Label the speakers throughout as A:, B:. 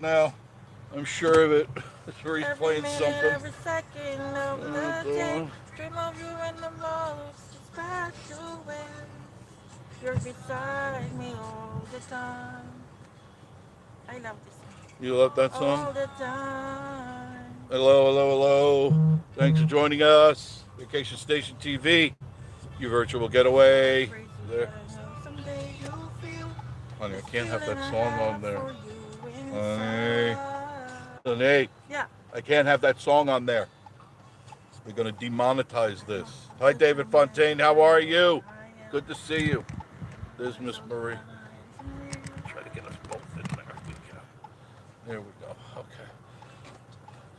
A: now. I'm sure of it. He's
B: Every
A: playing
B: minute,
A: something.
B: every second of the day, dream of you in the most special way. You're beside me all the time. I love this song.
A: You love that song?
B: All the time.
A: Hello, hello, hello. Thanks for joining us. Vacation Station TV, your virtual
B: That's
A: getaway.
B: crazy,
A: There.
B: but I know someday you'll feel
A: Honey, I
B: this
A: can't have
B: feeling
A: that
B: I
A: song on
B: have
A: there.
B: for you
A: Honey,
B: inside.
A: honey,
B: Yeah,
A: I can't have that song on there. We're going to demonetize
B: I know.
A: this. Hi,
B: It's
A: David
B: a
A: Fontaine.
B: mess.
A: How
B: I
A: are
B: know where
A: you?
B: I
A: Good
B: am.
A: to see you. There's
B: I'm
A: Miss
B: so
A: Marie.
B: glad it's me.
A: Try to get us both in there. We can. There we go. Okay.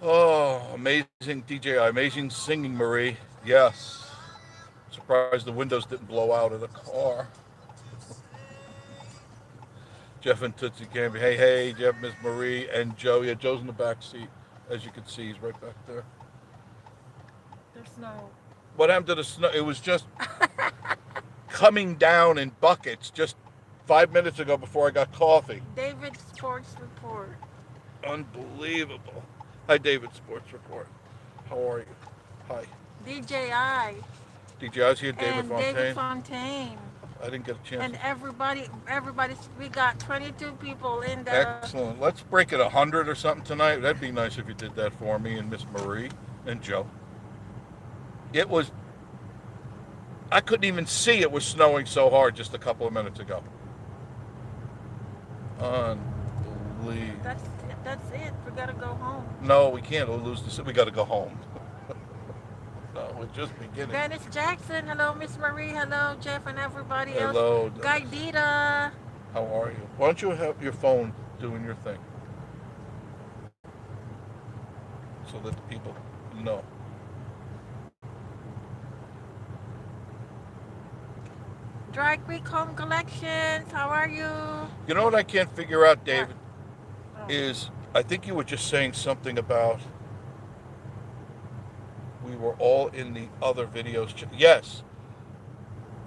A: Oh, amazing DJI, amazing singing, Marie. Yes. Surprised the windows didn't blow out of the car. Jeff and Tootsie Canby. Hey, hey, Jeff, Miss Marie, and Joe. Yeah, Joe's in the back seat. As you can see, he's right back there.
B: There's no.
A: What happened to the snow? It was just coming down in buckets just 5 minutes ago before I got coffee.
B: David Sports Report.
A: Unbelievable. Hi, David Sports Report. How are you? Hi.
B: DJI
A: DJI's here, David
B: and David
A: Fontaine.
B: Fontaine.
A: I didn't get a chance
B: And
A: to.
B: everybody's, we got 22 people in the.
A: Excellent. Let's break it 100 or something tonight. That'd be nice if you did that for me and Miss Marie and Joe. It was, I couldn't even see it was snowing so hard just a couple of minutes ago. Unbelievable.
B: That's that's it. We gotta go home.
A: No, we can't. We'll lose this. We got to go home. No, we're just beginning.
B: Dennis Jackson, hello Miss Marie, hello Jeff and everybody else.
A: Hello,
B: Guy
A: Dennis.
B: Dita.
A: How are you? Why don't you have your phone doing your thing so that the people know?
B: Dry Creek Home Collections, how are you?
A: You know what I can't figure out,
B: What?
A: David,
B: Oh.
A: is I think you were just saying something about we were all in the other videos. Yes,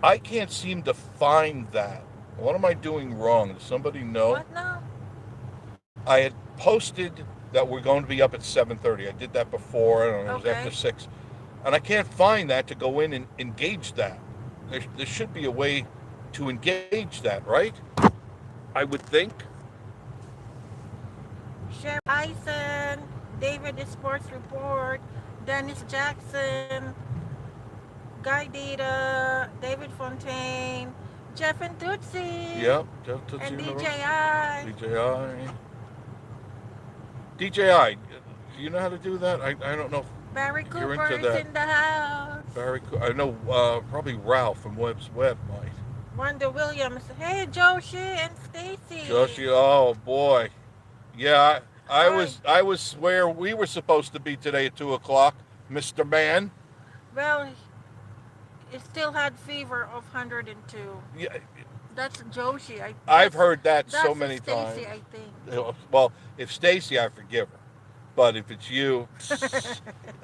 A: I can't seem to find that. What am I doing wrong? Does somebody know?
B: What now?
A: I had posted that we're going to be up at 7:30. I did that before. I don't know. It was after
B: Okay.
A: 6. And I can't find that to go in and engage that. There should be a way to engage that, right? I would think.
B: Chef Eisen, David the Sports Report, Dennis Jackson, Guy Dita, David Fontaine, Jeff and Tootsie,
A: Yep. Just to see
B: and
A: in the room.
B: DJI.
A: DJI. DJI. Do you know how to do that? I don't know
B: Barry
A: if you're
B: Cooper
A: into
B: is
A: that.
B: in the house.
A: Very cool. I know probably Ralph from Webb's Web might.
B: Wanda Williams. Hey, Joshi and Stacy.
A: Joshi, oh boy. Yeah,
B: Hi.
A: I was where we were supposed to be today at 2 o'clock, Mr. Man.
B: Well, he still had fever of 102.
A: Yeah,
B: That's Joshi.
A: I've heard that so
B: That's
A: many times.
B: Stacy, I think.
A: Well, if Stacy, I forgive her. But if it's you,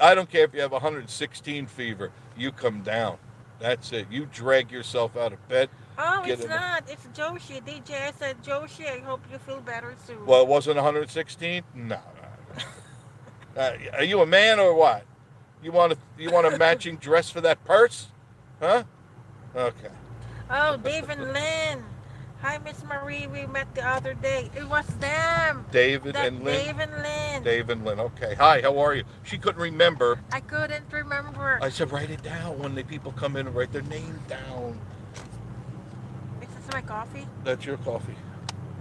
A: I don't care if you have 116 fever. You come down. That's it. You drag yourself out of bed.
B: Oh,
A: Get
B: it's
A: in.
B: not. It's Joshi. DJ said, Joshi, I hope you feel better soon.
A: Well, it wasn't 116. No. Are you a man or what? You want a matching dress for that purse? Huh? Okay.
B: Oh, Dave and Lynn. Hi, Miss Marie. We met the other day. It was them.
A: David
B: That
A: and Lynn.
B: Dave and Lynn.
A: Dave and Lynn. Okay. Hi. How are you? She couldn't remember.
B: I couldn't remember.
A: I said write it down when the people come in and write their name down.
B: Is this my coffee?
A: That's your coffee,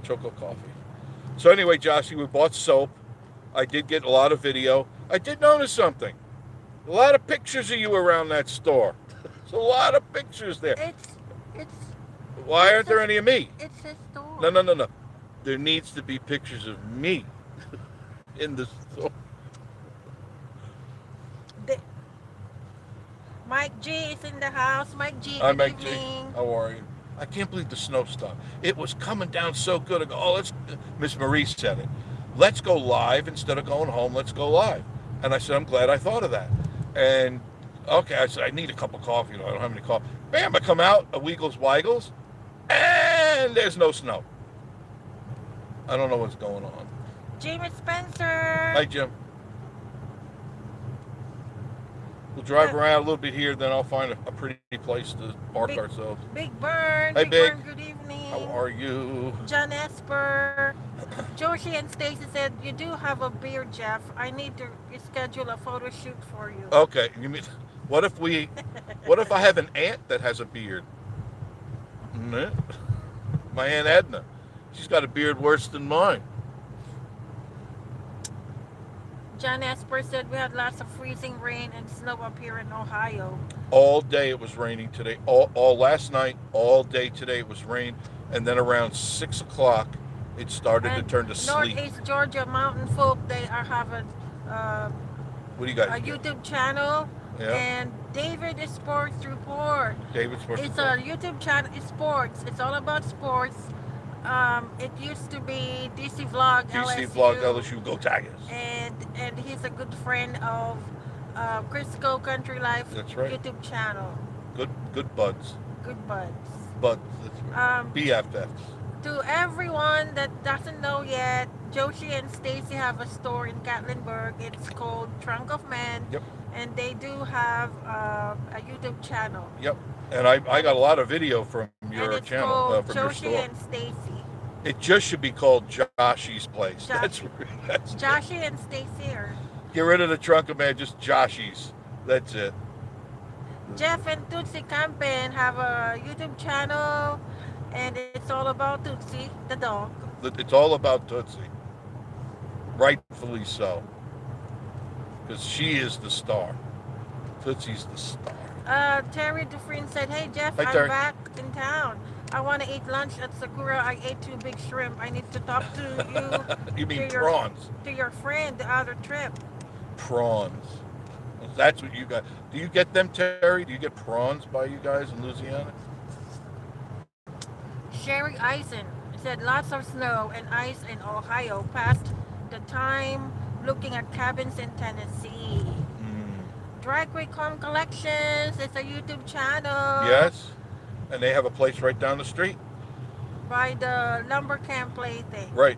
A: choco coffee. So anyway, Joshy, we bought soap. I did get a lot of video. I did notice something. A lot of pictures of you around that store. There's a lot of pictures there.
B: It's
A: Why aren't
B: it's
A: there
B: a
A: any of me?
B: it's a store.
A: No, no, no, no. There needs to be pictures of me in the store.
B: The, Mike G is in the house. Mike G,
A: I'm
B: good
A: Mike G.
B: evening.
A: How are you? I can't believe the snow stopped. It was coming down so good. I go, oh, let's. Miss Marie said it. Let's go live instead of going home. Let's go live. And I said, I'm glad I thought of that. And okay, I said I need a cup of coffee. I don't have any coffee. Bam! I come out, a Wiggles Waggles, and there's no snow. I don't know what's going on.
B: Jimmy Spencer.
A: Hi, Jim. We'll drive around a little bit here, then I'll find a pretty place to park ourselves.
B: Big Burn.
A: Hi, Big.
B: Burn, good evening.
A: How are you?
B: John Esper. Joshi and Stacy said, you do have a beard, Jeff. I need to schedule a photo shoot for you.
A: Okay. You mean, what if I have an aunt that has a beard? My Aunt Edna. She's got a beard worse than mine.
B: John Esper said we had lots of freezing rain and snow up here in Ohio.
A: All day it was raining today. All last night, all day today it was rain. And then around 6 o'clock, it started to turn to sleet.
B: Northeast Georgia Mountain Folk, they are having
A: What do you got?
B: a YouTube channel.
A: Yeah.
B: And David Sports Report.
A: David Sports
B: It's
A: Report.
B: a YouTube channel. It's sports. It's all about sports. It used to be DC Vlog
A: DC
B: LSU.
A: Vlog LSU, go Tigers.
B: And he's a good friend of Crisco Country Life.
A: That's right.
B: YouTube channel.
A: Good buds.
B: Good buds.
A: Buds. That's right. BFFs.
B: To everyone that doesn't know yet, Joshi and Stacy have a store in Gatlinburg. It's called Trunk of Man.
A: Yep.
B: And they do have a YouTube channel.
A: Yep. And I got a lot of video from your
B: and it's
A: channel,
B: called
A: from your
B: Joshi
A: store.
B: and Stacy.
A: It just should be called Joshy's Place. That's
B: Joshi and Stacy are.
A: Get rid of the Trunk of Man, just Joshy's. That's it.
B: Jeff and Tootsie Campen have a YouTube channel, and it's all about Tootsie, the dog.
A: It's all about Tootsie. Rightfully so. Because she is the star. Tootsie's the star.
B: Terry Dufresne said, hey Jeff,
A: Hi,
B: I'm
A: Terry.
B: back in town. I want to eat lunch at Sakura. I ate 2 big shrimp. I need to talk to you.
A: You mean
B: to
A: prawns.
B: To your friend, the other trip.
A: Prawns. That's what you got. Do you get them, Terry? Do you get prawns by you guys in Louisiana?
B: Sherry Eisen said lots of snow and ice in Ohio past the time looking at cabins in Tennessee. Dry Creek Home Collections, it's a YouTube channel.
A: Yes. And they have a place right down the street.
B: By the lumber camp play thing.
A: Right.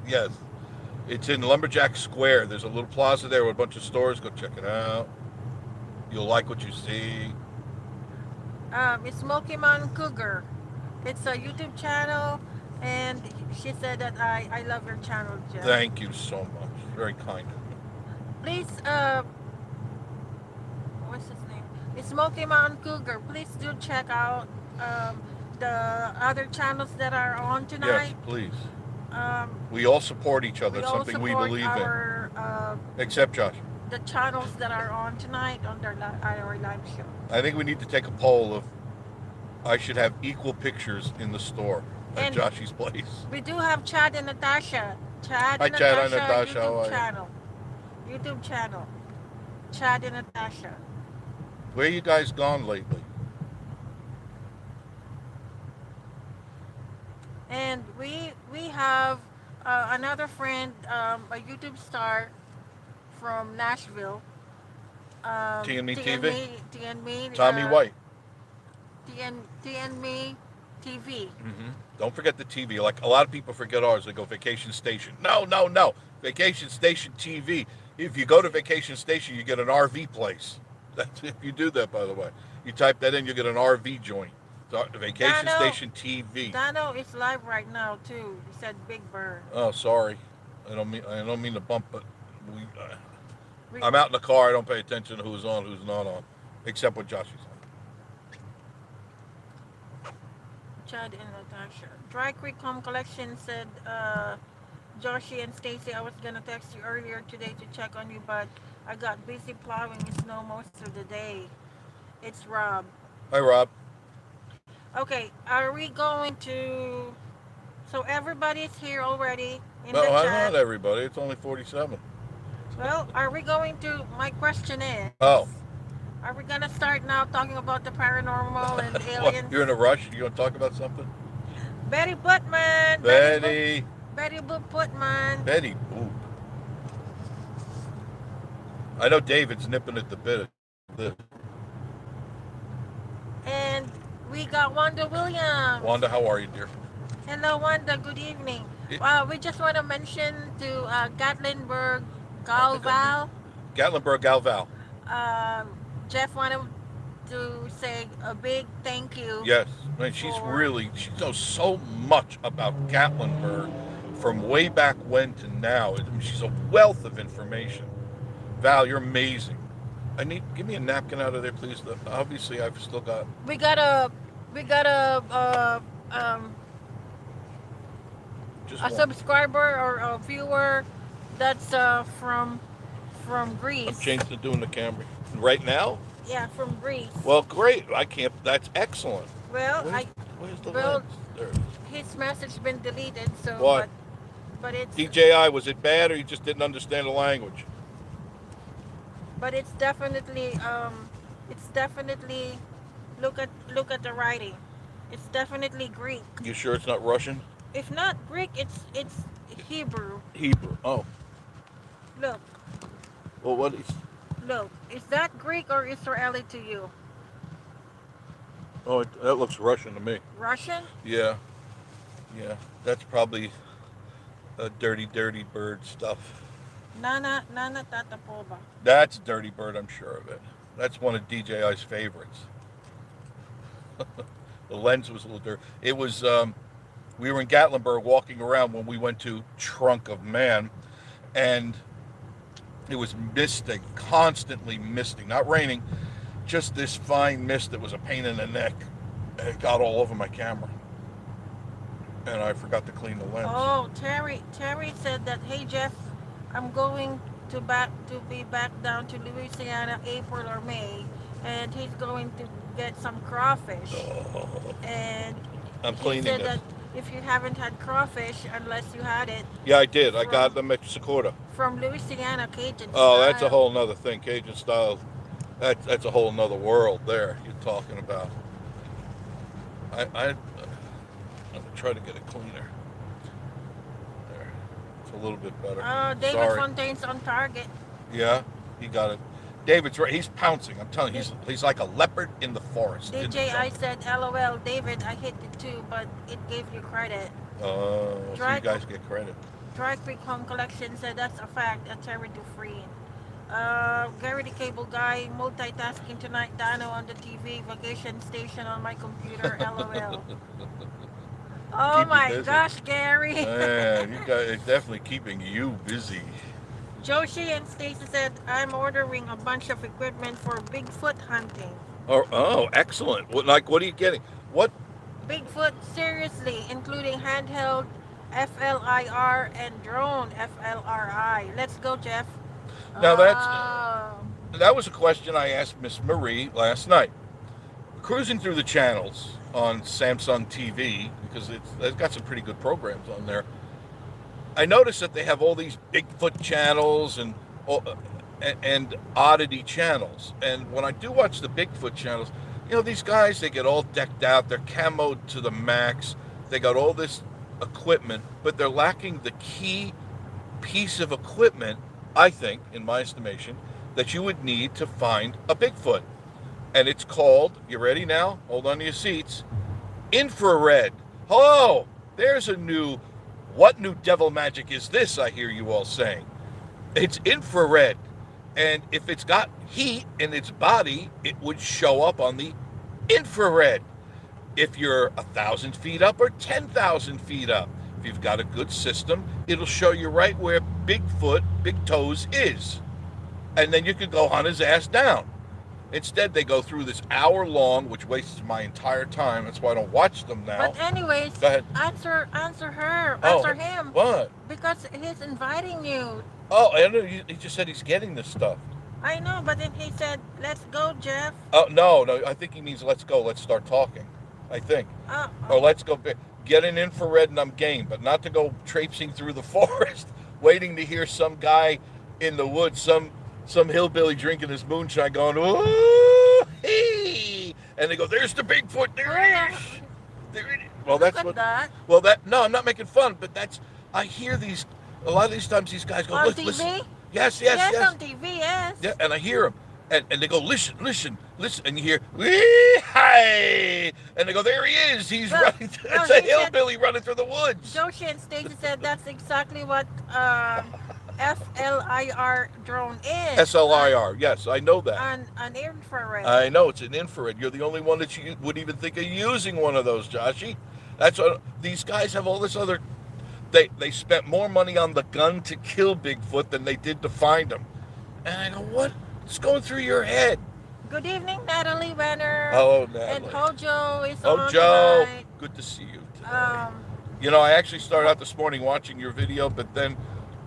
A: Yes. It's in Lumberjack Square. There's a little plaza there with a bunch of stores. Go check it out. You'll like what you see.
B: It's Smoky Mountain Cougar. It's a YouTube channel, and she said that I love your channel, Jeff.
A: Thank you so much. Very kind of you.
B: Please, what's his name? It's Smoky Mountain Cougar. Please do check out the other channels that are on tonight.
A: Yes, please. We all support each other. It's something we believe in. Except Josh.
B: The channels that are on tonight on our live show.
A: I think we need to take a poll of I should have equal pictures in the store at
B: And
A: Joshy's place.
B: We do have Chad and Natasha.
A: Hi, Chad and Natasha. How are
B: YouTube
A: you?
B: channel. YouTube channel. Chad and Natasha.
A: Where you guys gone lately?
B: And we have another friend, a YouTube star from Nashville.
A: TNMe TV?
B: TNMe.
A: Tommy White.
B: TNMe TV.
A: Don't forget the TV. Like a lot of people forget ours. They go Vacation Station. No. Vacation Station TV. If you go to Vacation Station, you get an RV place. That's if you do that, by the way. You type that in, you get an RV joint. Vacation Station TV.
B: Dano is live right now too. He said Big Bird.
A: Oh, sorry. I don't mean to bump, but I'm out in the car. I don't pay attention to who's on, who's not on, except when Josh is on.
B: Chad and Natasha. Dry Creek Home Collection said, Joshi and Stacy, I was gonna text you earlier today to check on you, but I got busy plowing snow most of the day. It's Rob.
A: Hi, Rob.
B: Okay, are we going to? So everybody's here already in
A: No,
B: the
A: I'm
B: chat.
A: not everybody. It's only 47.
B: Well, are we going to? My question is.
A: Oh.
B: Are we gonna start now talking about the paranormal and
A: What,
B: aliens?
A: you're in a rush? You want to talk about something?
B: Betty Putman.
A: Betty.
B: Betty Boop Putman.
A: Betty Boop. I know David's nipping at the bit.
B: And we got Wanda Williams.
A: Wanda, how are you, dear?
B: Hello, Wanda. Good evening. We just want to mention to Gatlinburg,
A: I got me.
B: Galval.
A: Gatlinburg Galval.
B: Uh, Jeff wanted to say a big thank you
A: Yes, man,
B: for.
A: she knows so much about Gatlinburg from way back when to now. I mean, she's a wealth of information. Val, you're amazing. Give me a napkin out of there, please. Obviously, I've still got
B: We got um,
A: just
B: a
A: one.
B: subscriber or a viewer that's from
A: I'm
B: Greece.
A: changing to doing the camera right now.
B: Yeah, from Greece.
A: Well, great. I can't. That's excellent.
B: Well,
A: Where's Where's the
B: well,
A: lens? There it is.
B: his message been deleted. So,
A: What?
B: but it's
A: DJI, was it bad or you just didn't understand the language?
B: but it's definitely look at the writing. It's definitely Greek.
A: You sure it's not Russian?
B: If not Greek, it's Hebrew.
A: Hebrew. Oh.
B: Look,
A: Well, what is.
B: look. Is that Greek or Israeli to you?
A: Oh, that looks Russian to me.
B: Russian?
A: Yeah. Yeah. That's probably a dirty, dirty bird stuff.
B: Nana tata po ba?
A: That's Dirty Bird, I'm sure of it. That's one of DJI's favorites. The lens was a little dirty. It was, we were in Gatlinburg walking around when we went to Trunk of Man, and it was misting, constantly misting. Not raining, just this fine mist that was a pain in the neck. And it got all over my camera. And I forgot to clean the lens.
B: Oh, Terry said that. Hey Jeff, I'm going to be back down to Louisiana April or May, and he's going to get some crawfish.
A: Oh,
B: And
A: I'm
B: he
A: cleaning
B: said
A: it.
B: that if you haven't had crawfish, unless you had it
A: Yeah, I did. I got
B: from
A: them at Sakura.
B: from Louisiana Cajun
A: Oh, that's a
B: style.
A: whole nother thing. Cajun style. That's a whole nother world there you're talking about. I'm gonna try to get it cleaner. There, it's a little bit better.
B: David
A: Sorry.
B: Fontaine's on target.
A: Yeah, he got it. David's right. He's pouncing. I'm telling you, he's like a leopard in the forest. In the
B: DJI
A: jungle.
B: said, LOL, David, I hit it too, but it gave you credit.
A: So you
B: Dry,
A: guys get credit.
B: Dry Creek Home Collection said that's a fact. A Terry Dufresne. Gary the Cable Guy, multitasking tonight. Dano on the TV, vacation station on my computer. LOL. Oh
A: Keep you
B: my
A: busy.
B: gosh, Gary.
A: Man, you guys it's definitely keeping you busy.
B: Joshi and Stacy said, I'm ordering a bunch of equipment for Bigfoot hunting.
A: Oh, excellent. What are you getting? What?
B: Bigfoot, seriously, including handheld FLIR and drone FLRI. Let's go, Jeff.
A: Now
B: Oh,
A: that was a question I asked Miss Marie last night. Cruising through the channels on Samsung TV because they've got some pretty good programs on there. I noticed that they have all these Bigfoot channels and oddity channels. And when I do watch the Bigfoot channels, these guys, they get all decked out. They're camoed to the max. They got all this equipment, but they're lacking the key piece of equipment, I think, in my estimation, that you would need to find a Bigfoot. And it's called, you ready now? Hold on to your seats. Infrared. Hello, there's what new devil magic is this, I hear you all saying. It's infrared. And if it's got heat in its body, it would show up on the infrared. If you're 1,000 feet up or 10,000 feet up, if you've got a good system, it'll show you right where Bigfoot, Big Toes is. And then you can go hunt his ass down. Instead, they go through this hour long, which wastes my entire time. That's why I don't watch them now.
B: but anyways,
A: Go ahead.
B: answer her,
A: Oh,
B: answer him,
A: what?
B: because he's inviting you.
A: Oh, I know. He just said he's getting this stuff.
B: I know, but then he said, "Let's go, Jeff."
A: Oh, no. I think he means let's go. Let's start talking. I think. Or let's go get an infrared and I'm game, but not to go traipsing through the forest, waiting to hear some guy in the woods, some hillbilly drinking his moonshine going, ooh, hey. And they go, there's the Bigfoot. There it is. There it is. Well,
B: Look
A: that's
B: at
A: what.
B: that.
A: Well, no, I'm not making fun, but I hear a lot of these times these guys go,
B: On
A: listen.
B: TV?
A: Yes.
B: Yes, on TV, yes.
A: Yeah, and I hear them, and they go, listen, and you hear, wee-ha! Hi! And they go, there he is. He's
B: Well,
A: running.
B: well,
A: It's a
B: he said,
A: hillbilly running through the woods.
B: Joshi and Stacy said that's exactly what FLIR drone is.
A: SLIR. Yes, I know that.
B: An infrared.
A: I know it's an infrared. You're the only one that you would even think of using one of those, Joshy. That's what these guys have all this other. They spent more money on the gun to kill Bigfoot than they did to find him. And I go, what's going through your head?
B: Good evening, Natalie Renner.
A: Hello,
B: And
A: Natalie.
B: Hojo is
A: Oh,
B: on
A: Joe.
B: tonight.
A: Good to see you today.
B: Um,
A: You know, I actually started out this morning watching your video, but then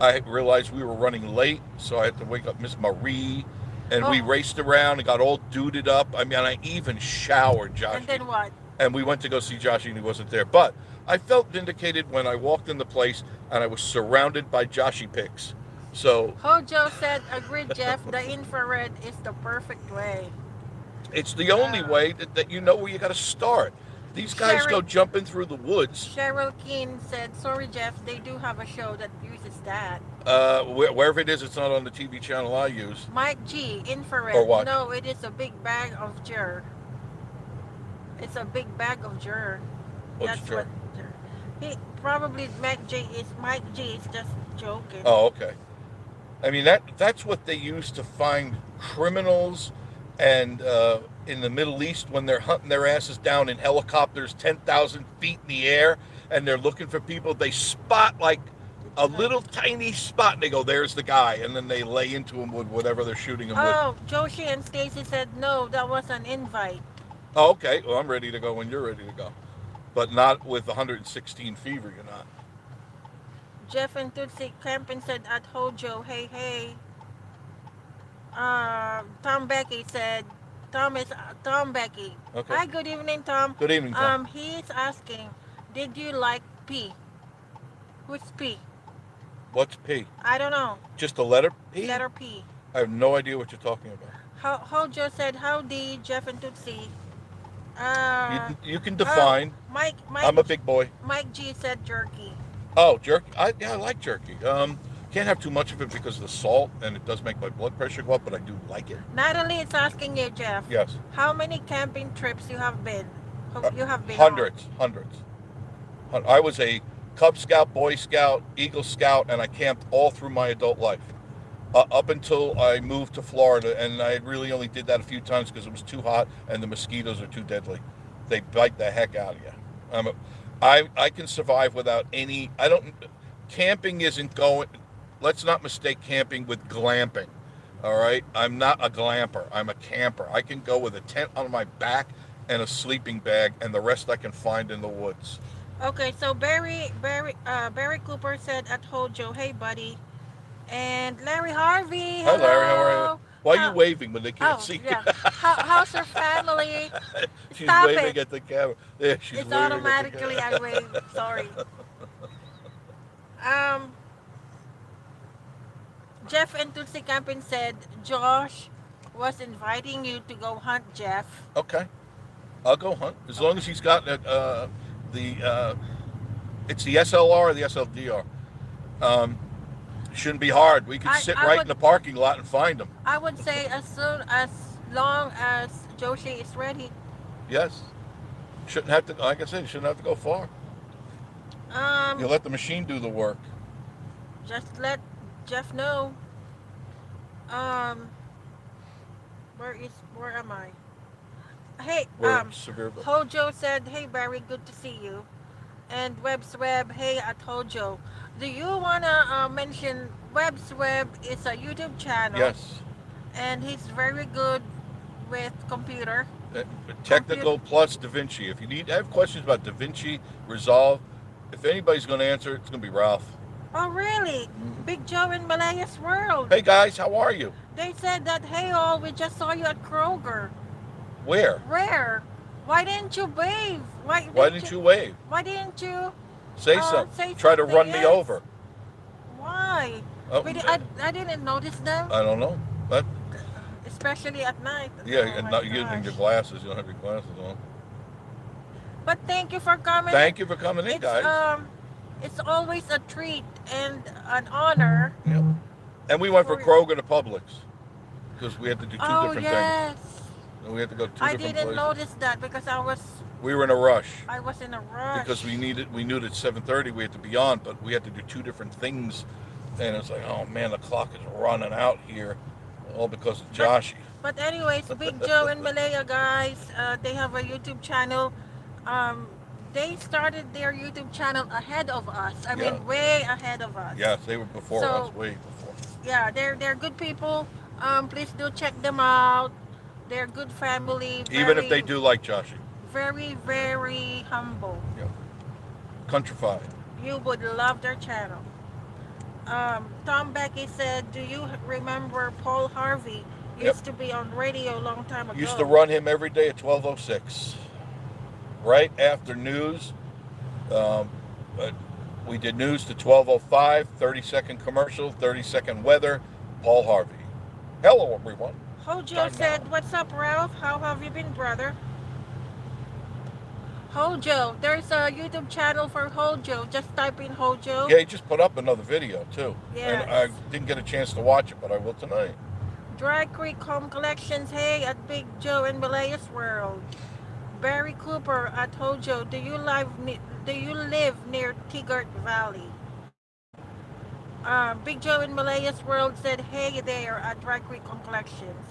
A: I realized we were running late, so I had to wake up Miss Marie, and we raced around and got all duded up. I mean, I even showered, Josh.
B: and then what?
A: And we went to go see Joshy, and he wasn't there. But I felt vindicated when I walked in the place, and I was surrounded by Joshy pics. So
B: Hojo said, agreed, Jeff, the infrared is the perfect way.
A: it's the only way that you know where you got to start. These guys go jumping through the woods.
B: Cheryl Keane said, sorry, Jeff, they do have a show that uses that.
A: Wherever it is, it's not on the TV channel I use.
B: Mike G, infrared.
A: Or what?
B: No, it is a big bag of ger. It's a big bag of ger.
A: What's
B: That's
A: ger?
B: what he probably Mike G is just joking.
A: Oh, okay. I mean, that's what they use to find criminals, and in the Middle East, when they're hunting their asses down in helicopters 10,000 feet in the air, and they're looking for people, they spot like a little tiny spot, and they go, there's the guy, and then they lay into him with whatever they're shooting him with.
B: Oh, Joshi and Stacy said, no, that was an invite.
A: Oh, okay. Well, I'm ready to go when you're ready to go. But not with 116 fever, you're not.
B: Jeff and Tootsie Camping said at Hojo, hey, hey. Tom Becky said, Tom Becky.
A: Okay.
B: Hi, good evening, Tom.
A: Good evening, Tom.
B: He's asking, did you like P? Who's P?
A: What's P?
B: I don't know.
A: Just a letter P?
B: Letter P.
A: I have no idea what you're talking about.
B: Hojo said, howdy, Jeff and Tootsie.
A: You can define.
B: Mike,
A: I'm a big boy.
B: Mike G said jerky.
A: Oh, jerky. I like jerky. Can't have too much of it because of the salt, and it does make my blood pressure go up, but I do like it.
B: Natalie is asking you, Jeff.
A: Yes.
B: How many camping trips you have been?
A: Hundreds. I was a Cub Scout, Boy Scout, Eagle Scout, and I camped all through my adult life. Up until I moved to Florida, and I really only did that a few times because it was too hot and the mosquitoes are too deadly. They bite the heck out of you. I can survive without any. Camping isn't going. Let's not mistake camping with glamping. All right, I'm not a glamper. I'm a camper. I can go with a tent on my back and a sleeping bag, and the rest I can find in the woods.
B: Okay, so Barry Cooper said at Hojo, hey buddy. And Larry Harvey, hello.
A: Hi Larry, how are you? Why are you waving when they can't see you?
B: Yeah. How's your family?
A: She's
B: Stop
A: waving
B: it.
A: at the camera. Yeah, she's
B: It's
A: waving
B: automatically
A: at the
B: I wave. Sorry. Jeff and Tootsie Camping said Josh was inviting you to go hunt, Jeff.
A: Okay, I'll go hunt as long as he's got it's the SLR or the SLDR. Shouldn't be hard. We can sit right in the parking lot and find them.
B: I would say as long as Joshi is ready.
A: Yes. Shouldn't have to. Like I said, you shouldn't have to go far. You let the machine do the work.
B: Just let Jeff know. Where am I? Hey, Hojo said, hey Barry, good to see you. And Web's Web, hey at Hojo. Do you wanna mention Web's Web is a YouTube channel?
A: Yes.
B: And he's very good with computer.
A: Technical plus Da Vinci. If you have questions about Da Vinci, Resolve, if anybody's going to answer, it's going to be Ralph.
B: Oh, really?
A: Mm-hmm.
B: Big Joe in Malaya's World.
A: Hey, guys, how are you?
B: They said that, hey, all, we just saw you at Kroger.
A: Where?
B: Where? Why didn't you wave?
A: Why didn't you wave?
B: Why didn't you
A: say something? Try to run me over.
B: Why?
A: Oh,
B: I didn't notice them.
A: I don't know. But
B: especially at night.
A: Yeah, and not using your glasses. You don't have your glasses on.
B: But thank you for coming.
A: Thank you for coming in, guys.
B: It's always a treat and an honor.
A: Yeah. And we went from Kroger to Publix because we had to do two different
B: yes.
A: things. and we had to go two
B: I
A: different
B: didn't
A: places.
B: notice that because
A: We were in a rush
B: I was in a rush.
A: because we knew that 7:30 we had to be on, but we had to do two different things, and it's like, oh man, the clock is running out here, all because of
B: But
A: Joshy.
B: but anyways, Big Joe and Malaya guys, they have a YouTube channel. Um, they started their YouTube channel ahead of us. I
A: Yeah,
B: mean, way ahead of us.
A: yes, they were before us,
B: So
A: way before.
B: yeah, they're good people. Please do check them out. They're good family.
A: Even if
B: Very
A: they do like Joshy,
B: very humble.
A: yeah, countrified.
B: You would love their channel. Tom Becky said, "Do you remember Paul Harvey?
A: Yep,
B: Used to be on radio a long time
A: used to
B: ago."
A: run him every day at 12:06, right after news. Um, uh, we did news to 12:05, 30-second commercial, 30-second weather. Paul Harvey. Hello, everyone.
B: Hojo
A: Time
B: said,
A: now.
B: "What's up, Ralph? How have you been, brother?" Hojo, there's a YouTube channel for Hojo. Just type in Hojo.
A: Yeah, he just put up another video too, and
B: Yes.
A: I didn't get a chance to watch it, but I will tonight.
B: Dry Creek Home Collections. Hey, at Big Joe and Belaya's World. Barry Cooper at Hojo. Do you live near Tigard Valley? Big Joe in Malaya's World said, "Hey there" at Dry Creek Home Collections.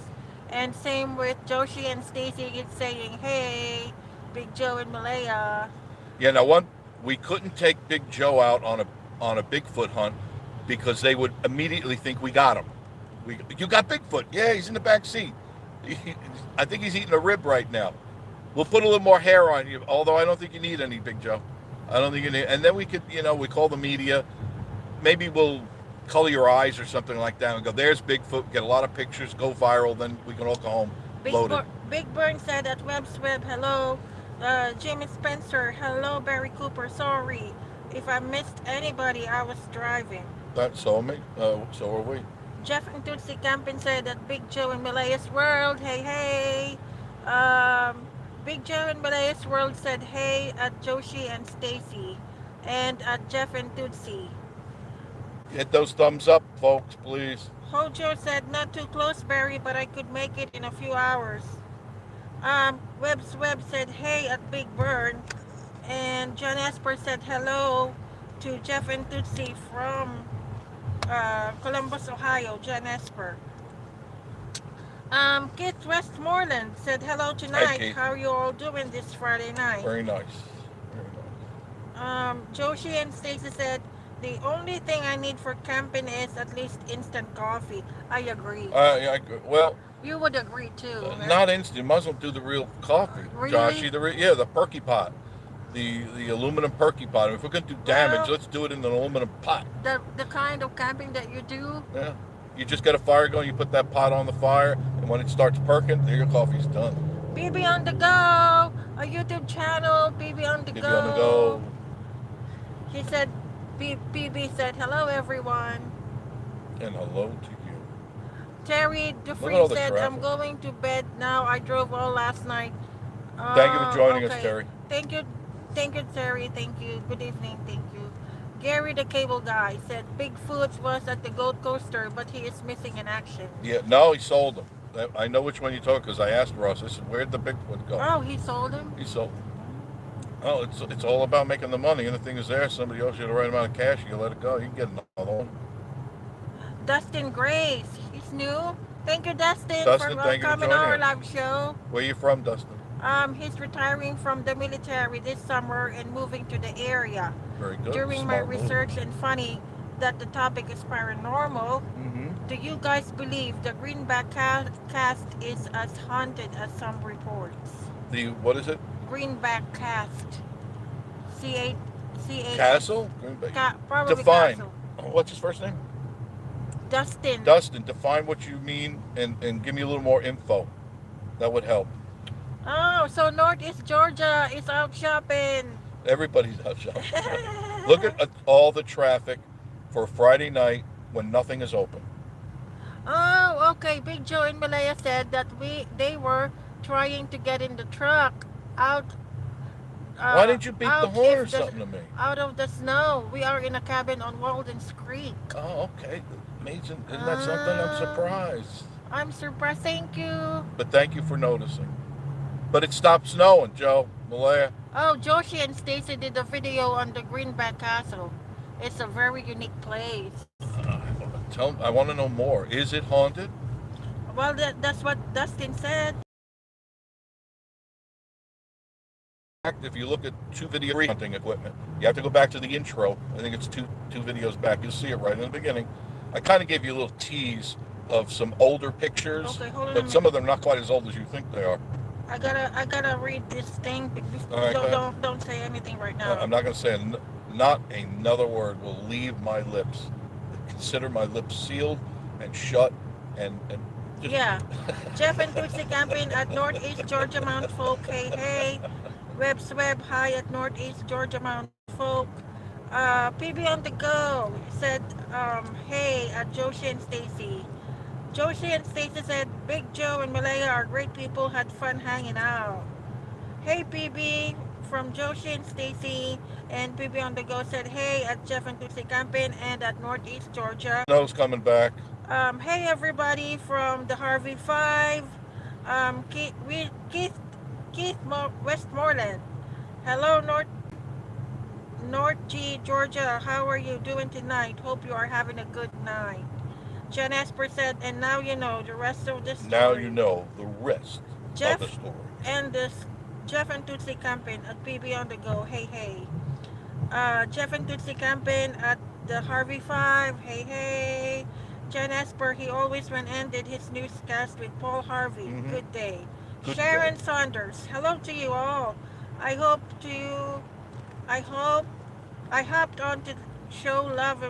B: And same with Joshi and Stacy. It's saying, "Hey, Big Joe in Malaya."
A: Yeah, now we couldn't take Big Joe out on a Bigfoot hunt because they would immediately think we got him. You got Bigfoot? Yeah, he's in the back seat. I think he's eating a rib right now. We'll put a little more hair on you, although I don't think you need any, Big Joe. I don't think you need. And then we could, we call the media. Maybe we'll color your eyes or something like that and go, "There's Bigfoot." Get a lot of pictures, go viral. Then we can all go home loaded.
B: Big Burn said at Web's Web, "Hello." Jimmy Spencer, "Hello, Barry Cooper. Sorry if I missed anybody. I was driving."
A: So are we.
B: Jeff and Tootsie Campin said that Big Joe in Malaya's World. Hey, hey. Um, Big Joe in Malaya's World said, "Hey" at Joshi and Stacy, and at Jeff and Tootsie.
A: Hit those thumbs up, folks, please.
B: Hojo said, "Not too close, Barry, but I could make it in a few hours." Web's Web said, "Hey" at Big Burn, and John Esper said hello to Jeff and Tootsie from Columbus, Ohio. John Esper. Keith Westmoreland said hello tonight.
A: Keith.
B: How are you all doing this Friday night?
A: Very nice. Very nice.
B: Joshi and Stacy said, "The only thing I need for camping is at least instant coffee." I agree.
A: Yeah, well,
B: You would agree too. Right?
A: not instant. You might as well do the real coffee,
B: Really?
A: Joshy. The perky pot, the aluminum perky pot. If we're gonna do damage,
B: Well,
A: let's do it in an aluminum pot.
B: the kind of camping that you do.
A: Yeah. You just get a fire going. You put that pot on the fire, and when it starts perking, there your coffee's done.
B: BB on the go. A YouTube channel. BB on the
A: Maybe
B: go.
A: on the go.
B: He said, BB said, "Hello everyone."
A: And hello to you.
B: Terry
A: Look at all
B: DeFree
A: the
B: said, "I'm
A: traffic.
B: going to bed now. I drove all last night."
A: Thank you for joining us,
B: Okay.
A: Terry.
B: Thank you, Terry. Thank you. Good evening. Thank you. Gary the Cable Guy said Bigfoot was at the Gold Coaster, but he is missing in action.
A: Yeah, no, he sold them. I know which one you talk because I asked Ross. I said, "Where'd the Bigfoot go?"
B: Oh, he sold him?
A: He sold them. Oh, it's all about making the money. Anything is there, somebody owes you the right amount of cash, you let it go. You can get another one.
B: Dustin Grace, he's new. Thank you, Dustin,
A: Dustin,
B: for
A: thank you for
B: coming on our
A: joining us.
B: live show.
A: Where you from, Dustin?
B: He's retaring from the military this summer and moving to the area.
A: Very good.
B: During my
A: Smart move.
B: research, and funny that the topic is paranormal,
A: Mm-hmm.
B: do you guys believe the Greenback cast is as haunted as some reports?
A: What is it?
B: Greenback cast. C-A...
A: Castle?
B: Probably
A: Define.
B: Castle.
A: What's his first name?
B: Dustin.
A: Dustin, define what you mean and give me a little more info. That would help.
B: Oh, so Northeast Georgia is out shopping.
A: Everybody's out shopping. Look at all the traffic for a Friday night when nothing is open.
B: Oh, okay. Big Joe in Malaya said that they were trying to get in the truck out.
A: Why didn't you beat the
B: out
A: horn or
B: if the-
A: something to me?
B: Out of the snow. We are in a cabin on Walden's Creek.
A: Oh, okay. Amazing. Isn't that something? I'm surprised.
B: I'm surprised. Thank you.
A: But thank you for noticing. But it stopped snowing, Joe, Malaya.
B: Oh, Joshi and Stacy did a video on the Greenback Castle. It's a very unique place.
A: I want to know more. Is it haunted?
B: Well, that's what Dustin said.
A: If you look at two video hunting equipment, you have to go back to the intro. I think it's two videos back. You'll see it right in the beginning. I kind of gave you a little tease of some older pictures,
B: Okay, hold on a
A: but some
B: minute.
A: of them not quite as old as you think they are.
B: I gotta read this thing.
A: All right, go ahead.
B: Don't say anything right now.
A: I'm not going to say not another word will leave my lips. Consider my lips sealed and shut, and just
B: Yeah, Jeff and Tootsie camping at Northeast Georgia Mount Folk. Hey hey, Web hi at Northeast Georgia Mount Folk. PB on the go said hey at Joshi and Stacy. Joshi and Stacy said Big Joe and Malaya are great people. Had fun hanging out. Hey PB from Joshi and Stacy, and PB on the go said hey at Jeff and Tootsie camping and at Northeast Georgia.
A: snow's coming back.
B: Hey everybody from the Harvey Five. Keith Westmoreland. Hello North G Georgia. How are you doing tonight? Hope you are having a good night. Jen Esper said, and now you know the rest of the story.
A: Now you know the rest
B: Jeff
A: of the story.
B: and this Jeff and Tootsie camping at PB on the go. Hey hey. Jeff and Tootsie camping at the Harvey Five. Hey hey. Jen Esper, he always when ended his newscast with Paul Harvey.
A: Mm-hmm.
B: Good day.
A: Good
B: Sharon
A: day.
B: Saunders, hello to you all. I hope to you. I hope I hopped on to show love,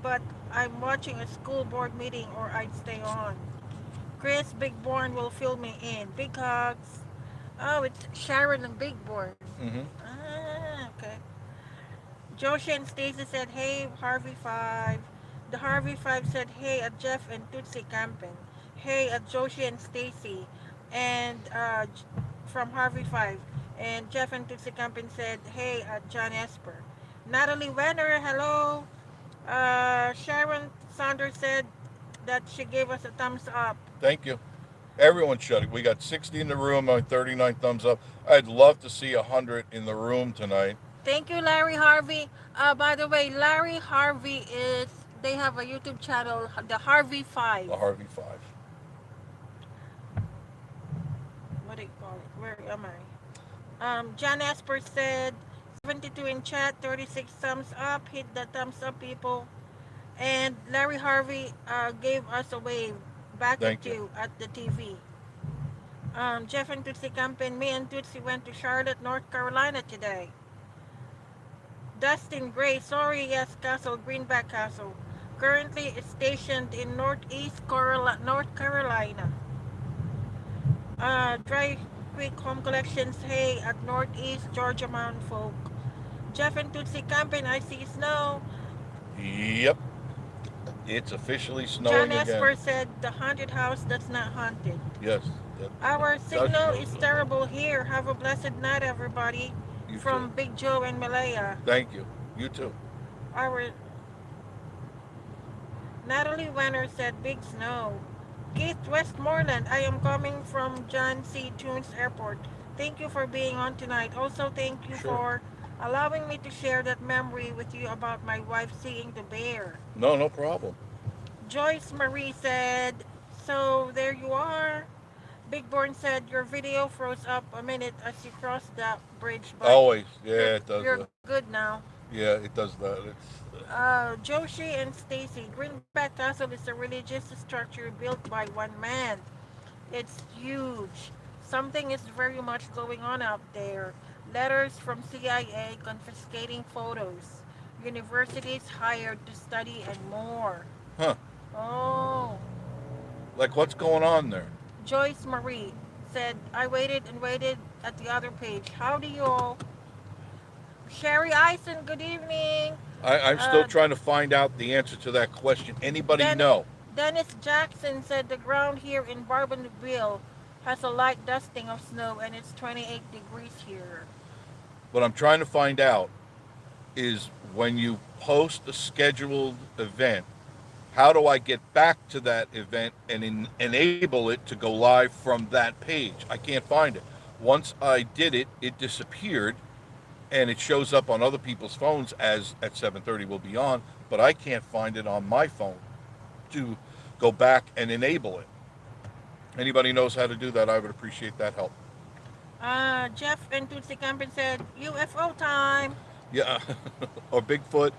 B: but I'm watching a school board meeting or I'd stay on. Chris Bigborn will fill me in. Big hugs. Oh, it's Sharon and Bigborn.
A: Mm-hmm.
B: Okay. Joshi and Stacy said, hey, Harvey 5. The Harvey 5 said, hey, at Jeff and Tootsie camping. Hey, at Joshi and Stacy. And from Harvey 5. And Jeff and Tootsie camping said, hey, at John Esper. Natalie Wenner, hello. Sharon Saunders said that she gave us a thumbs up.
A: Thank you. Everyone should. We got 60 in the room on 39 thumbs up. I'd love to see 100 in the room tonight.
B: Thank you, Larry Harvey. By the way, Larry Harvey is, they have a YouTube channel, the Harvey 5.
A: The Harvey 5.
B: What do you call it? Where am I? John Esper said, 72 in chat, 36 thumbs up. Hit the thumbs up, people. And Larry Harvey gave us a wave back
A: Thank
B: at you at the TV. Jeff and Tootsie camping. Me and Tootsie went to Charlotte, North Carolina today. Dustin Gray, sorry, yes, Castle, Greenback Castle. Currently is stationed in North Carolina. Dry Creek Home Collections, hey, at Northeast Georgia Mountain Folk. Jeff and Tootsie camping, I see snow.
A: Yep. It's officially
B: John
A: snowing
B: Esper
A: again.
B: said the haunted house that's not haunted.
A: Yes.
B: Our signal
A: snow
B: is
A: still.
B: terrible here. Have a blessed night, everybody.
A: You
B: From
A: too.
B: Big Joe and Malaya.
A: Thank you. You too.
B: Our Natalie Wenner said big snow. Keith Westmoreland, I am coming from John C. Toons Airport. Thank you for being on tonight. Also, thank you
A: Sure.
B: for allowing me to share that memory with you about my wife seeing the bear.
A: No problem.
B: Joyce Marie said, so there you are. Big Born said your video froze up a minute as you crossed that bridge, but
A: Always. Yeah, it does
B: you're
A: that.
B: good now.
A: Yeah, it does that. It's
B: Joshi and Stacy, Greenback Castle is a religious structure built by one man. It's huge. Something is very much going on out there. Letters from CIA confiscating photos. Universities hired to study and more.
A: huh.
B: Oh.
A: Like what's going on there?
B: Joyce Marie said, I waited and waited at the other page. How do you all? Sherry Eisen, good evening.
A: I'm still
B: Uh,
A: trying to find out the answer to that question. Anybody
B: Den-
A: know?
B: Dennis Jackson said the ground here in Bourbonville has a light dusting of snow and it's 28 degrees here.
A: What I'm trying to find out is when you post a scheduled event, How do I get back to that event and enable it to go live from that page? I can't find it. Once I did it, it disappeared, and it shows up on other people's phones as at 7:30 will be on, but I can't find it on my phone to go back and enable it. Anybody knows how to do that, I would appreciate that help.
B: Jeff in Tootsie Camping said, UFO time.
A: Yeah, or Bigfoot.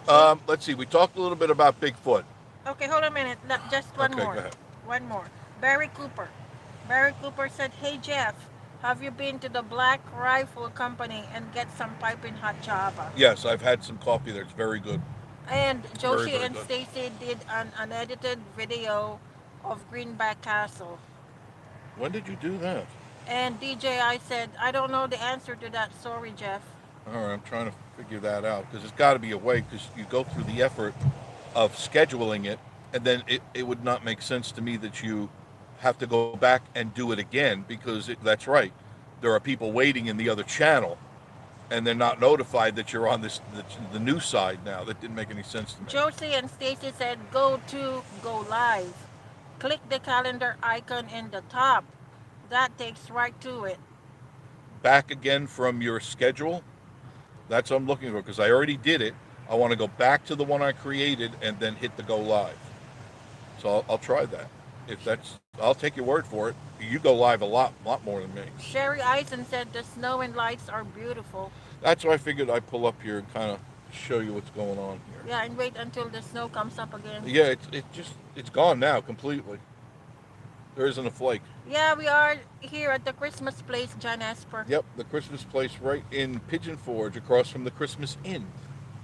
B: See?
A: Let's see. We talked a little bit about Bigfoot.
B: Okay, hold on a minute. Just one
A: Okay, go
B: more.
A: ahead.
B: One more. Barry Cooper. Barry Cooper said, hey Jeff, have you been to the Black Rifle Company and get some piping hot java?
A: Yes, I've had some coffee there. It's very good.
B: And
A: Very,
B: Joshi
A: very
B: and
A: good.
B: Stacy did an unedited video of Greenback Castle.
A: When did you do that?
B: And DJI said, I don't know the answer to that. Sorry, Jeff.
A: All right, I'm trying to figure that out because there's got to be a way because you go through the effort of scheduling it, and then it would not make sense to me that you have to go back and do it again because that's right. There are people waiting in the other channel, and they're not notified that you're on the new side now. That didn't make any sense to me.
B: Josie and Stacy said, go live. Click the calendar icon in the top. That takes right to it.
A: Back again from your schedule. That's what I'm looking for because I already did it. I want to go back to the one I created and then hit the go live. So I'll try that. If that's, I'll take your word for it. You go live a lot more than me.
B: Sherry Eisen said the snow and lights are beautiful.
A: That's why I figured I'd pull up here and kind of show you what's going on here.
B: Yeah, and wait until the snow comes up again.
A: Yeah, it's gone now completely. There isn't a flake.
B: Yeah, we are here at the Christmas place, John Esper.
A: Yep, the Christmas place right in Pigeon Forge across from the Christmas Inn.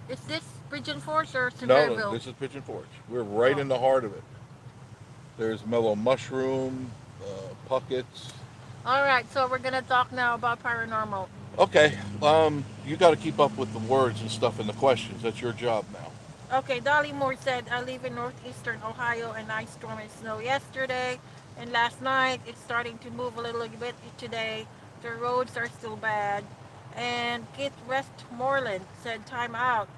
B: Is this Pigeon Forge or
A: No,
B: Sevierville?
A: this is Pigeon Forge. We're right in the heart of it. There's mellow mushroom, puckets.
B: All right, so we're gonna talk now about paranormal.
A: Okay, you got to keep up with the words and stuff in the questions. That's your job now.
B: Okay, Dolly Moore said, I live in northeastern Ohio and I storm and snow yesterday and last night. It's starting to move a little bit today. The roads are still bad. And Kit Westmoreland said, time out.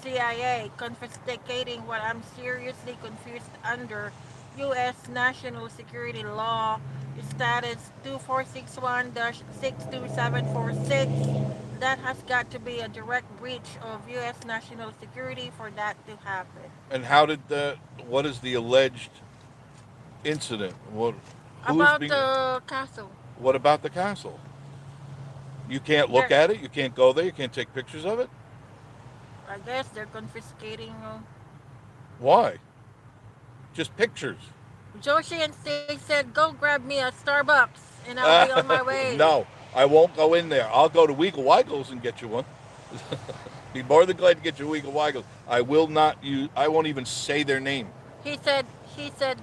B: CIA confiscating what I'm seriously confused under U.S. national security law status 2461-62746. That has got to be a direct breach of U.S. national security for that to happen.
A: And how did the? What is the alleged incident?
B: About the castle.
A: What about the castle? You can't look
B: They're,
A: at it. You can't go there. You can't take pictures of it.
B: I guess they're confiscating.
A: Why? Just pictures.
B: Joshi and Stay said, go grab me a Starbucks and I'll be on my way.
A: No, I won't go in there. I'll go to Weagle Wiggles and get you one. Be more than glad to get you Weagle Wiggles. I will not use. I won't even say their name.
B: He said,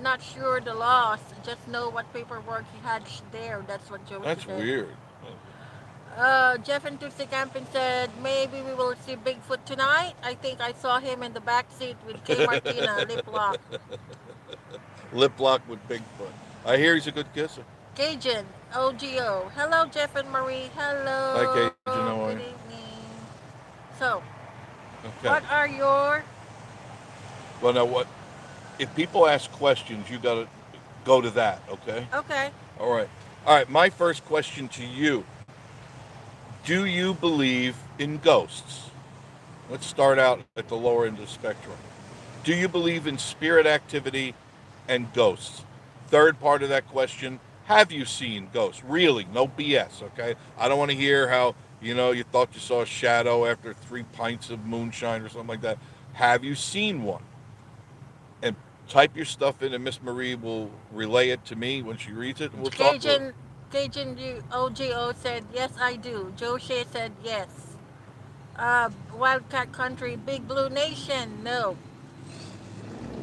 B: not sure the loss. Just know what paperwork he had there. That's what Joshi
A: That's
B: said.
A: weird.
B: Jeff and Tootsie Camping said, maybe we will see Bigfoot tonight. I think I saw him in the back seat with K. Martina lip lock.
A: Lip lock with Bigfoot. I hear he's a good kisser.
B: Cajun, OGO. Hello, Jeff and Marie. Hello.
A: Hi, Cajun. How are
B: Good
A: you?
B: evening. So,
A: Okay.
B: what are your...
A: Well, now what? If people ask questions, you got to go to that. Okay.
B: Okay.
A: All right. All right. My first question to you: do you believe in ghosts? Let's start out at the lower end of the spectrum. Do you believe in spirit activity and ghosts? Third part of that question: have you seen ghosts? Really, no BS. Okay. I don't want to hear how you thought you saw a shadow after 3 pints of moonshine or something like that. Have you seen one? And type your stuff in, and Miss Marie will relay it to me when she reads it, and we'll talk through it.
B: Cajun OGO said, yes, I do. Joe Shea said, yes. Wildcat Country, Big Blue Nation, no.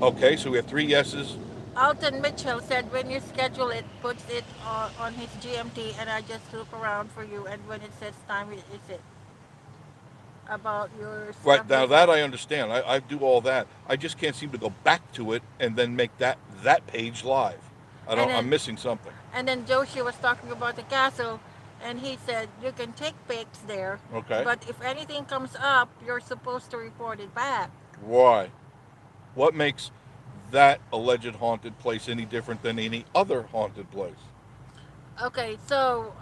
A: Okay, so we have 3 yeses.
B: Alton Mitchell said, when you schedule it, puts it on his GMT, and I just look around for you, and when it says time, is it about your
A: Right, now
B: stuff?
A: that I understand. I do all that. I just can't seem to go back to it and then make that page live.
B: And
A: I'm
B: then,
A: missing something.
B: and then Joshi was talking about the castle, and he said, you can take pics there,
A: Okay.
B: but if anything comes up, you're supposed to report it back.
A: Why? What makes that alleged haunted place any different than any other haunted place?
B: Okay, so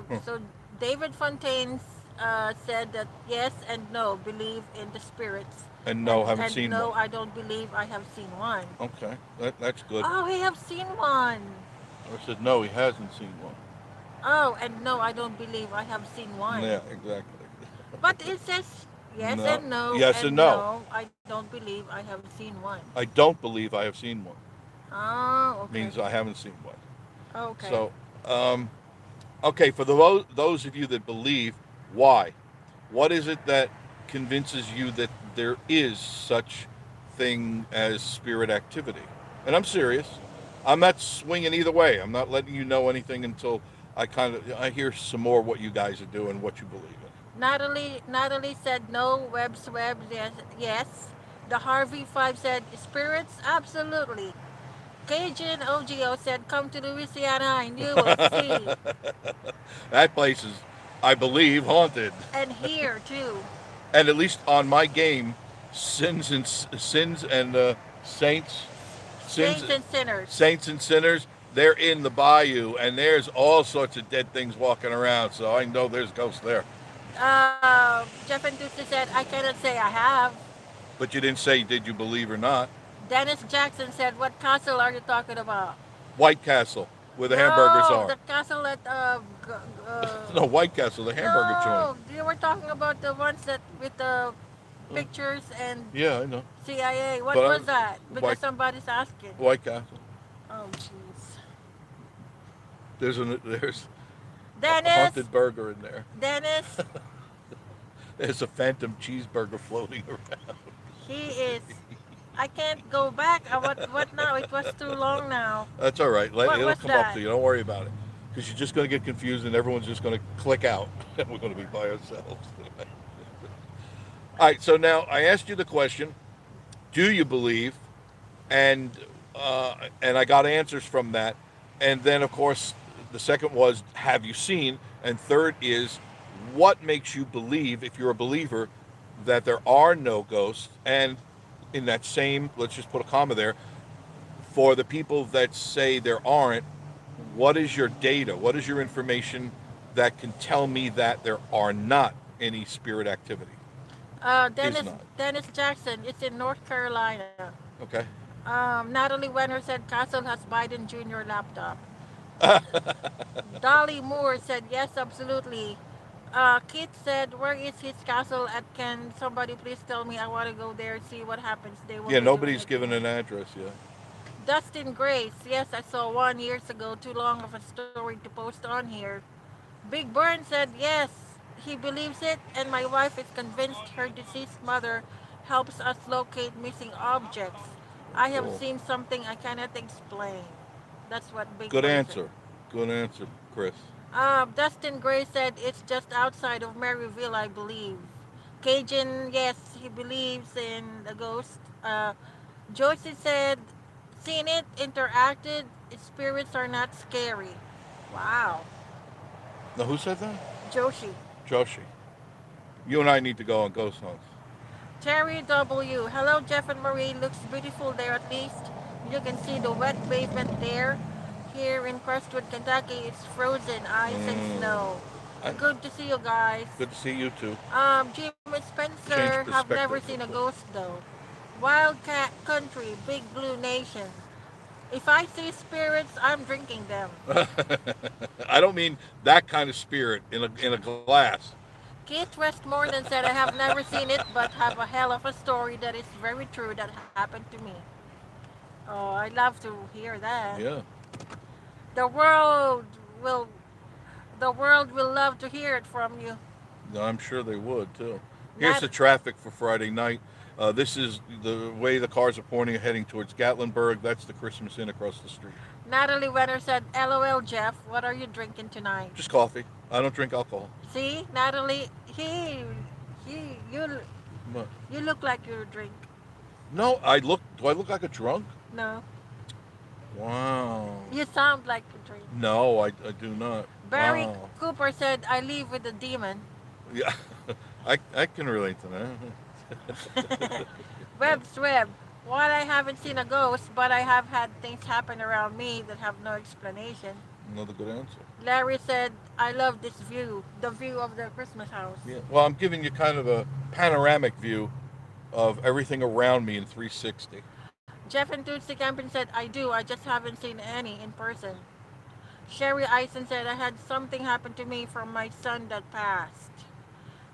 A: Hmm.
B: so David Fontaine said that yes and no, believe in the spirits,
A: And no, haven't
B: and
A: seen
B: no,
A: one.
B: I don't believe I have seen one.
A: Okay, that's good.
B: Oh, I have seen one.
A: I said no, he hasn't seen one.
B: Oh, and no, I don't believe I have seen one.
A: Yeah, exactly.
B: But it says yes
A: No,
B: and no,
A: yes and
B: and
A: no.
B: no, I don't believe I have seen one.
A: I don't believe I have seen one.
B: Oh, okay,
A: Means I haven't seen one.
B: okay.
A: So, um, okay, for those of you that believe, why? What is it that convinces you that there is such thing as spirit activity? And I'm serious. I'm not swinging either way. I'm not letting you know anything until I hear some more what you guys are doing, what you believe in.
B: Natalie said no. Webs, yes, yes. The Harvey Five said spirits, absolutely. Cajun OGO said, come to Louisiana and you will see.
A: That place is, I believe, haunted.
B: And here too.
A: And at least on my game, sins and saints, sins,
B: Saints and sinners.
A: saints and sinners, they're in the bayou, and there's all sorts of dead things walking around. So I know there's ghosts there.
B: Jeff and Ducey said, I cannot say I have.
A: But you didn't say did you believe or not.
B: Dennis Jackson said, what castle are you talking about?
A: White Castle, where the hamburgers
B: No,
A: are.
B: the castle at,
A: No, White Castle, the hamburger joint.
B: no, you were talking about the ones that with the
A: Uh,
B: pictures and
A: yeah, I know.
B: CIA. What
A: But
B: was that? Because
A: White
B: somebody's asking.
A: White Castle.
B: Oh, jeez.
A: There's a
B: Dennis,
A: haunted burger in there.
B: Dennis,
A: There's a phantom cheeseburger floating around.
B: he is. I can't go back. What now? It was too long now.
A: That's all right.
B: What
A: It'll
B: was
A: come up
B: that?
A: to you. Don't worry about it. Because you're just going to get confused and everyone's just going to click out and we're going to be by ourselves. All right. So now I asked you the question: do you believe? And and I got answers from that. And then of course the second was have you seen? And third is what makes you believe, if you're a believer, that there are no ghosts? And in that same, let's just put a comma there, for the people that say there aren't, what is your data? What is your information that can tell me that there are not any spirit activity? Is
B: Dennis
A: not.
B: Dennis Jackson. It's in North Carolina.
A: Okay.
B: Natalie Wenner said Castle has Biden Jr. laptop. Dolly Moore said yes, absolutely. Kit said, where is his castle at? Can somebody please tell me? I want to go there, see what happens. They will
A: Yeah,
B: be doing
A: nobody's
B: it
A: given
B: tonight.
A: an address yet.
B: Dustin Grace, yes, I saw one years ago. Too long of a story to post on here. Big Burn said yes, he believes it, and my wife is convinced her deceased mother helps us locate missing objects. I have
A: Cool.
B: seen something I cannot explain. That's what Big
A: Good
B: Bird said.
A: answer. Good answer, Chris.
B: Dustin Gray said it's just outside of Maryville, I believe. Cajun, yes, he believes in the ghost. Joyce said, seen it, interacted, spirits are not scary. Wow.
A: Now, who said that?
B: Joshi.
A: Joshi. You and I need to go on ghost hunts.
B: Terry W. Hello, Jeff and Marie. Looks beautiful there at least. You can see the wet pavement there. Here in Crestwood, Kentucky, it's frozen ice and
A: Mm,
B: snow.
A: I,
B: Good to see you guys.
A: good to see you too.
B: Jimmy Spencer,
A: Change
B: have never
A: perspective
B: seen
A: real
B: a
A: quick.
B: ghost though. Wildcat Country, Big Blue Nation. If I see spirits, I'm drinking them.
A: I don't mean that kind of spirit in a glass.
B: Keith Westmoreland said, I have never seen it, but have a hell of a story that is very true that happened to me. Oh, I'd love to hear that.
A: Yeah.
B: The world will the world will love to hear it from you.
A: No, I'm sure they would too. Here's
B: Not
A: the traffic for Friday night. This is the way the cars are pointing heading towards Gatlinburg. That's the Christmas Inn across the street.
B: Natalie Wenner said, LOL Jeff, what are you drinking tonight?
A: Just coffee. I don't drink alcohol.
B: See, Natalie, he,
A: But
B: you look like you drink.
A: no, I look. Do I look like a drunk?
B: No,
A: Wow.
B: you sound like you drink.
A: No, I do not.
B: Barry
A: Wow.
B: Cooper said, I live with a demon.
A: Yeah, I can relate to that.
B: Web's Web. While I haven't seen a ghost, but I have had things happen around me that have no explanation.
A: Another good answer.
B: Larry said, I love this view, the view of the Christmas house.
A: Yeah. Well, I'm giving you kind of a panoramic view of everything around me in 360.
B: Jeff and Tootsie Campin said, I do, I just haven't seen any in person. Sherry Eisen said, I had something happen to me from my son that passed.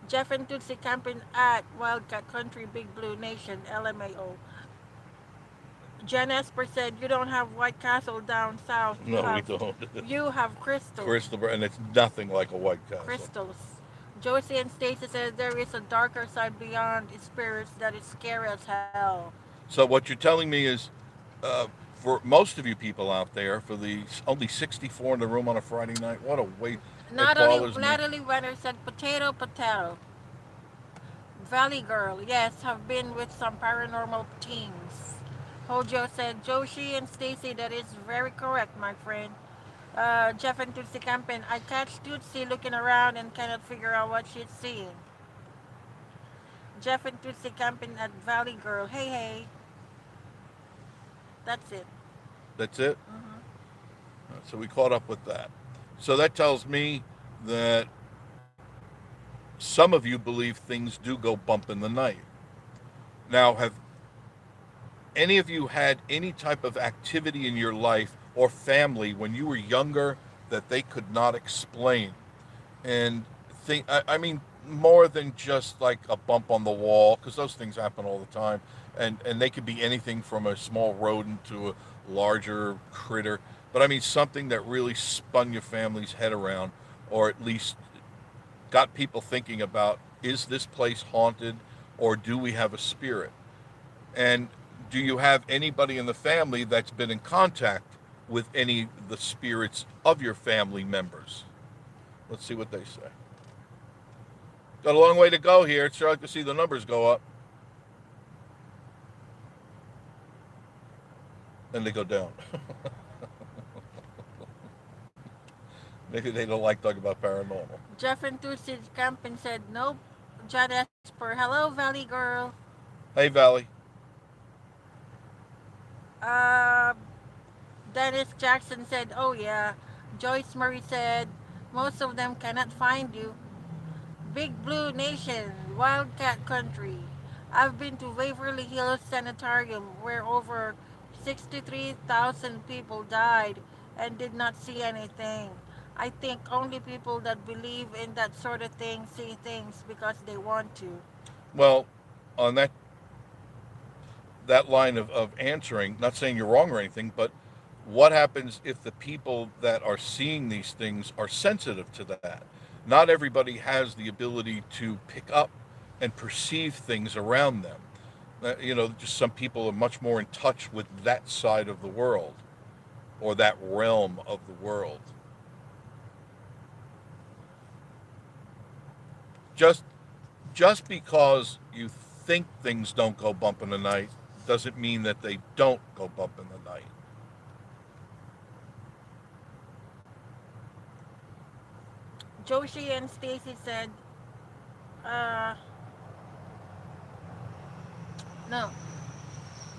B: Jeff and Tootsie Campin at Wildcat Country Big Blue Nation, LMAO. Jen Esper said, you don't have White Castle down south. You
A: No, we
B: have
A: don't.
B: you have crystals.
A: Crystal, and it's nothing like a White Castle.
B: Crystals. Josie and Stacy said there is a darker side beyond spirits that is scary as hell.
A: So what you're telling me is, for most of you people out there, for the only 64 in the room on a Friday night, what a weight. It bothers me.
B: Natalie Wenner said potato. Valley Girl, yes, have been with some paranormal teams. Hojo said Joshi and Stacy, that is very correct, my friend. Jeff and Tootsie Campin, I catch Tootsie looking around and cannot figure out what she's seeing. Jeff and Tootsie Campin at Valley Girl, hey hey. That's it.
A: That's it?
B: Mm-hmm.
A: So we caught up with that. So that tells me that some of you believe things do go bump in the night. Now, have any of you had any type of activity in your life or family when you were younger that they could not explain? And I mean, more than just like a bump on the wall, because those things happen all the time. And they could be anything from a small rodent to a larger critter. But I mean, something that really spun your family's head around, or at least got people thinking about, is this place haunted, or do we have a spirit? And do you have anybody in the family that's been in contact with any of the spirits of your family members? Let's see what they say. Got a long way to go here. It's hard to see the numbers go up. And they go down. Maybe they don't like talking about paranormal.
B: Jeff and Tootsie Campin said nope. John Esper, hello Valley Girl.
A: Hey, Valley.
B: Uh, Dennis Jackson said, oh yeah. Joyce Murray said, most of them cannot find you. Big Blue Nation, Wildcat Country. I've been to Waverly Hills Sanitarium where over 63,000 people died and did not see anything. I think only people that believe in that sort of thing see things because they want to.
A: Well, on that line of answering, not saying you're wrong or anything, but what happens if the people that are seeing these things are sensitive to that? Not everybody has the ability to pick up and perceive things around them. Just some people are much more in touch with that side of the world, or that realm of the world. Just because you think things don't go bump in the night doesn't mean that they don't go bump in the night.
B: Joshi and Stacy said, uh, no.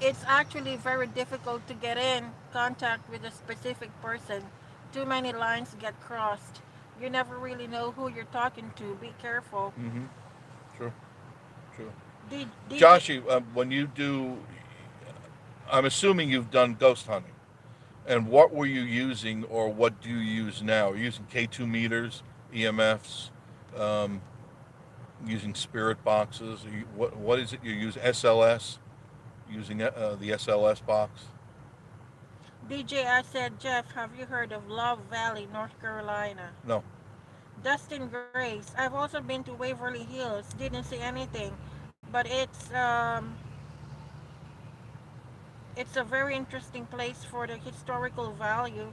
B: It's actually very difficult to get in contact with a specific person. Too many lines get crossed. You never really know who you're talking to. Be careful.
A: Mm-hmm. True. True.
B: DJ,
A: Joshy, when you do, I'm assuming you've done ghost hunting. And what were you using, or what do you use now? Are you using K2 meters, EMFs, um, using spirit boxes? What is it you use? SLS? Using the SLS box?
B: DJ, I said, Jeff, have you heard of Love Valley, North Carolina?
A: No.
B: Dustin Grace, I've also been to Waverly Hills. Didn't see anything, but it's a very interesting place for the historical value.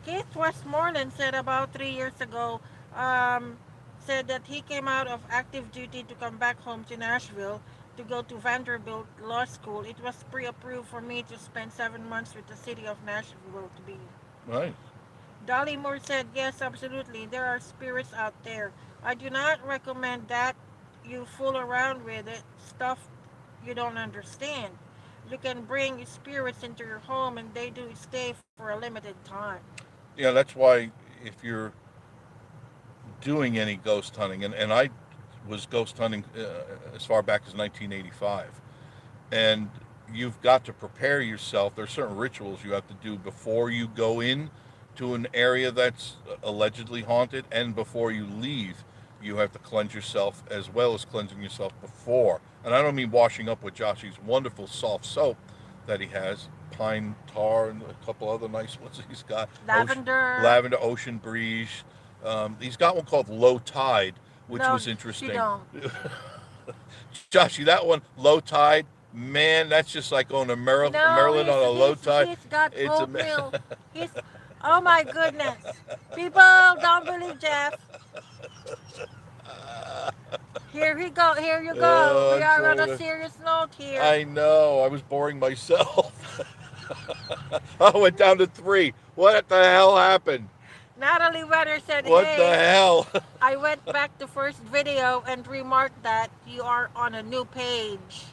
B: Keith Westmoreland said about 3 years ago, um, said that he came out of active duty to come back home to Nashville to go to Vanderbilt Law School. It was pre-approved for me to spend 7 months with the city of Nashville to be.
A: Right.
B: Dolly Moore said, yes, absolutely. There are spirits out there. I do not recommend that you fool around with it. Stuff You don't understand. You can bring spirits into your home and they do stay for a limited time.
A: Yeah, that's why if you're doing any ghost hunting, and I was ghost hunting as far back as 1985, and you've got to prepare yourself. There's certain rituals you have to do before you go in to an area that's allegedly haunted, and before you leave, you have to cleanse yourself as well as cleansing yourself before. And I don't mean washing up with Joshy's wonderful soft soap that he has, pine tar and a couple other nice ones he's got.
B: Lavender.
A: Lavender, ocean breeze. He's got one called Low Tide, which
B: No,
A: was
B: she
A: interesting.
B: don't.
A: Joshy, that one, Low Tide, man, that's just like going to
B: No,
A: Maryland on a low tide.
B: he's got
A: It's a
B: oatmeal. He's oh my goodness. People don't believe Jeff. Here you go.
A: oh,
B: We
A: I'm
B: are on
A: trying
B: a
A: to.
B: serious note here.
A: I know. I was boring myself. I went down to 3. What the hell happened?
B: Natalie Weather said,
A: What the
B: "Hey,
A: hell?
B: I went back to first video and remarked that you are on a new page.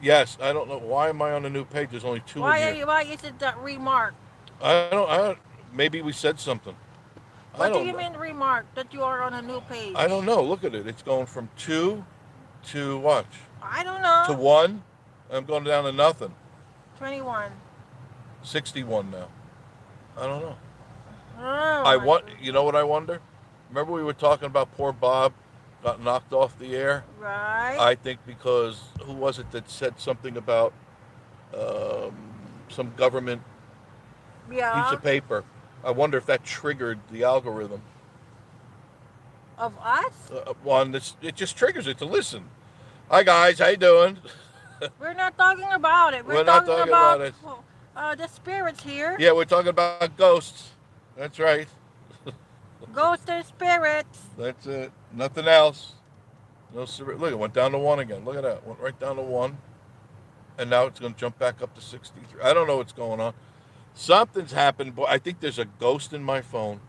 A: Yes, I don't know. Why am I on a new page? There's only 2 in here.
B: Why is it that remark?
A: I don't. Maybe we said something. I
B: What do
A: don't
B: you
A: know.
B: mean remark that you are on a new
A: I
B: page?
A: don't know. Look at it. It's going from 2 to what?
B: I don't
A: To
B: know.
A: 1. I'm going down to nothing.
B: 21.
A: 61 now. I don't know.
B: Oh
A: I
B: my
A: want.
B: goodness.
A: You know what I wonder? Remember we were talking about poor Bob got knocked off the air.
B: Right?
A: I think because who was it that said something about um, some government piece
B: Yeah.
A: of paper? I wonder if that triggered the algorithm.
B: Of us?
A: One that's it just triggers it to listen. Hi guys, how you doing?
B: We're not talking about it. We're
A: We're not
B: talking
A: talking
B: about
A: about it.
B: the spirits here.
A: Yeah, we're talking about ghosts. That's right.
B: Ghosts and spirits.
A: That's it. Nothing else. No, look, it went down to 1 again. Look at that. Went right down to 1. And now it's going to jump back up to 63. I don't know what's going on. Something's happened, but I think there's a ghost in my phone.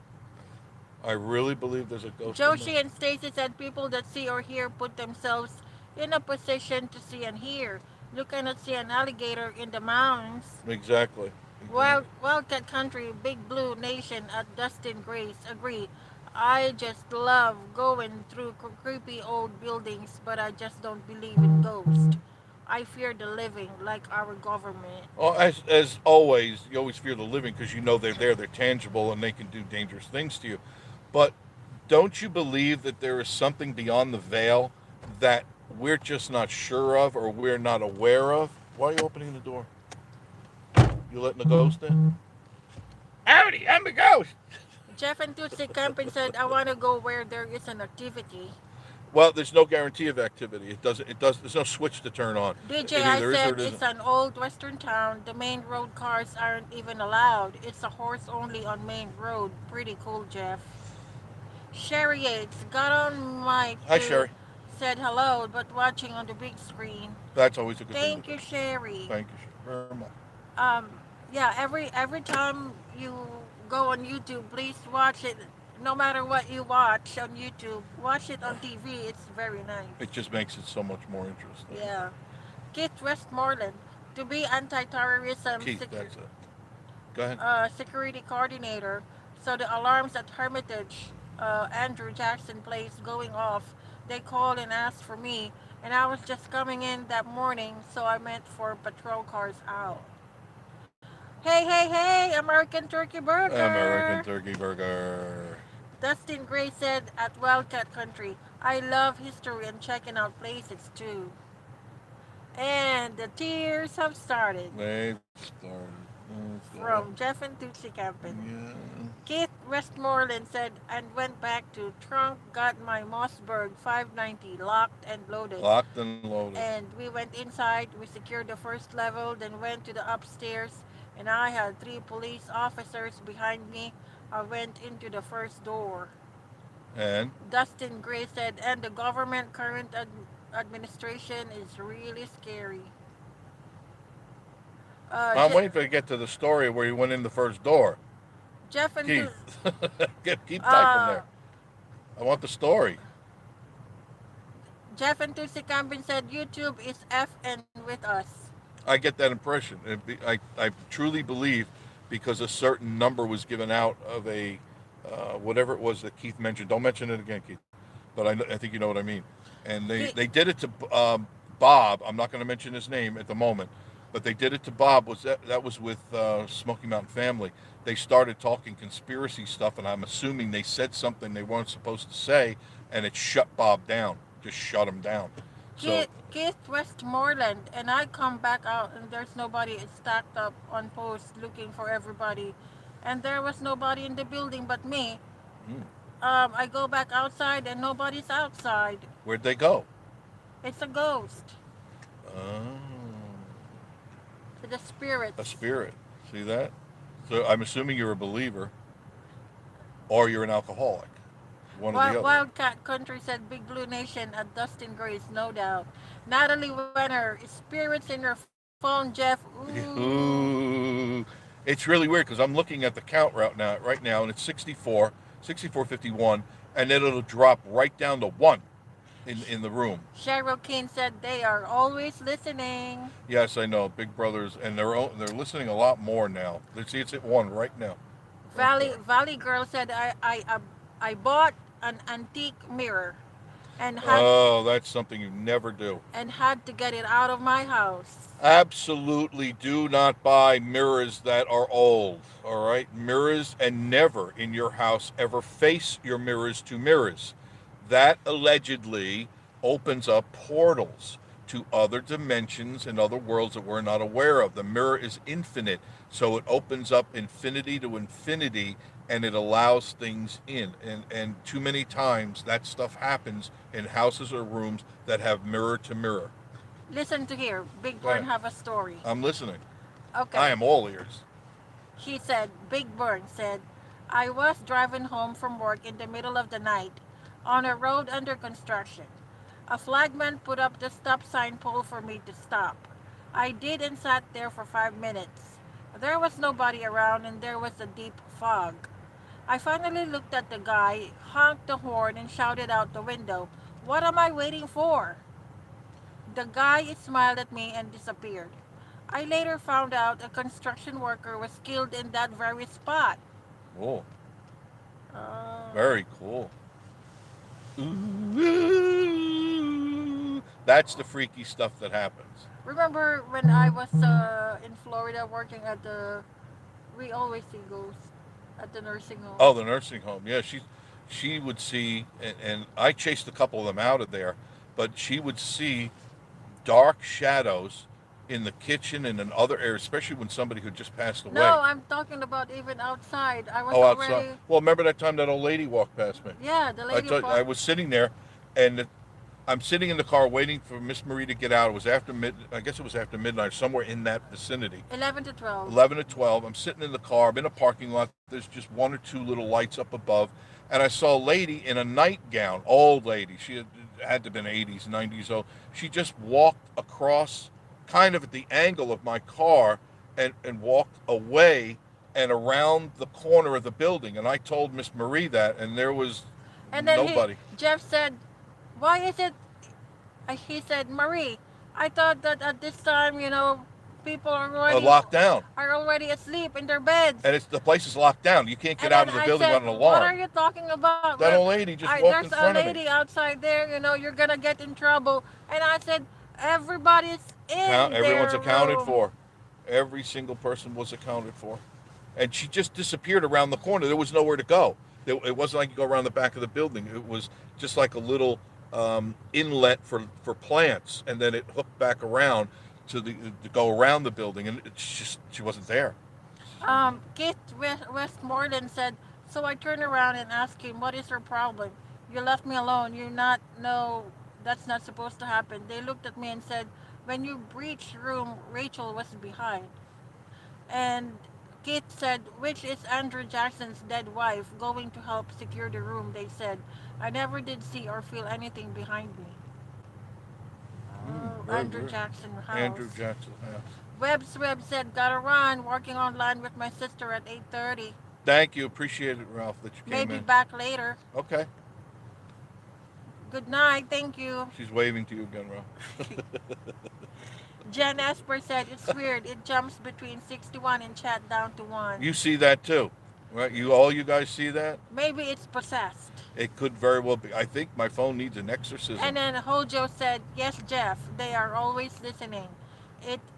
A: I really believe there's a ghost in my.
B: Joshi and Stacy said people that see or hear put themselves in a position to see and hear. You cannot see an alligator in the mountains.
A: Exactly.
B: Wildcat Country, Big Blue Nation at Dustin Grace agree. I just love going through creepy old buildings, but I just don't believe in ghosts. I fear the living, like our government.
A: Oh, as always, you always fear the living because you know they're there, they're tangible, and they can do dangerous things to you. But don't you believe that there is something beyond the veil that we're just not sure of or we're not aware of? Why are you opening the door? You letting the ghost in? Howdy, I'm a ghost.
B: Jeff and Tootsie Camping said, I want to go where there is an activity.
A: Well, there's no guarantee of activity. It doesn't. It does. There's no switch to turn on. It
B: DJI
A: either is or
B: said
A: it
B: it's
A: isn't.
B: an old western town. The main road cars aren't even allowed. It's a horse only on main road. Pretty cool, Jeff. Sherry Yates got on mic
A: Hi,
B: to
A: Sherry.
B: said hello, but watching on the big screen.
A: That's always a good thing
B: Thank
A: to do.
B: you, Sherry.
A: Thank you Sherry, very much.
B: Um, yeah, every time you go on YouTube, please watch it. No matter what you watch on YouTube, watch it on TV. It's very nice.
A: It just makes it so much more interesting.
B: Yeah. Keith Westmoreland to be anti-terrorism
A: Keith, that's it. Go ahead.
B: security coordinator. So the alarms at Hermitage, Andrew Jackson Place going off. They called and asked for me, and I was just coming in that morning, so I meant for patrol cars out. Hey, hey, hey, American Turkey
A: American
B: Burger!
A: Turkey Burger.
B: Dustin Gray said at Wildcat Country, I love history and checking out places too. And the tears have started
A: They've started. Oh,
B: from Jeff and Tootsie Campin.
A: yeah.
B: Keith Westmoreland said, and went back to trunk, got my Mossberg 590 locked and loaded.
A: Locked and loaded.
B: And we went inside, we secured the first level, then went to the upstairs, and I had 3 police officers behind me. I went into the first door.
A: And
B: Dustin Gray said, and the government current administration is really scary.
A: I'm waiting for you to get to the story where you went in the first door.
B: Jeff and
A: Keith, keep typing
B: uh,
A: there. I want the story.
B: Jeff and Tusi Campin said YouTube is FN with us.
A: I get that impression. I truly believe because a certain number was given out of a whatever it was that Keith mentioned. Don't mention it again, Keith. But I think you know what I mean. And
B: He,
A: they did it to Bob. I'm not going to mention his name at the moment, but they did it to Bob. That was with Smoky Mountain Family. They started talking conspiracy stuff, and I'm assuming they said something they weren't supposed to say, and it shut Bob down. Just shut him down. So
B: Keith Westmoreland, and I come back out and there's nobody. It's stacked up on posts looking for everybody. And there was nobody in the building but me.
A: mm,
B: I go back outside and nobody's outside.
A: where'd they go?
B: It's a ghost.
A: Oh,
B: The
A: a
B: spirits.
A: spirit. See that? So I'm assuming you're a believer or you're an alcoholic. One or the other.
B: Wildcat Country said Big Blue Nation at Dustin Grace, no doubt. Natalie Wenner, spirits in your phone, Jeff. Ooh.
A: Ooh. It's really weird because I'm looking at the count right now, and it's 64, 64:51, and then it'll drop right down to 1 in the room.
B: Cheryl Keane said they are always listening.
A: Yes, I know, Big Brothers, and they're listening a lot more now. See, it's at 1 right now, right there.
B: Valley Girl said I bought an antique mirror and
A: Oh, that's something you never do.
B: had to get it out of my house.
A: Absolutely do not buy mirrors that are old. All right? Mirrors, and never in your house ever face your mirrors to mirrors. That allegedly opens up portals to other dimensions and other worlds that we're not aware of. The mirror is infinite, so it opens up infinity to infinity, and it allows things in. And too many times that stuff happens in houses or rooms that have mirror to mirror.
B: Listen to here. Big
A: Go
B: Burn
A: ahead.
B: have a story.
A: I'm listening. I
B: Okay.
A: am all ears.
B: He said, Big Burn said, I was driving home from work in the middle of the night on a road under construction. A flagman put up the stop sign pole for me to stop. I did and sat there for 5 minutes. There was nobody around and there was a deep fog. I finally looked at the guy, honked the horn, and shouted out the window, What am I waiting for? The guy smiled at me and disappeared. I later found out a construction worker was killed in that very spot.
A: Oh,
B: Uh,
A: very cool. Ooh, that's the freaky stuff that happens.
B: remember when I was in Florida working at the, we always see ghosts at the nursing home.
A: Oh, the nursing home. Yeah, she would see, and I chased a couple of them out of there, but she would see dark shadows in the kitchen and in other areas, especially when somebody who just passed away.
B: No, I'm talking about even outside. I was
A: Oh, outside.
B: already,
A: Well, remember that time that old lady walked past me?
B: yeah, the lady
A: I was sitting there, and I'm sitting in the car waiting for Miss Marie to get out. It was after mid. I guess it was after midnight, somewhere in that vicinity.
B: 11 to 12.
A: 11 to 12. I'm sitting in the car. I'm in a parking lot. There's just 1 or 2 little lights up above, and I saw a lady in a nightgown. Old lady. She had to have been 80s, 90s old. She just walked across, kind of at the angle of my car, and walked away and around the corner of the building. And I told Miss Marie that, and there was
B: And then
A: nobody.
B: Jeff said, Why is it? He said, Marie, I thought that at this time, people
A: Locked down.
B: are already asleep in their beds.
A: And the place is locked down. You can't get
B: And
A: out
B: then
A: of the
B: I
A: building
B: said,
A: without an
B: What are
A: alarm.
B: you talking about?
A: That old lady just walked
B: There's
A: in
B: a
A: front of me.
B: lady outside there, you're going to get in trouble. And I said, Everybody's in
A: Everyone's
B: their
A: accounted
B: room.
A: for. Every single person was accounted for. And she just disappeared around the corner. There was nowhere to go. It wasn't like you go around the back of the building. It was just like a little inlet for plants, and then it hooked back around to go around the building, and it's just she wasn't there.
B: Keith Westmoreland said, So I turned around and asked him, What is your problem? You left me alone. You not know that's not supposed to happen. They looked at me and said, When you breached room, Rachel was behind. And Keith said, Which is Andrew Jackson's dead wife going to help secure the room? They said, I never did see or feel anything behind me. Oh,
A: Very
B: Andrew
A: good.
B: Jackson
A: Andrew
B: house.
A: Jackson. Yeah.
B: Webb said, Gotta run, working online with my sister at
A: Thank you. Appreciate it, Ralph, that you came
B: Maybe
A: in.
B: back later.
A: Okay.
B: Good night. Thank you.
A: She's waving to you again, Ro.
B: Jen Esper said it's weird. It jumps between 61 and chat down to 1.
A: You see that too, right? You guys see that?
B: Maybe it's possessed.
A: It could very well be. I think my phone needs an exorcism.
B: And then Hojo said, yes, Jeff, they are always listening.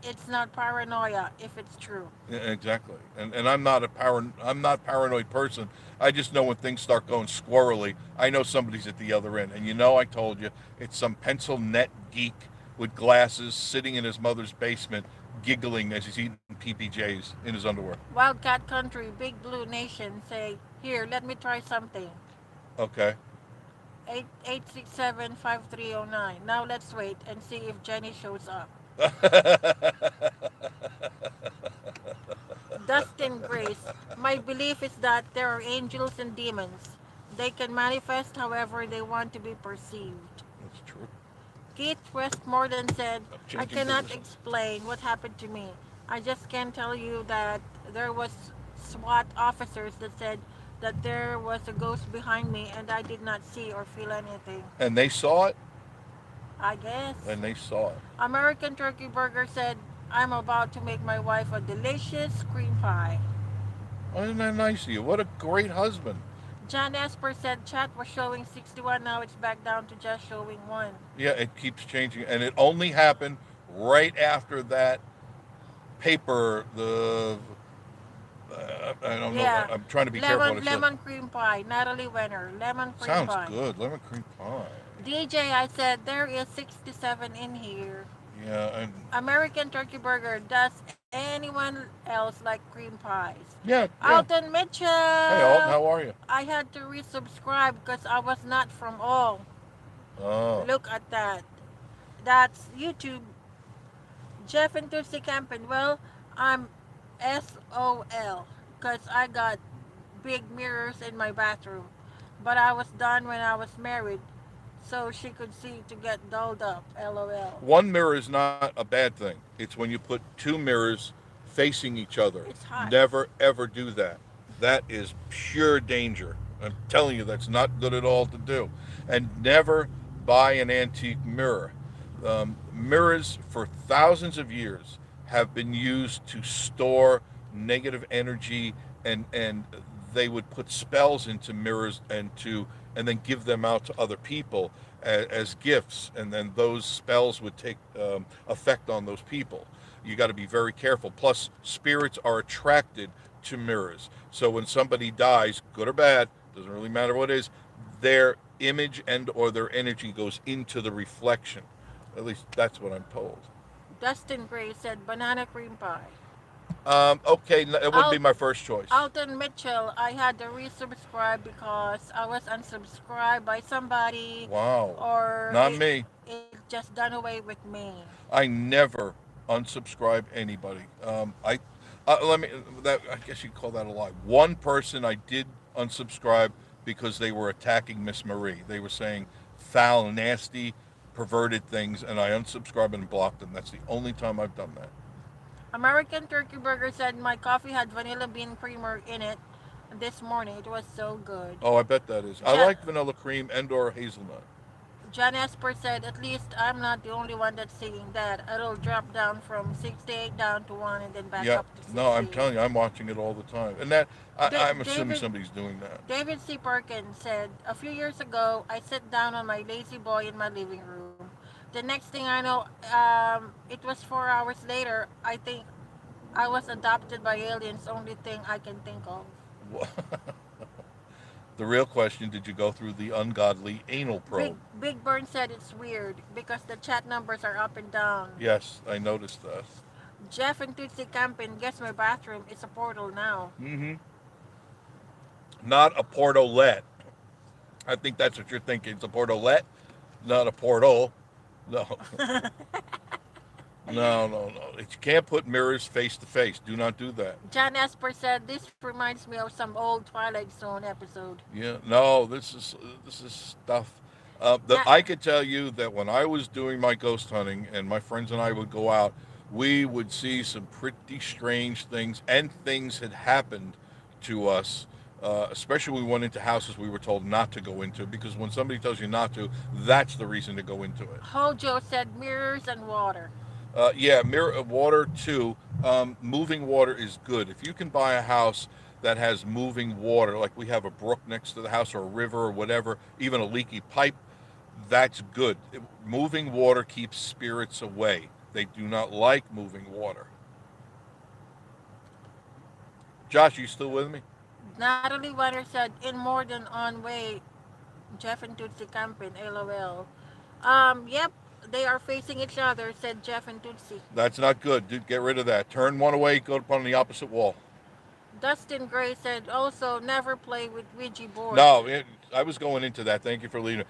B: It's not paranoia if it's true.
A: Yeah, exactly. And I'm not paranoid person. I just know when things start going squirrely, I know somebody's at the other end. And I told you, it's some pencil net geek with glasses sitting in his mother's basement giggling as he's eating PBJs in his underwear.
B: Wildcat Country, Big Blue Nation say, here, let me try something.
A: Okay.
B: 867-5309. Now let's wait and see if Jenny shows up. Dustin Grace, my belief is that there are angels and demons. They can manifest however they want to be perceived.
A: That's true.
B: Keith Westmoreland said, I
A: Changing
B: cannot
A: position.
B: explain what happened to me. I just can tell you that there was SWAT officers that said that there was a ghost behind me and I did not see or feel anything.
A: And they saw it?
B: I guess.
A: And they saw it.
B: American Turkey Burger said, I'm about to make my wife a delicious cream pie.
A: Isn't that nice of you? What a great husband.
B: John Esper said chat was showing 61, now it's back down to just showing 1.
A: Yeah, it keeps changing. And it only happened right after that paper, I don't know.
B: Yeah.
A: I'm trying to be careful what it
B: Lemon cream pie. Natalie Wenner. Lemon cream
A: says.
B: pie.
A: Sounds good. Lemon cream pie.
B: DJ, I said there is 67 in here.
A: Yeah, and
B: American Turkey Burger. Does anyone else like cream pies?
A: yeah.
B: Alton Mitchell.
A: Hey, Alton, how are you?
B: I had to resubscribe because I was not from all.
A: Oh.
B: Look at that. That's YouTube. Jeff and Tuesday Camping. Well, I'm SOL because I got big mirrors in my bathroom. But I was done when I was married so she could see to get dolled up. LOL.
A: One mirror is not a bad thing. It's when you put two mirrors facing each other.
B: It's hot.
A: Never, ever do that. That is pure danger. I'm telling you, that's not good at all to do. And never buy an antique mirror. Mirrors for thousands of years have been used to store negative energy, and they would put spells into mirrors and then give them out to other people as gifts, and then those spells would take effect on those people. You got to be very careful. Plus, spirits are attracted to mirrors. So when somebody dies, good or bad, doesn't really matter what it is, their image and or their energy goes into the reflection. At least that's what I'm told.
B: Dustin Gray said banana cream pie.
A: Okay, it wouldn't be my first choice.
B: Alton Mitchell, I had to resubscribe because I was unsubscribed by somebody.
A: Wow.
B: Or
A: Not me.
B: It just done away with me.
A: I never unsubscribe anybody. I guess you'd call that a lie. One person I did unsubscribe because they were attacking Miss Marie. They were saying foul, nasty, perverted things, and I unsubscribed and blocked them. That's the only time I've done that.
B: American Turkey Burger said my coffee had vanilla bean creamer in it this morning. It was so good.
A: Oh, I bet that is. I like vanilla cream and or hazelnut.
B: John Esper said, at least I'm not the only one that's seeing that. It'll drop down from 68 down to 1 and then back up to 60.
A: No, I'm telling you, I'm watching it all the time. And that, I'm assuming somebody's doing that.
B: David C. Perkins said, a few years ago, I sat down on my lazy boy in my living room. The next thing I know, it was 4 hours later, I think I was adopted by aliens, only thing I can think of.
A: The real question, did you go through the ungodly anal probe?
B: Big Burn said it's weird because the chat numbers are up and down.
A: Yes, I noticed that.
B: Jeff and Tootsie Campin, guess my bathroom is a portal now.
A: Mm-hmm. Not a portalette. I think that's what you're thinking. It's a portalette, not a portal. No. No. You can't put mirrors face to face. Do not do that.
B: John Esper said, this reminds me of some old Twilight Zone episode.
A: Yeah, no, this is stuff. I could tell you that when I was doing my ghost hunting and my friends and I would go out, we would see some pretty strange things, and things had happened to us especially when we went into houses we were told not to go into, because when somebody tells you not to, that's the reason to go into it.
B: Hojo said mirrors and water.
A: Yeah, mirror water too. Moving water is good. If you can buy a house that has moving water, like we have a brook next to the house or a river or whatever, even a leaky pipe, that's good. Moving water keeps spirits away. They do not like moving water. Josh, you still with me?
B: Natalie Weiner said, in more than on way, Jeff and Tootsie camping, LOL. Yep, they are facing each other, said Jeff and Tootsie.
A: That's not good. Dude, get rid of that. Turn one away, go up on the opposite wall.
B: Dustin Gray said, also, never play with Ouija board.
A: No, I was going into that. Thank you for leading.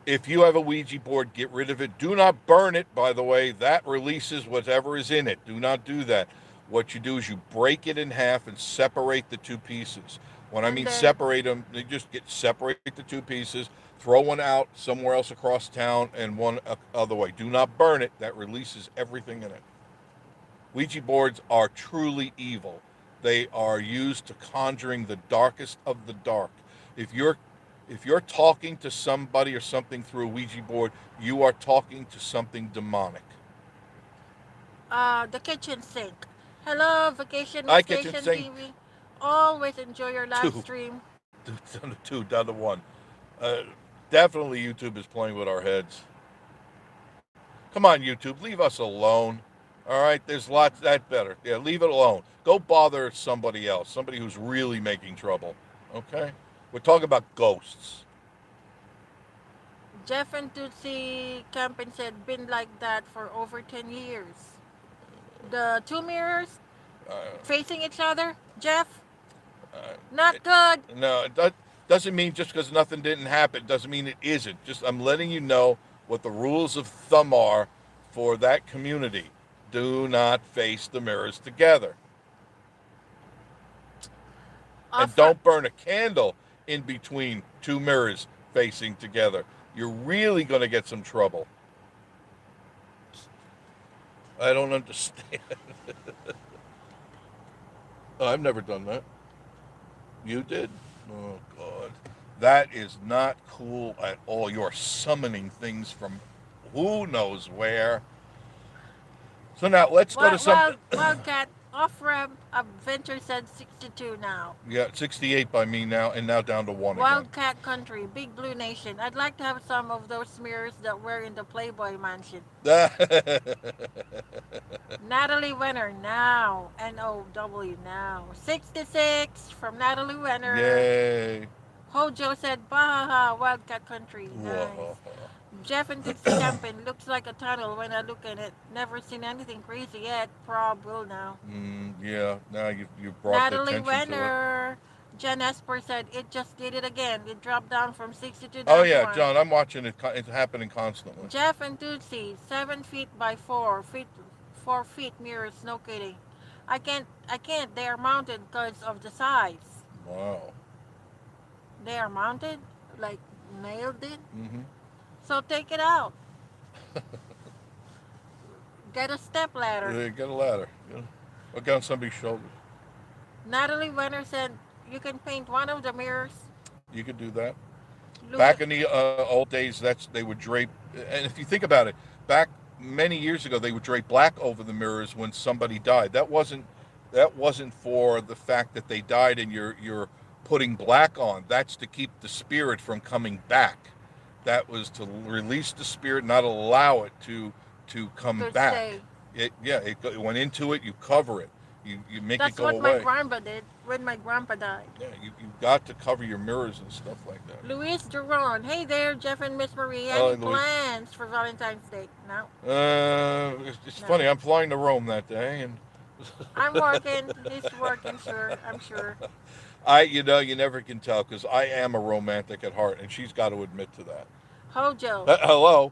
A: If you have a Ouija board, get rid of it. Do not burn it, by the way. That releases whatever is in it. Do not do that. What you do is you break it in half and separate the two pieces. When I
B: And
A: mean
B: then,
A: separate them, you just separate the two pieces, throw one out somewhere else across town and one other way. Do not burn it. That releases everything in it. Ouija boards are truly evil. They are used to conjuring the darkest of the dark. If you're if you're talking to somebody or something through a Ouija board, you are talking to something demonic.
B: the kitchen sink. Hello, Vacation with
A: I kitchen
B: Station
A: sink
B: TV. Always enjoy your live
A: two,
B: stream.
A: down to two, down to one. Uh, Definitely YouTube is playing with our heads. Come on, YouTube, leave us alone. All right, there's lots that better. Yeah, leave it alone. Go bother somebody else, somebody who's really making trouble. Okay, we're talking about ghosts.
B: Jeff and Tootsie Camping said, been like that for over 10 years. The two mirrors
A: Uh,
B: facing each other, Jeff,
A: uh,
B: not
A: it,
B: good.
A: no, that doesn't mean just because nothing didn't happen doesn't mean it isn't. Just I'm letting you know what the rules of thumb are for that community. Do not face the mirrors together, and
B: Offer,
A: don't burn a candle in between two mirrors facing together. You're really going to get some trouble. I don't understand. I've never done that. You did? Oh God, that is not cool at all. You're summoning things from who knows where. So now let's go to something.
B: Wildcat off-ramp adventure said 62 now.
A: Yeah, 68 by me now, and now down to one again.
B: Wildcat Country, Big Blue Nation. I'd like to have some of those mirrors that were in the Playboy Mansion. Natalie Wenner now. NOW now. 66 from Natalie Wenner.
A: Yay!
B: Hojo said, Bahaha, Wildcat Country. Nice.
A: Whoa.
B: Jeff and Dixie Camping looks like a tunnel when I look at it. Never seen anything crazy yet. Prob will now.
A: Yeah. Now you brought the
B: Natalie
A: attention to it.
B: Wenner. Jen Esper said, it just did it again. It dropped down from 62
A: Oh
B: down to
A: yeah,
B: 1.
A: John, I'm watching it. It's happening constantly.
B: Jeff and Tootsie, 7 feet by 4 feet, 4 feet mirrors, no kidding. I can't, they are mounted because of the size.
A: Wow.
B: They are mounted, like nailed it.
A: Mm-hmm.
B: So take it out. Get a step ladder.
A: Get a ladder. Look on somebody's shoulders.
B: Natalie Wenner said, you can paint one of the mirrors.
A: You could do that.
B: Louis,
A: Back in the old days, they would drape. And if you think about it, back many years ago, they would drape black over the mirrors when somebody died. That wasn't for the fact that they died and you're putting black on. That's to keep the spirit from coming back. That was to release the spirit, not allow it to come
B: to
A: back.
B: stay.
A: It went into it. You cover it. You make it
B: That's
A: go
B: what
A: away.
B: my grandpa did when my grandpa died.
A: Yeah, you've got to cover your mirrors and stuff like that.
B: Luis Duron, hey there, Jeff and Miss Marie.
A: Hello,
B: Any
A: Luis.
B: plans for Valentine's Day? No.
A: It's
B: No.
A: funny. I'm flying to Rome that day, and
B: I'm working. He's working, sure. I'm sure.
A: you never can tell because I am a romantic at heart, and she's got to admit to that.
B: Hojo,
A: Hello?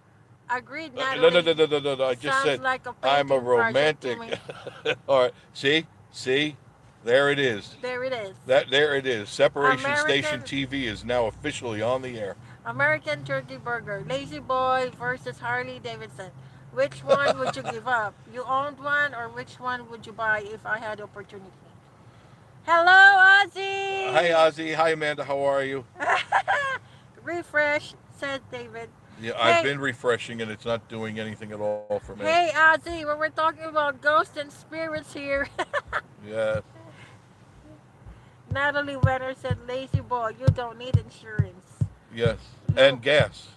B: agreed,
A: No,
B: Natalie.
A: no. I just
B: Sounds
A: said
B: like a
A: I'm a
B: painting project to
A: romantic.
B: me.
A: All right. See, there it is.
B: There it is.
A: There it is. Separation Station
B: American
A: TV is now officially on the air.
B: American Turkey Burger, Lazy Boy versus Harley Davidson. Which one would you give up? You owned one, or which one would you buy if I had opportunity? Hello,
A: Hi,
B: Ozzy.
A: Ozzy. Hi, Amanda. How are you?
B: Refresh, says David.
A: Yeah, I've
B: Hey,
A: been refreshing and it's not doing anything at all for me.
B: hey, Ozzy. When we're talking about ghosts and spirits here,
A: Yes,
B: Natalie Wenner said, "Lazy boy, you don't need insurance."
A: yes.
B: Lu-
A: And gas.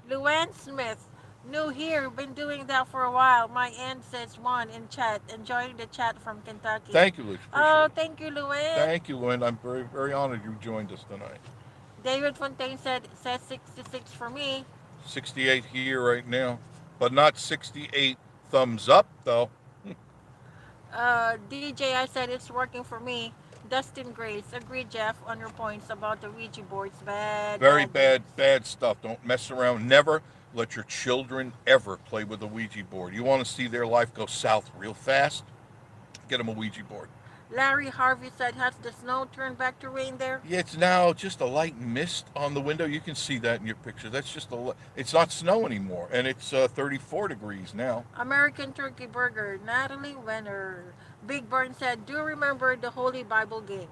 B: Luann Smith, new here, been doing that for a while. My aunt says one in chat, enjoying the chat from Kentucky.
A: Thank you, Luke. Appreciate
B: Oh,
A: it.
B: thank you, Luann.
A: Thank you, Lynn. I'm very, very honored you joined us tonight.
B: David Fontaine says 66 for me.
A: 68 here right now, but not 68 thumbs up, though.
B: DJ, I said it's working for me. Dustin Grace, agree, Jeff, on your points about the Ouija boards. Bad,
A: Very
B: bad
A: bad,
B: news.
A: bad stuff. Don't mess around. Never let your children ever play with a Ouija board. You want to see their life go south real fast? Get them a Ouija board.
B: Larry Harvey said, has the snow turned back to rain there?
A: Yeah, it's now just a light mist on the window. You can see that in your picture. That's just it's not snow anymore, and it's 34 degrees now.
B: American Turkey Burger, Natalie Wenner. Big Burn said, do remember the Holy Bible game.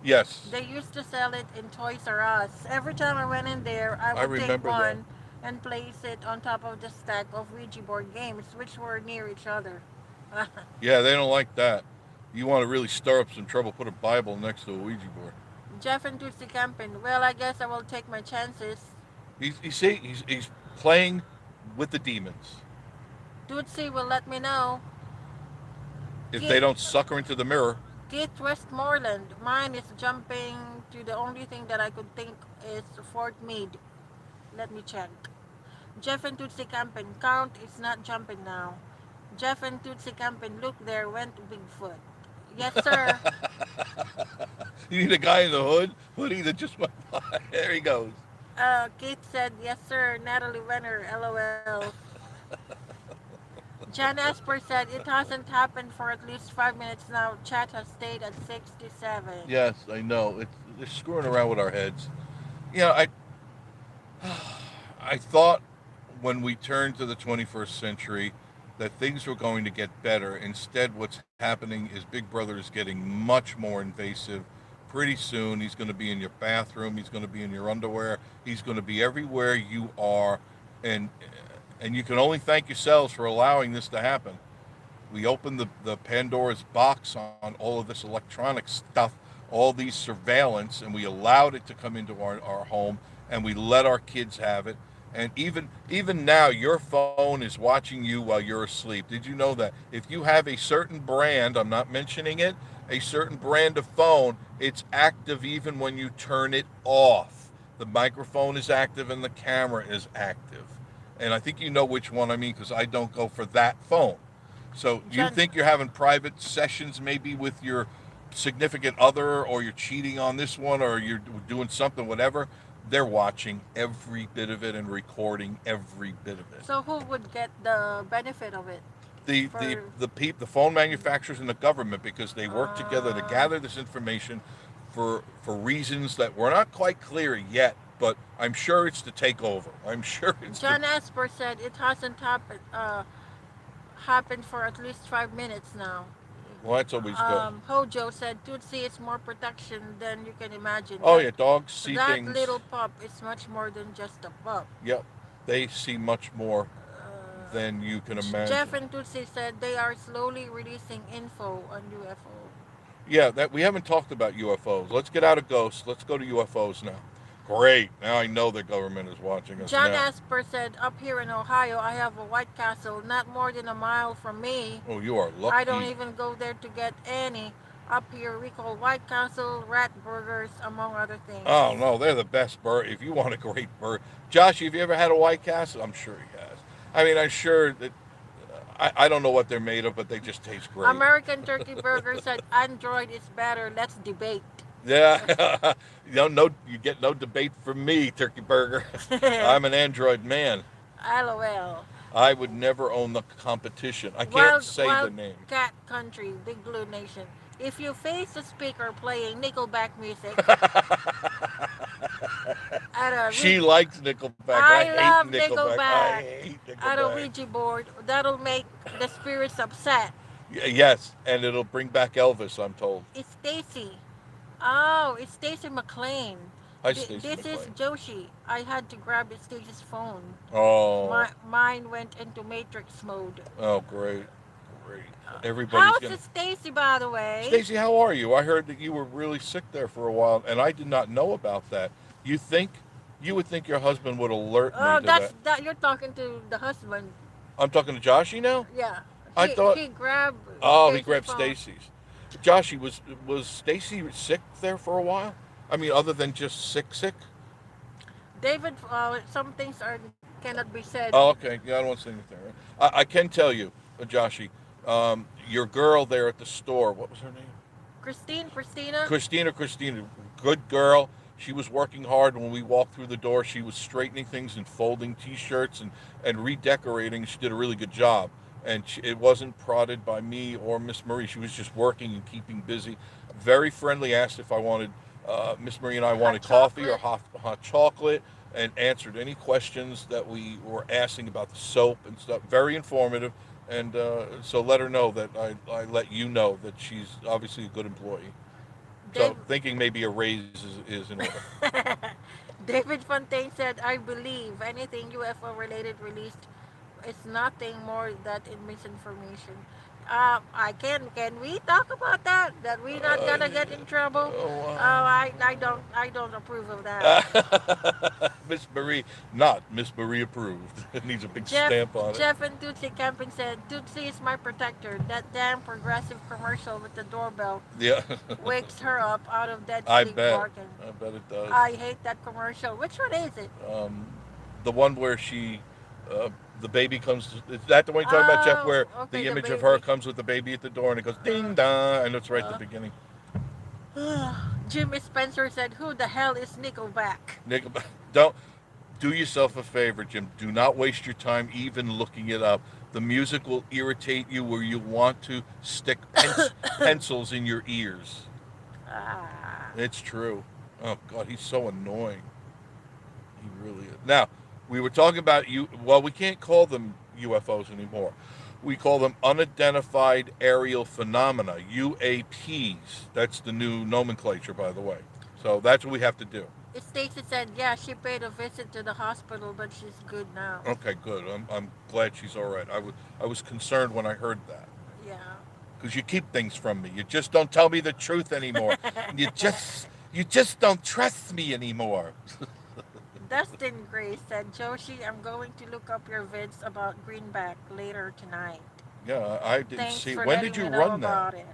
A: Yes,
B: They used to sell it in Toys R Us. Every time I went in there, I
A: I
B: would take
A: remember that.
B: one and place it on top of the stack of Ouija board games, which were near each other.
A: Yeah, they don't like that. You want to really stir up some trouble, put a Bible next to a Ouija board.
B: Jeff and Tootsie Camping. Well, I guess I will take my chances.
A: You see, he's playing with the demons.
B: Tootsie will let me know.
A: If they
B: Keith,
A: don't sucker into the mirror,
B: Keith Westmoreland. Mine is jumping to the only thing that I could think is Fort Meade. Let me check. Jeff and Tootsie Camping. Count is not jumping now. Jeff and Tootsie Camping. Look there, went Bigfoot. Yes, sir.
A: you need a guy in the hood. Hoodie that just went by. There he goes.
B: Keith said, yes, sir. Natalie Renner, LOL. Jan Esper said, it hasn't happened for at least 5 minutes now. Chat has stayed at 67.
A: Yes, I know. They're screwing around with our heads. You know, I thought when we turned to the 21st century that things were going to get better. Instead, what's happening is Big Brother is getting much more invasive. Pretty soon, he's going to be in your bathroom. He's going to be in your underwear. He's going to be everywhere you are, and and you can only thank yourselves for allowing this to happen. We opened the Pandora's box on all of this electronic stuff, all these surveillance, and we allowed it to come into our home, and we let our kids have it. And even now, your phone is watching you while you're asleep. Did you know that? If you have a certain brand, I'm not mentioning it, a certain brand of phone, it's active even when you turn it off. The microphone is active and the camera is active. And I think you know which one I mean because I don't go for that phone. So you
B: Jan,
A: think you're having private sessions maybe with your significant other, or you're cheating on this one, or you're doing something, whatever. They're watching every bit of it and recording every bit of it.
B: so who would get the benefit of it? For,
A: The phone manufacturers and the government, because they work together to
B: uh,
A: gather this information for reasons that we're not quite clear yet. But I'm sure it's to take over. I'm sure it's to.
B: John Esper said it hasn't happened for at least 5 minutes now.
A: Well, that's always good.
B: Hojo said Tootsie is more protection than you can imagine.
A: Oh yeah, dogs see
B: That
A: things.
B: little pup is much more than just a pup.
A: Yep, they see much more
B: Uh,
A: than you can
B: Jeff
A: imagine.
B: and Tootsie said they are slowly releasing info on UFO.
A: Yeah, that we haven't talked about UFOs. Let's get out of ghosts. Let's go to UFOs now. Great. Now I know the government is watching us
B: John
A: now.
B: Asper said, up here in Ohio, I have a White Castle not more than a mile from me.
A: Oh, you are
B: I don't
A: lucky.
B: even go there to get any. Up here, we call White Castle rat burgers, among other things.
A: Oh no, they're the best bird. If you want a great bird, Josh, have you ever had a White Castle? I'm sure he has. I mean, I'm sure that I don't know what they're made of, but they just taste great.
B: American Turkey Burger said, Android is better. Let's debate.
A: Yeah, you get no debate from me, Turkey Burger. I'm an Android man.
B: LOL.
A: I would never own the competition. I can't say the
B: Wild
A: name.
B: Cat Country, Big Blue Nation. If you face the speaker playing Nickelback music at a
A: She likes Nickelback. I
B: I
A: hate
B: love
A: Nickelback. I
B: Nickelback
A: hate
B: at a
A: Nickelback.
B: Ouija board, that'll make the spirits upset.
A: Yes, and it'll bring back Elvis, I'm told.
B: It's Stacy. Oh, it's Stacy McLean.
A: Hi, Stacy
B: This is
A: McLean.
B: Joshi. I had to grab Stacy's phone.
A: Oh,
B: Mine went into matrix mode.
A: oh, great, great. Everybody's
B: How's
A: gonna.
B: the Stacy, by the way?
A: Stacy, how are you? I heard that you were really sick there for a while, and I did not know about that. You think you would think your husband would alert me
B: Oh,
A: to that?
B: that you're talking to the husband.
A: I'm talking to Joshy now.
B: Yeah,
A: I thought.
B: he grabbed
A: Oh, he
B: Stacy's
A: grabbed
B: phone.
A: Stacy's. Joshy, was Stacy sick there for a while? I mean, other than just sick.
B: David, some things are cannot be said.
A: Oh, okay. Yeah, I don't want to say anything. Right? I can tell you, Joshy, your girl there at the store. What was her name?
B: Christina.
A: Christina, good girl. She was working hard. When we walked through the door, she was straightening things and folding T-shirts and redecorating. She did a really good job, and it wasn't prodded by me or Miss Marie. She was just working and keeping busy. Very friendly. Asked if I wanted Miss Marie and I
B: Hot
A: wanted coffee or
B: chocolate.
A: hot chocolate, and answered any questions that we were asking about the soap and stuff. Very informative. And so let her know that I let you know that she's obviously a good employee.
B: Dave,
A: So thinking maybe a raise is in order.
B: David Fontaine said, "I believe anything UFO related released is nothing more than misinformation." I can we talk about that? That we not
A: Uh,
B: gonna get in trouble?
A: oh,
B: I don't approve of that.
A: Miss Marie, not Miss Marie approved. It needs a big
B: Jeff
A: stamp on it.
B: Jeff and Tootsie Camping said, "Tootsie is my protector. That damn progressive commercial with the doorbell
A: Yeah,
B: wakes her up out of dead
A: I
B: sleep
A: bet.
B: barking.
A: I bet it does.
B: I hate that commercial. Which one is it?
A: Um, the one where uh, the baby comes. Is that the one you're talking about, Jeff?
B: Oh,
A: Where
B: okay,
A: the
B: the
A: image of her
B: baby.
A: comes with the baby at the door and it goes
B: Uh,
A: ding dong, and it's right at the
B: uh,
A: beginning.
B: Jimmy Spencer said, "Who the hell is Nickelback?"
A: Nick, don't do yourself a favor, Jim. Do not waste your time even looking it up. The music will irritate you where you want to stick pencils in your ears.
B: Ah,
A: It's true. Oh God, he's so annoying. He really is. Now, we were talking about you. Well, we can't call them UFOs anymore. We call them unidentified aerial phenomena, UAPs. That's the new nomenclature, by the way. So that's what we have to do.
B: Stacy said, "Yeah, she paid a visit to the hospital, but she's good now."
A: Okay, good. I'm glad she's all right. I was concerned when I heard that
B: Yeah.
A: because you keep things from me. You just don't tell me the truth anymore. You just don't trust me anymore.
B: Dustin Gray said, "Joshi, I'm going to look up your vids about Greenback later tonight.
A: Yeah, I didn't
B: Thanks
A: see.
B: for
A: When did
B: letting
A: you
B: me know
A: run that?
B: about it."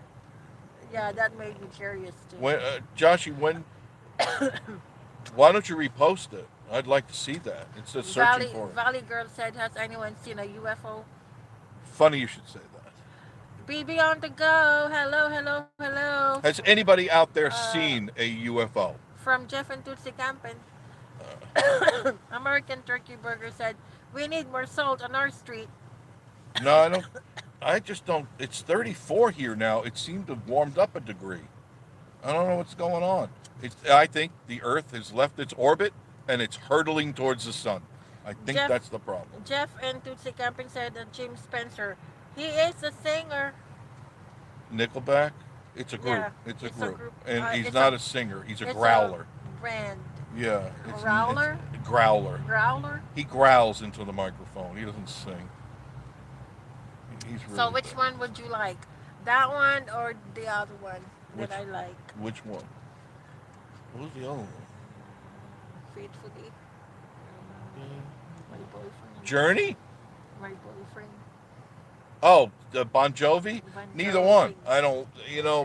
B: Yeah, that made me curious too.
A: When, Joshy, when? Why don't you repost it? I'd like to see that instead of searching for it.
B: Valley Girl said, "Has anyone seen a UFO?"
A: Funny you should say that.
B: BB on the go. Hello, hello, hello.
A: Has anybody out there
B: Uh,
A: seen a UFO?
B: from Jeff and Tootsie Campen. American Turkey Burger said, "We need more salt on our street."
A: No, I don't. I just don't. It's 34 here now. It seemed to have warmed up a degree. I don't know what's going on. I think the Earth has left its orbit and it's hurtling towards the sun. I think
B: Jeff
A: that's the problem.
B: Jeff and Tootsie Camping said that Jim Spencer, he is a singer.
A: Nickelback. It's a group.
B: Yeah,
A: It's a
B: it's a
A: group,
B: group.
A: and he's
B: It's
A: not
B: a
A: a singer. He's a
B: it's a
A: growler.
B: brand.
A: Yeah, it's
B: Growler?
A: growler.
B: Growler?
A: He growls into the microphone. He doesn't sing. He's
B: So
A: really
B: which
A: bad.
B: one would you like? That one or the other one
A: Which
B: that I like?
A: which one? What was the other one?
B: Faithfully. My boyfriend.
A: Journey?
B: My boyfriend.
A: Oh, the Bon Jovi?
B: Bon
A: Neither one.
B: Jovi.
A: I don't.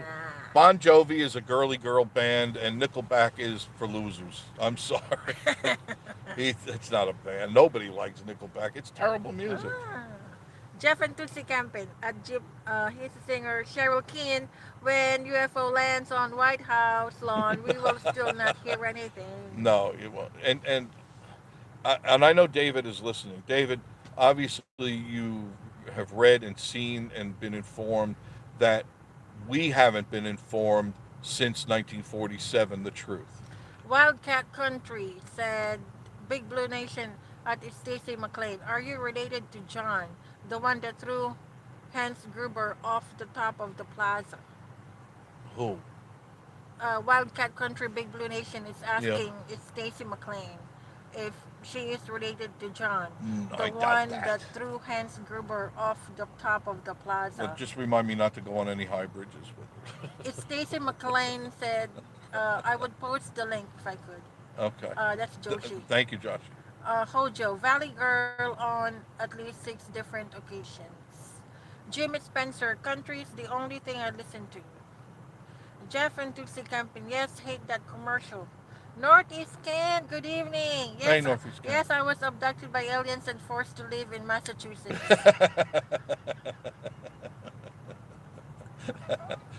B: Ah.
A: Bon Jovi is a girly girl band, and Nickelback is for losers. I'm sorry. It's not a band. Nobody likes Nickelback. It's terrible music.
B: Ah. Jeff and Tootsie Campin. He's a singer. Cheryl Keen. When UFO lands on White House lawn, we will still not hear anything.
A: No, you won't. And I know David is listening. David, obviously you have read and seen and been informed that we haven't been informed since 1947 the truth.
B: Wildcat Country said, "Big Blue Nation at Stacy McLean. Are you related to John, the one that threw Hans Gruber off the top of the plaza.
A: Who?
B: Wildcat Country Big Blue Nation is
A: Yeah.
B: asking is Stacy McLean if she is related to John, the
A: I doubt
B: one
A: that.
B: that threw Hans Gruber off the top of the
A: But
B: plaza.
A: just remind me not to go on any high bridges with her.
B: It's Stacy McLean said, I would post the link if I could.
A: Okay.
B: That's Joshi.
A: Thank you, Josh.
B: Hojo, Valley Girl on at least 6 different occasions. Jimmy Spencer, country is the only thing I listen to. Jeff and Tutsi Camping, yes, hate that commercial. Northeast Ken, good evening.
A: Hey,
B: Yes,
A: Northeast Ken.
B: yes, I was abducted by aliens and forced to live in Massachusetts.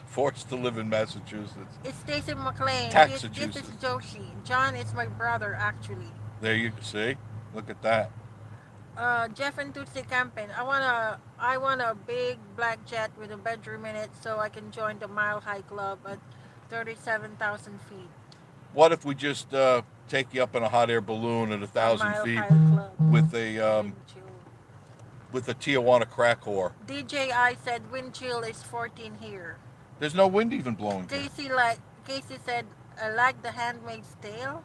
A: Forced to live in Massachusetts.
B: It's Stacy McLean. This is
A: Taxachusetts.
B: Joshi. John is my brother, actually.
A: There you see. Look at that.
B: Jeff and Tutsi Camping. I want a big black jet with a bedroom in it so I can join the Mile High Club at 37,000 feet.
A: What if we just take you up in a hot air balloon at a
B: A
A: thousand
B: Mile
A: feet
B: High Club.
A: with a
B: Wind chill.
A: Tijuana crack whore?
B: DJI said wind chill is 14 here.
A: There's no wind even blowing here.
B: Casey said, I like the Handmaid's Tale.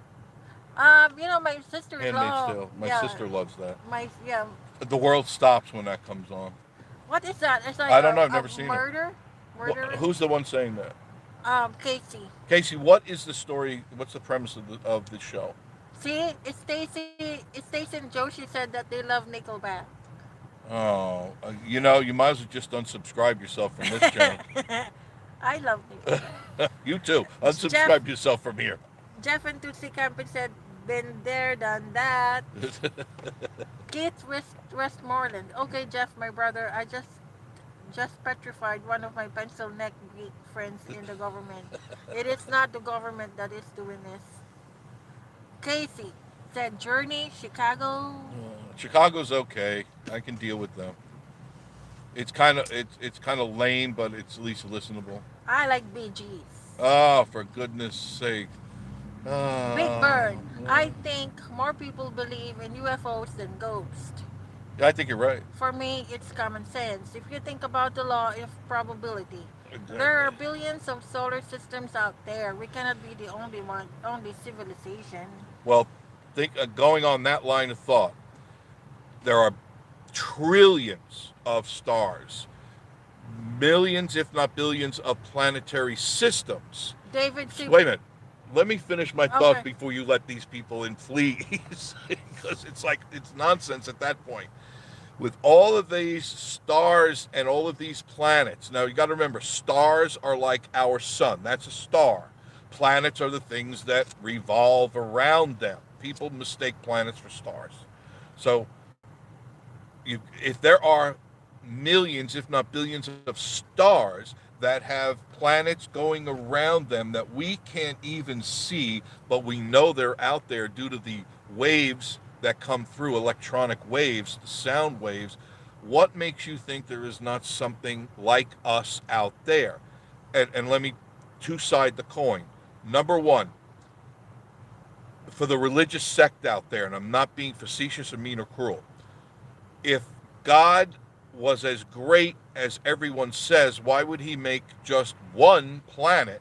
B: My
A: Handmaid's
B: sister-in-law.
A: Tale. My
B: Yeah,
A: sister loves that.
B: my yeah.
A: The world stops when that comes on.
B: What is that? It's like
A: I don't know. I've
B: a
A: never seen it.
B: murder. Murder.
A: Who's the one saying that?
B: Casey.
A: Casey, what is the story? What's the premise of the show?
B: See, it's Stacy. It's Stacy and Joshi said that they love Nickelback.
A: Oh, you might as well just unsubscribe yourself from this channel.
B: I love Nickelback.
A: You too.
B: Jeff
A: Unsubscribe yourself from here.
B: Jeff and Tutsi Camping said, been there, done that. Keith Westmoreland. Okay, Jeff, my brother, I just petrified one of my pencil neck geek friends in the government. It is not the government that is doing this. Casey said Journey, Chicago.
A: Chicago's okay. I can deal with them. It's kind of lame, but it's at least listenable.
B: I like Bee Gees.
A: Oh, for goodness sake.
B: Big Bird. I think more people believe in UFOs than ghosts.
A: I think you're right.
B: For me, it's common sense. If you think about the law of probability,
A: Exactly.
B: there are billions of solar systems out there. We cannot be the only civilization.
A: Well, going on that line of thought, there are trillions of stars, millions, if not billions, of planetary systems.
B: David C.
A: Wait a minute. Let me finish my thought
B: Okay.
A: before you let these people in, please. Because it's nonsense at that point. With all of these stars and all of these planets, now you got to remember, stars are like our sun. That's a star. Planets are the things that revolve around them. People mistake planets for stars. So, if there are millions, if not billions, of stars that have planets going around them that we can't even see, but we know they're out there due to the waves that come through, electronic waves, the sound waves, what makes you think there is not something like us out there? And let me two-side the coin. Number one, for the religious sect out there, and I'm not being facetious or mean or cruel, if God was as great as everyone says, why would he make just one planet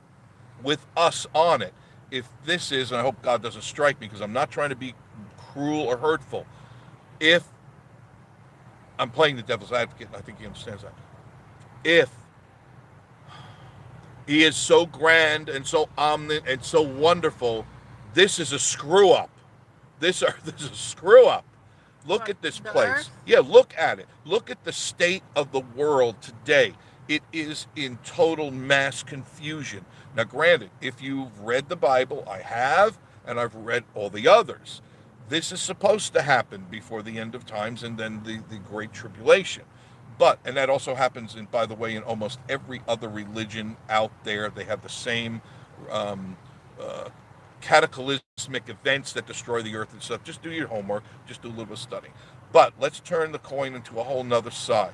A: with us on it? If this is, and I hope God doesn't strike me because I'm not trying to be cruel or hurtful, if I'm playing the devil's advocate, and I think he understands that, if he is so grand and so omniscient and so wonderful, this is a screw up. This is a screw up. Look
B: What,
A: at this
B: the
A: place.
B: Earth?
A: Yeah, look at it. Look at the state of the world today. It is in total mass confusion. Now, granted, if you've read the Bible, I have, and I've read all the others. This is supposed to happen before the end of times and then the Great Tribulation. But, and that also happens, by the way, in almost every other religion out there. They have the same uh, cataclysmic events that destroy the earth and stuff. Just do your homework. Just do a little bit of studying. But let's turn the coin into a whole nother side.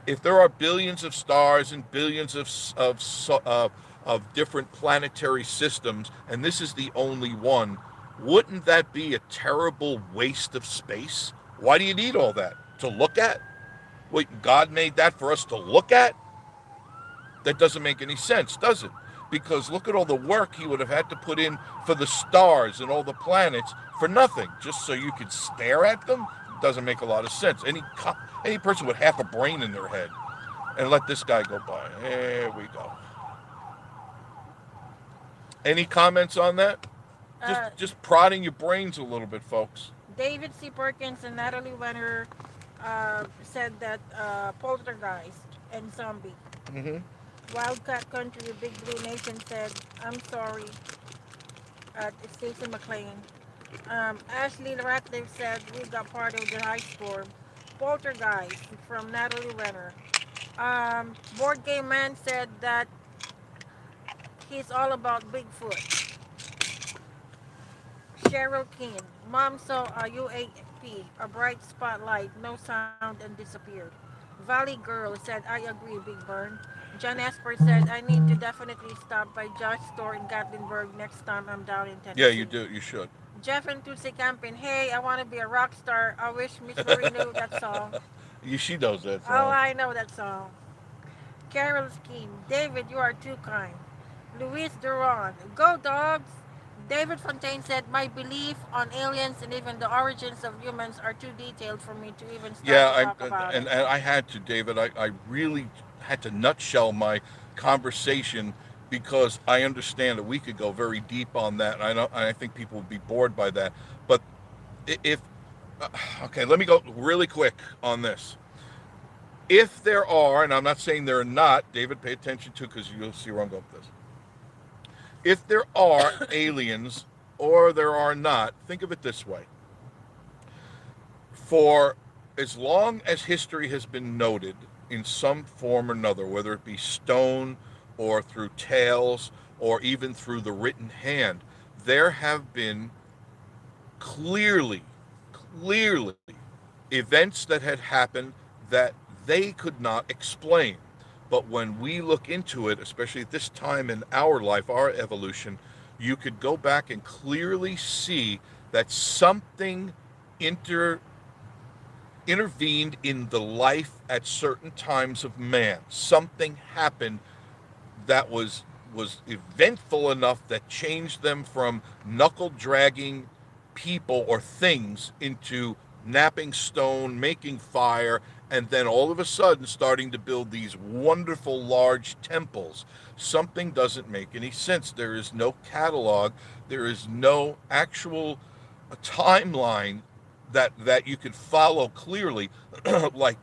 A: If there are billions of stars and billions of different planetary systems, and this is the only one, wouldn't that be a terrible waste of space? Why do you need all that? To look at? Wait, God made that for us to look at? That doesn't make any sense, does it? Because look at all the work he would have had to put in for the stars and all the planets for nothing, just so you could stare at them. Doesn't make a lot of sense. Any person with half a brain in their head, and let this guy go by. There we go. Any comments on that? Just
B: Uh,
A: just prodding your brains a little bit, folks.
B: David C. Perkins and Natalie Wenner said that poltergeist and zombie.
A: Hmm.
B: Wildcat Country, Big Blue Nation said, I'm sorry, Stacey McLean. Ashley Ratcliffe said, we got part of the high storm. Poltergeist from Natalie Renner. Board Game Man said that he's all about Bigfoot. Cheryl Keane. Mom saw a UAP, a bright spotlight, no sound, and disappeared. Valley Girl said, I agree, Big Burn. John Esper said, I need to definitely stop by Josh's store in Gatlinburg next time I'm down in
A: Yeah, you
B: Tennessee.
A: do. You should.
B: Jeff and Tuesday Camping, hey, I want to be a rock star. I wish Miss Marie knew that song.
A: She knows that
B: Oh,
A: song.
B: I know that song. Carol Skeen, David, you are too kind. Luis Duran, go dogs. David Fontaine said, my belief on aliens and even the origins of humans are too detailed for me to even start
A: Yeah,
B: to talk about it.
A: and I had to, David. I really had to nutshell my conversation because I understand that we could go very deep on that. And I think people would be bored by that. But if okay, let me go really quick on this. If there are, and I'm not saying there are not, David, pay attention to because you'll see where I'm going with this. If there are aliens or there are not, think of it this way: for as long as history has been noted in some form or another, whether it be stone or through tales or even through the written hand, there have been clearly, clearly events that had happened that they could not explain. But when we look into it, especially at this time in our life, our evolution, you could go back and clearly see that something inter intervened in the life at certain times of man. Something happened that was eventful enough that changed them from knuckle dragging people or things into napping stone, making fire, and then all of a sudden starting to build these wonderful large temples. Something doesn't make any sense. There is no catalog, there is no actual timeline that you could follow clearly like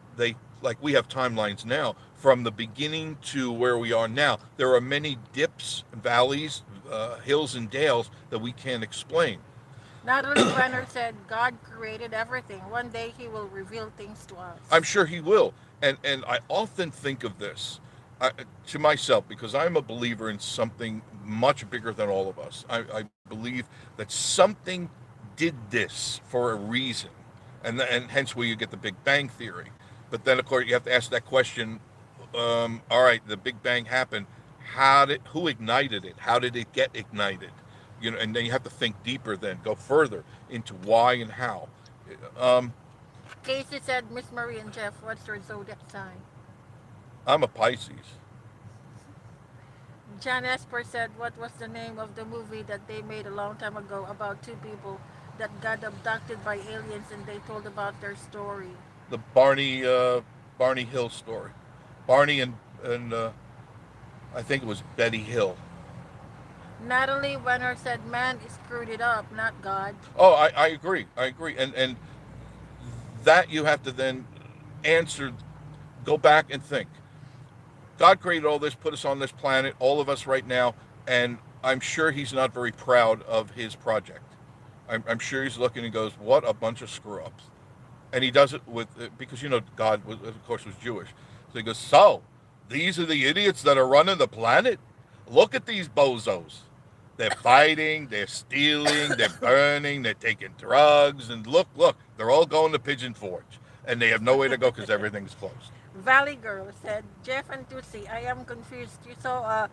A: we have timelines now from the beginning to where we are now. There are many dips, valleys, hills and dales that we can't explain.
B: Natalie Renner said, God created everything. One day he will reveal things to
A: I'm
B: us.
A: sure he will. And I often think of this to myself because I'm a believer in something much bigger than all of us. I believe that something did this for a reason, and hence where you get the Big Bang theory. But then, of course, you have to ask that question. All right, the Big Bang happened. Who ignited it? How did it get ignited? And then you have to think deeper. Then go further into why and how. Um,
B: Casey said, Miss Marie and Jeff, what's your zodiac sign?
A: I'm a Pisces.
B: John Esper said, what was the name of the movie that they made a long time ago about two people that got abducted by aliens and they told about their story?
A: The Barney Hill story. Barney and I think it was Betty Hill.
B: Natalie Wenner said, man screwed it up, not God.
A: Oh, I agree. I agree. And that you have to then answer, go back and think. God created all this, put us on this planet, all of us right now, and I'm sure he's not very proud of his project. I'm sure he's looking and goes, what a bunch of screw ups. And he does it with, because, God, of course, was Jewish. So he goes, so these are the idiots that are running the planet? Look at these bozos. They're fighting, they're stealing, they're burning, they're taking drugs, and look, they're all going to Pigeon Forge. And they have nowhere to go because everything's closed.
B: Valley Girl said, Jeff and Tutsi, I am confused. You saw a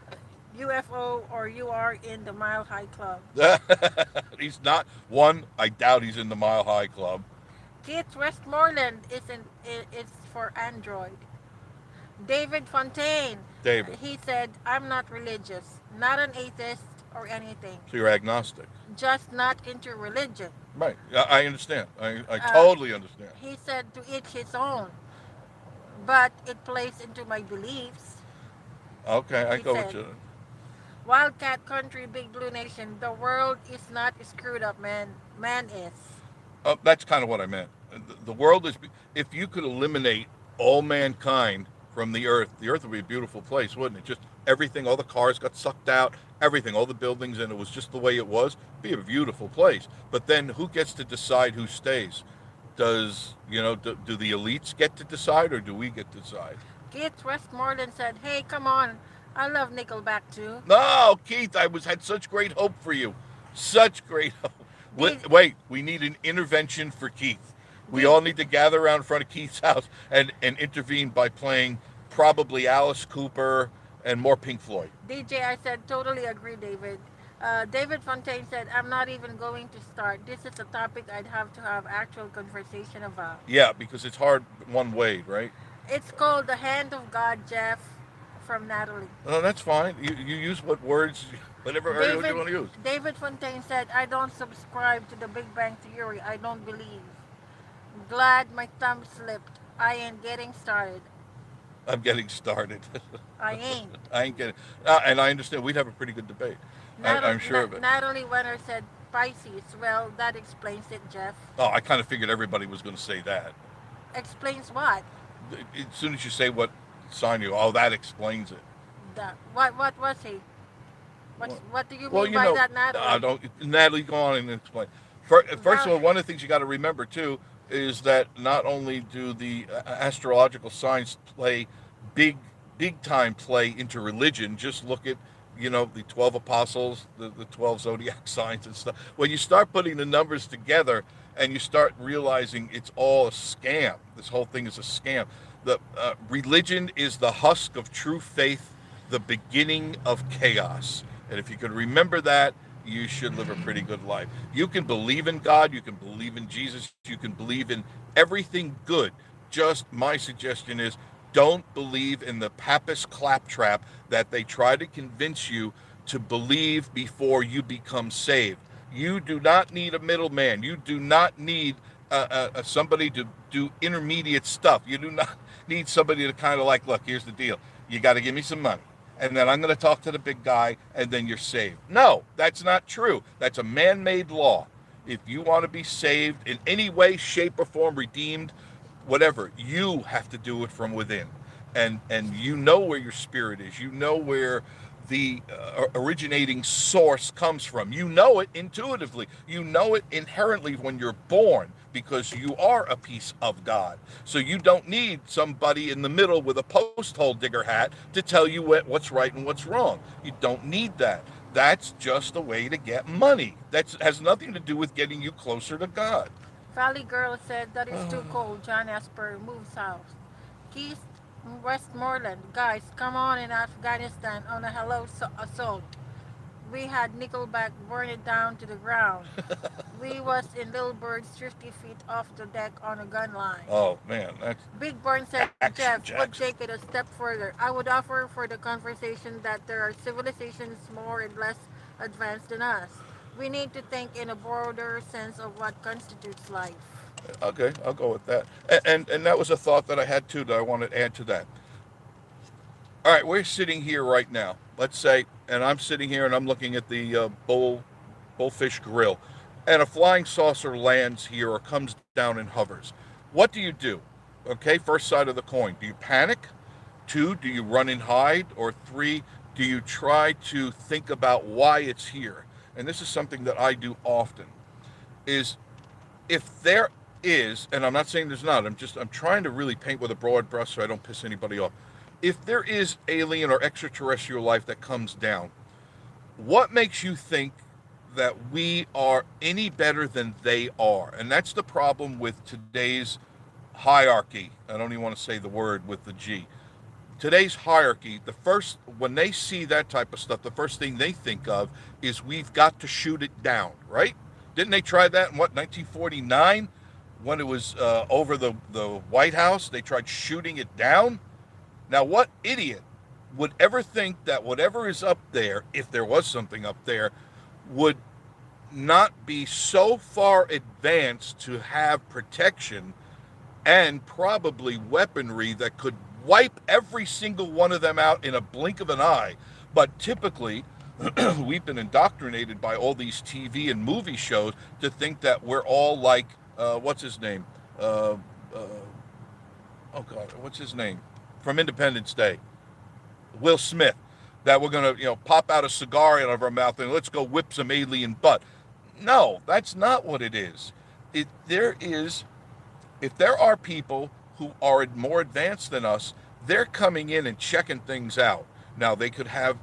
B: UFO or you are in the Mile High Club?
A: He's not one. I doubt he's in the Mile High Club.
B: Keith Westmoreland is for Android. David Fontaine,
A: David.
B: he said, I'm not religious, not an atheist or anything,
A: So you're agnostic.
B: just not into religion.
A: Right. I understand. I
B: Uh,
A: totally understand.
B: he said to each his own, but it plays into my beliefs.
A: Okay, I
B: He
A: go with
B: said,
A: you.
B: Wildcat Country, Big Blue Nation, the world is not screwed up, man. Man is.
A: That's kind of what I meant. The world is, if you could eliminate all mankind from the earth would be a beautiful place, wouldn't it? Just everything, all the cars got sucked out, everything, all the buildings, and it was just the way it was. It'd be a beautiful place. But then who gets to decide who stays? Do the elites get to decide, or do we get to decide?
B: Keith Westmoreland said, hey, come on. I love Nickelback too.
A: No, Keith, I was had such great hope for you. Such great hope.
B: Did,
A: Wait, we need an intervention for Keith. We
B: did,
A: all need to gather around in front of Keith's house and intervene by playing probably Alice Cooper and more Pink Floyd.
B: DJ, I said, totally agree, David. David Fontaine said, I'm not even going to start. This is a topic I'd have to have actual conversation about.
A: Yeah, because it's hard one way, right?
B: It's called The Hand of God, Jeff, from Natalie.
A: Oh, that's fine. You use what words, whatever words you
B: David,
A: want to use.
B: David Fontaine said, I don't subscribe to the Big Bang Theory. I don't believe. Glad my thumb slipped. I ain't getting started.
A: I'm getting started.
B: I ain't.
A: I ain't getting, and I understand we'd have a pretty good debate. I'm sure of it.
B: Natalie Wenner said, Pisces. Well, that explains it, Jeff.
A: Oh, I kind of figured everybody was going to say that.
B: Explains what?
A: As soon as you say what sign you, oh, that explains it.
B: What was he?
A: Well,
B: What do you
A: well,
B: mean by that, Natalie?
A: don't Natalie, go on and explain. First of
B: Well,
A: all, one of the things you got to remember too is that not only do the astrological signs play big, big time play into religion. Just look at the 12 apostles, the 12 zodiac signs and stuff. When you start putting the numbers together and you start realizing it's all a scam, this whole thing is a scam. The religion is the husk of true faith, the beginning of chaos. And if you can remember that, you should live a pretty good life. You can believe in God, you can believe in Jesus, you can believe in everything good. Just my suggestion is don't believe in the papist claptrap that they try to convince you to believe before you become saved. You do not need a middleman. You do not need somebody to do intermediate stuff. You do not need somebody to kind of like, look, here's the deal. You got to give me some money. And then I'm going to talk to the big guy, and then you're saved. No, that's not true. That's a man-made law. If you want to be saved in any way, shape, or form, redeemed, whatever, you have to do it from within. And you know where your spirit is. You know where the originating source comes from. You know it intuitively. You know it inherently when you're born because you are a piece of God. So you don't need somebody in the middle with a post hole digger hat to tell you what's right and what's wrong. You don't need that. That's just a way to get money. That has nothing to do with getting you closer to God.
B: Valley Girl said that is too cold. John Asper moves south. Keith Westmoreland, guys, come on in Afghanistan on a hello assault. We had Nickelback burn it down to the ground. We was in Little Bird's 50 feet off the deck on a gun line.
A: Oh man, that's
B: Big Burn said,
A: Action
B: Jeff would
A: Jackson.
B: take it a step further. I would offer for the conversation that there are civilizations more and less advanced than us. We need to think in a broader sense of what constitutes life.
A: Okay. I'll go with that. And that was a thought that I had too that I wanted to add to that. All right, we're sitting here right now. Let's say, and I'm sitting here and I'm looking at the bullfish grill, and a flying saucer lands here or comes down and hovers. What do? Okay, first side of the coin. Do you panic? Two, do you run and hide? Or three, do you try to think about why it's here? And this is something that I do often. Is if there is, and I'm not saying there's not, I'm trying to really paint with a broad brush so I don't piss anybody off. If there is alien or extraterrestrial life that comes down, what makes you think that we are any better than they are? And that's the problem with today's hierarchy. I don't even want to say the word with the G. Today's hierarchy, when they see that type of stuff, the first thing they think of is we've got to shoot it down, right? Didn't they try that in 1949? when it was over the White House, they tried shooting it down. Now, what idiot would ever think that whatever is up there, if there was something up there, would not be so far advanced to have protection and probably weaponry that could wipe every single one of them out in a blink of an eye. But typically, we've been indoctrinated by all these TV and movie shows to think that we're all like, what's his name? Uh, uh, oh God, what's his name? From Independence Day, Will Smith. That we're gonna, pop out a cigar out of our mouth and let's go whip some alien butt. No, that's not what it is. If there are people who are more advanced than us, they're coming in and checking things out. Now, they could have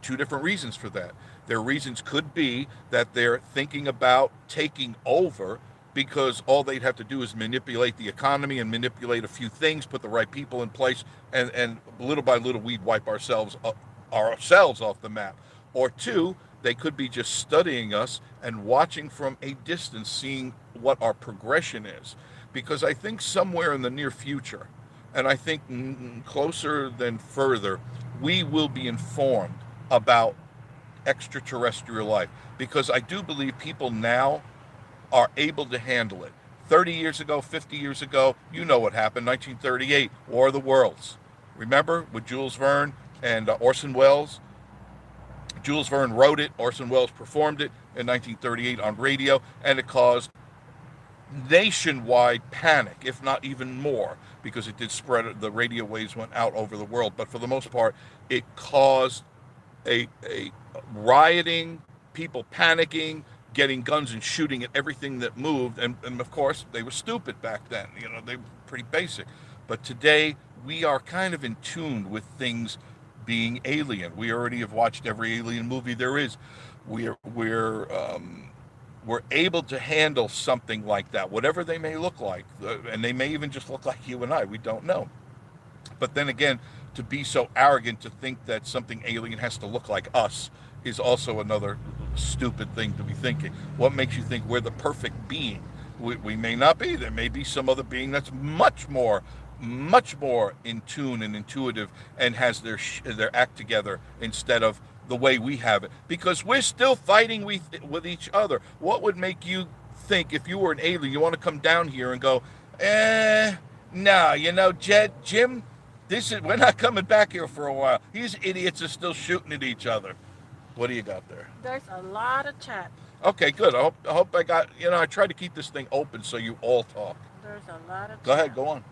A: two different reasons for that. Their reasons could be that they're thinking about taking over because all they'd have to do is manipulate the economy and manipulate a few things, put the right people in place, and little by little we'd wipe ourselves off the map. Or two, they could be just studying us and watching from a distance, seeing what our progression is. Because I think somewhere in the near future, and I think closer than further, we will be informed about extraterrestrial life. Because I do believe people now are able to handle it. 30 years ago, 50 years ago, you know what happened. 1938, War of the Worlds. Remember with Jules Verne and Orson Welles? Jules Verne wrote it, Orson Welles performed it in 1938 on radio, and it caused nationwide panic, if not even more, because it did spread. The radio waves went out over the world, but for the most part, it caused a rioting, people panicking, getting guns and shooting at everything that moved, and of course they were stupid back then. They were pretty basic, but today we are kind of in tune with things being alien. We already have watched every alien movie there is. We're able to handle something like that, whatever they may look like, and they may even just look like you and I. We don't know. But then again, to be so arrogant to think that something alien has to look like us is also another stupid thing to be thinking. What makes you think we're the perfect being? We may not be. There may be some other being that's much more in tune and intuitive and has their act together instead of the way we have it, because we're still fighting with each other. What would make you think, if you were an alien, you want to come down here and go, no, Jim, we're not coming back here for a while. These idiots are still shooting at each other. What do you got there?
B: There's a lot of chat.
A: Okay, good. I hope I got, I try to keep this thing open so you all talk.
B: There's a lot of chat.
A: Go ahead, go on.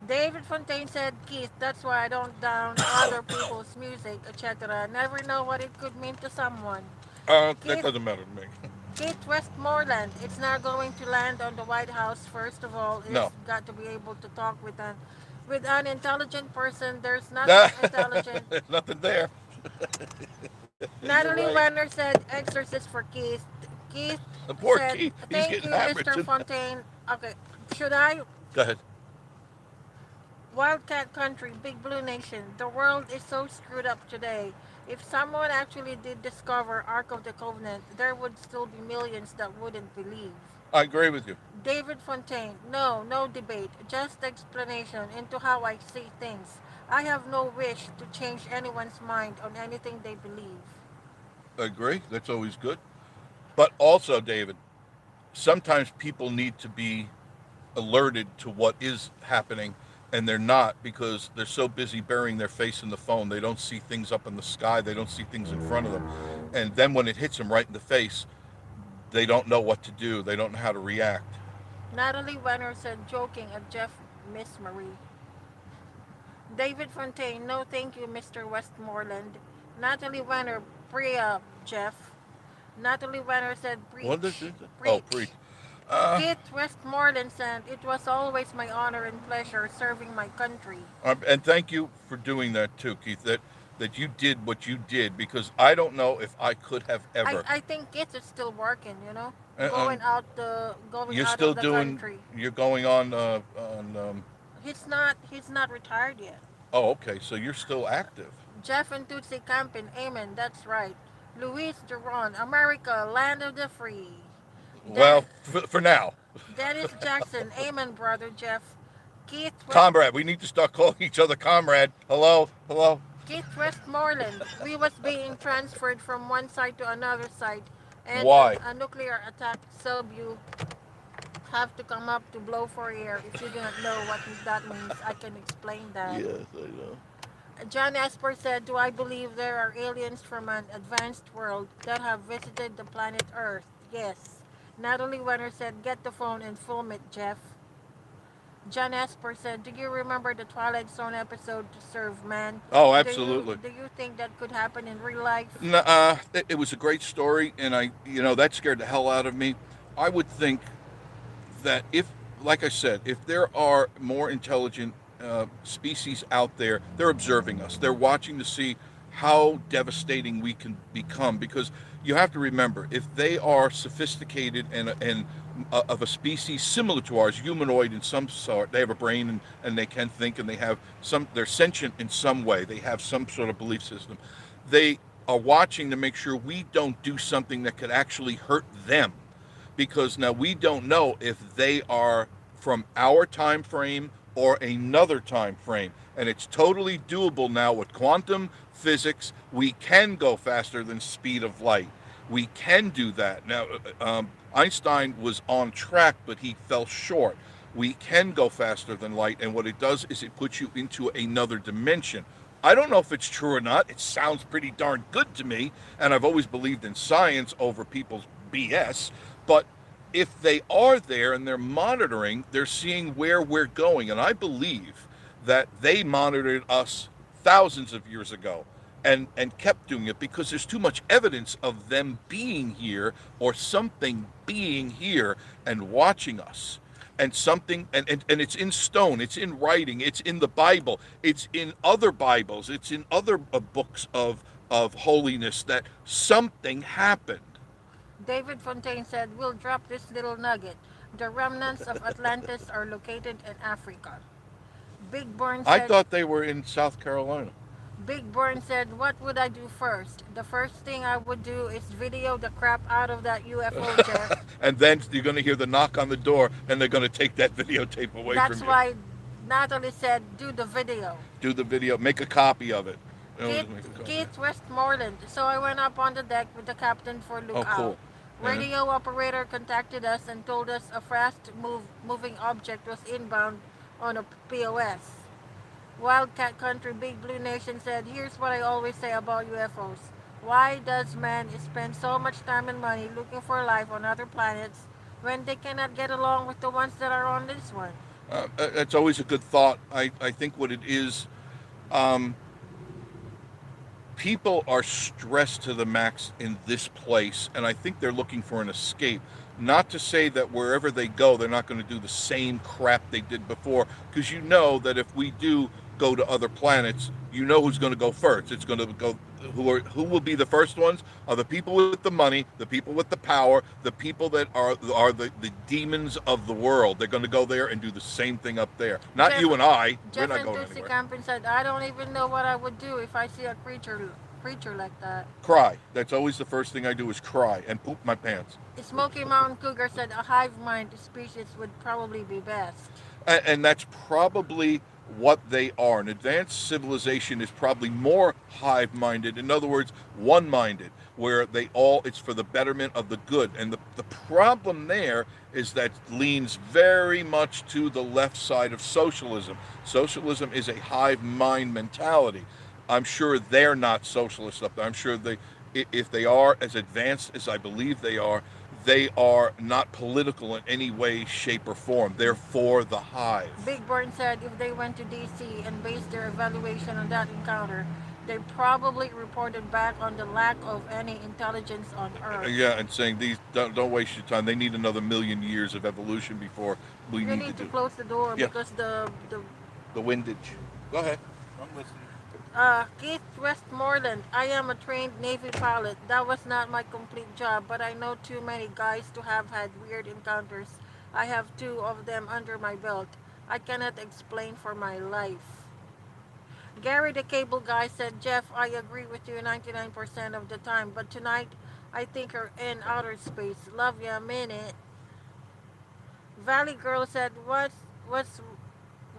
B: David Fontaine said, Keith, that's why I don't down other people's music, etc. I never know what it could mean to someone.
A: That
B: Keith,
A: doesn't matter to me.
B: Keith Westmoreland, it's not going to land on the White House, first of all. It's
A: No.
B: got to be able to talk with an intelligent person. There's nothing intelligent.
A: Nothing there.
B: Natalie
A: right.
B: Renner said, exorcist for Keith. Keith
A: The poor
B: said,
A: Keith. He's
B: thank
A: getting
B: you,
A: hammered
B: Mr.
A: tonight.
B: Fontaine. Okay, should I?
A: Go ahead.
B: Wildcat Country, Big Blue Nation. The world is so screwed up today. If someone actually did discover Ark of the Covenant, there would still be millions that wouldn't believe.
A: I agree with you.
B: David Fontaine, no debate, just explanation into how I see things. I have no wish to change anyone's mind on anything they believe.
A: I agree. That's always good. But also, David, sometimes people need to be alerted to what is happening, and they're not, because they're so busy burying their face in the phone. They don't see things up in the sky. They don't see things in front of them. And then when it hits them right in the face, they don't know what to do. They don't know how to react.
B: Natalie Wenner said, joking at Jeff, Miss Marie. David Fontaine, no thank you, Mr. Westmoreland. Natalie Wenner, Priya, Jeff. Natalie Wenner said, preach.
A: What is it?
B: Preach.
A: Oh, preach.
B: Keith Westmoreland said, it was always my honor and pleasure serving my country.
A: And thank you for doing that too, Keith. That you did what you did, because I don't know if I could have ever.
B: I think Keith is still working,
A: Uh,
B: going out the
A: You're
B: out
A: still
B: of the
A: doing.
B: country.
A: You're going on.
B: He's not retired yet.
A: Oh, okay. So you're still active.
B: Jeff and Tootsie Campin, amen, that's right. Luis Duron, America, land of the free.
A: Well, for now.
B: Dennis Jackson, amen, brother Jeff. Keith West,
A: Comrade, we need to start calling each other comrade. Hello, hello.
B: Keith Westmoreland. We was being transferred from one site to another site, and
A: Why?
B: a nuclear attack. So you have to come up to blow for air. If you do not know what that means, I can explain that.
A: Yes, I know.
B: John Esper said, "Do I believe there are aliens from an advanced world that have visited the planet Earth?" Yes. Natalie Wenner said, "Get the phone and film it, Jeff." John Esper said, "Do you remember the Twilight Zone episode To Serve Man?
A: Oh,
B: Do you
A: absolutely.
B: do you think that could happen in real life?"
A: It was a great story, and that scared the hell out of me. I would think that if, like I said, if there are more intelligent species out there, they're observing us. They're watching to see how devastating we can become. Because you have to remember, if they are sophisticated and of a species similar to ours, humanoid in some sort, they have a brain and they can think and they have some. They're sentient in some way. They have some sort of belief system. They are watching to make sure we don't do something that could actually hurt them, because now we don't know if they are from our time frame or another time frame, and it's totally doable now with quantum physics. We can go faster than speed of light. We can do that now. Einstein was on track, but he fell short. We can go faster than light, and what it does is it puts you into another dimension. I don't know if it's true or not. It sounds pretty darn good to me, and I've always believed in science over people's BS. But if they are there and they're monitoring, they're seeing where we're going. And I believe that they monitored us thousands of years ago and kept doing it because there's too much evidence of them being here or something being here and watching us. And something, and it's in stone, it's in writing, it's in the Bible, it's in other Bibles, it's in other books of holiness, that something happened.
B: David Fontaine said, "We'll drop this little nugget. The remnants of Atlantis are located in Africa." Big Born
A: I
B: said,
A: thought they were in South Carolina.
B: Big Born said, "What would I do first? The first thing I would do is video the crap out of that UFO, Jeff."
A: And then you're going to hear the knock on the door, and they're going to take that videotape away
B: That's
A: from you.
B: why Natalie said, "Do the video."
A: Do the video, make a copy of it.
B: Keith,
A: Make a copy.
B: Keith Westmoreland. "So I went up on the deck with the captain for
A: Oh,
B: lookout.
A: cool. Yeah.
B: Radio operator contacted us and told us a moving object was inbound on a POS. Wildcat Country Big Blue Nation said, "Here's what I always say about UFOs. Why does man spend so much time and money looking for life on other planets when they cannot get along with the ones that are on this one?"
A: That's always a good thought. I think what it is, um, people are stressed to the max in this place, and I think they're looking for an escape. Not to say that wherever they go, they're not going to do the same crap they did before, because you know that if we do go to other planets, you know who's going to go first. It's going to go. Who will be the first ones? Are the people with the money, the people with the power, the people that are the demons of the world. They're going to go there and do the same thing up there. Not
B: Jeff,
A: you and I. We're
B: Jeff
A: not
B: and
A: going
B: Lucy
A: anywhere.
B: Campin said, "I don't even know what I would do if I see a creature like that."
A: Cry. That's always the first thing I do is cry and poop my pants.
B: Smoky Mountain Cougar said, "A hive mind species would probably be best."
A: And that's probably what they are. An advanced civilization is probably more hive-minded. In other words, one-minded, where it's for the betterment of the good. And the problem there is that leans very much to the left side of socialism. Socialism is a hive mind mentality. I'm sure they're not socialist up there. I'm sure if they are as advanced as I believe they are not political in any way, shape, or form. They're for the hive.
B: Big Burn said if they went to DC and based their evaluation on that encounter, they probably reported back on the lack of any intelligence on Earth.
A: Yeah, and saying these don't waste your time. They need another million years of evolution before we
B: You
A: need to
B: need to
A: do.
B: close the door
A: Yeah,
B: because
A: the windage. Go ahead. I'm listening.
B: Keith Westmoreland. "I am a trained Navy pilot. That was not my complete job, but I know too many guys to have had weird encounters. I have two of them under my belt. I cannot explain for my life." Gary the Cable Guy said, "Jeff, I agree with you 99% of the time, but tonight I think you're in outer space. Love ya, minute." Valley Girl said, what's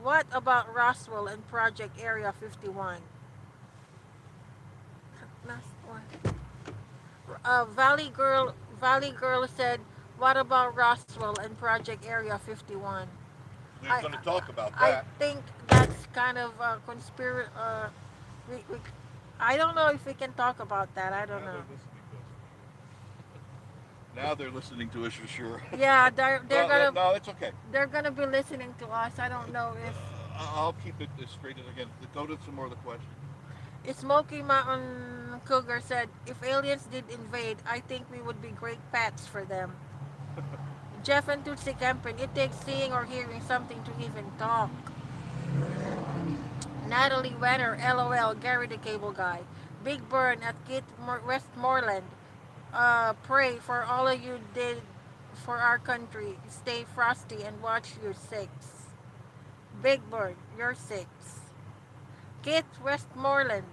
B: what about Roswell and Project Area 51? Last one. Valley Girl said, what about Roswell and Project Area 51?
A: We're
B: I
A: going to talk about
B: I
A: that.
B: think that's kind of a conspiracy. We, I don't know if we can talk about that. I don't
A: Now
B: know.
A: they're listening to us. Now they're listening to us for sure.
B: Yeah,
A: Well, no, it's okay.
B: they're gonna be listening to us. I don't know if
A: I'll keep it as straight as I can. Go to some more of the questions.
B: Smoky Mountain Cougar said, if aliens did invade, I think we would be great pets for them. Jeff and Tootsie Kempen, it takes seeing or hearing something to even talk. Natalie Wenner, LOL, Gary the Cable Guy. Big Burn at Westmoreland. Pray for all of you did for our country. Stay frosty and watch your six. Big Bird, you're six. Kit Westmoreland.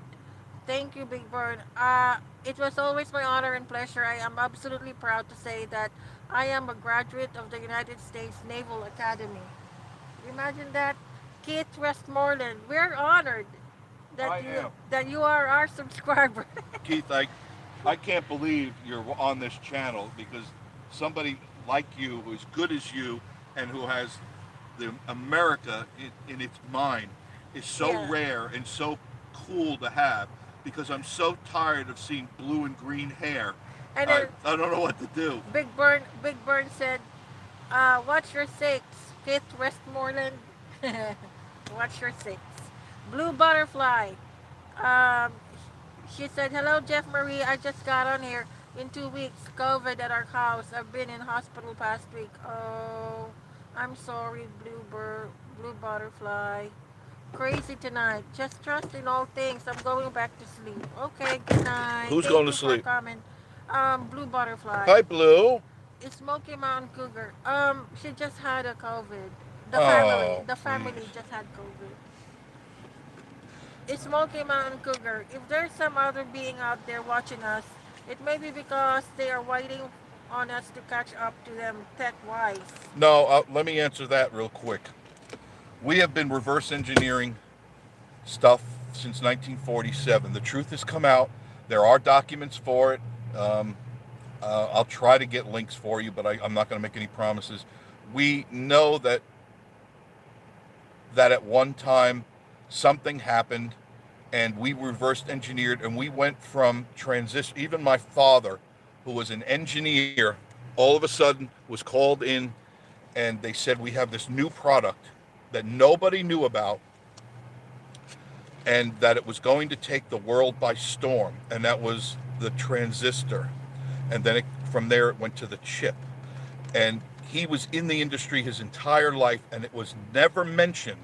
B: Thank you, Big Bird. It was always my honor and pleasure. I am absolutely proud to say that I am a graduate of the United States Naval Academy. Imagine that, Kit Westmoreland. We're honored
A: I am.
B: that you are our subscriber.
A: Keith, I can't believe you're on this channel because somebody like you, who is good as you, and who has the America in its mind, is so
B: Yeah.
A: rare and so cool to have. Because I'm so tired of seeing blue and green hair,
B: And
A: I
B: then
A: I don't know what to do.
B: Big Burn said, "What's your six, Kit Westmoreland? What's your six?" Blue Butterfly. Um, she said, "Hello, Jeff Marie. I just got on here. In 2 weeks, COVID at our house. I've been in hospital past week. Oh, I'm sorry, Blue Butterfly. Crazy tonight. Just trust in all things. I'm going back to sleep. Okay, good night.
A: Who's
B: Thank
A: going to
B: you for
A: sleep?
B: coming. Blue Butterfly.
A: Hi, Blue.
B: It's Smoky Mountain Cougar. She just had a COVID.
A: Oh,
B: The
A: please.
B: family just had COVID. It's Smoky Mountain Cougar. If there's some other being out there watching us, it may be because they are waiting on us to catch up to them tech-wise.
A: No, let me answer that real quick. We have been reverse engineering stuff since 1947. The truth has come out. There are documents for it. Um, I'll try to get links for you, but I'm not going to make any promises. We know that at one time something happened, and we reversed engineered, and we went from transition. Even my father, who was an engineer, all of a sudden was called in, and they said we have this new product that nobody knew about, and that it was going to take the world by storm, and that was the transistor. And then from there it went to the chip. And he was in the industry his entire life, and it was never mentioned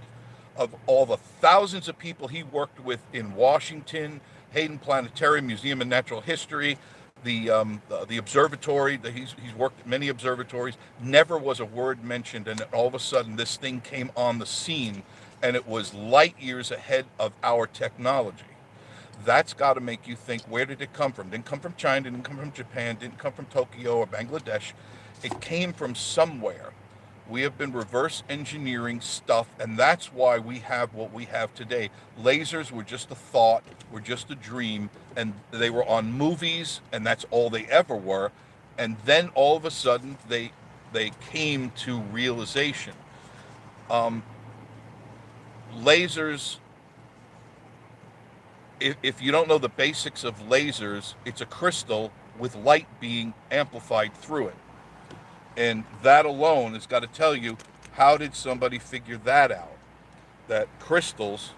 A: of all the thousands of people he worked with in Washington, Hayden Planetarium, Museum of Natural History, the observatory. He's worked at many observatories. Never was a word mentioned, and all of a sudden this thing came on the scene, and it was light years ahead of our technology. That's got to make you think, where did it come from? Didn't come from China, didn't come from Japan, didn't come from Tokyo or Bangladesh. It came from somewhere. We have been reverse engineering stuff, and that's why we have what we have today. Lasers were just a thought, were just a dream, and they were on movies, and that's all they ever were. And then all of a sudden, they came to realization. Um, lasers, if you don't know the basics of lasers, it's a crystal with light being amplified through it. And that alone has got to tell you, how did somebody figure that out? That crystals,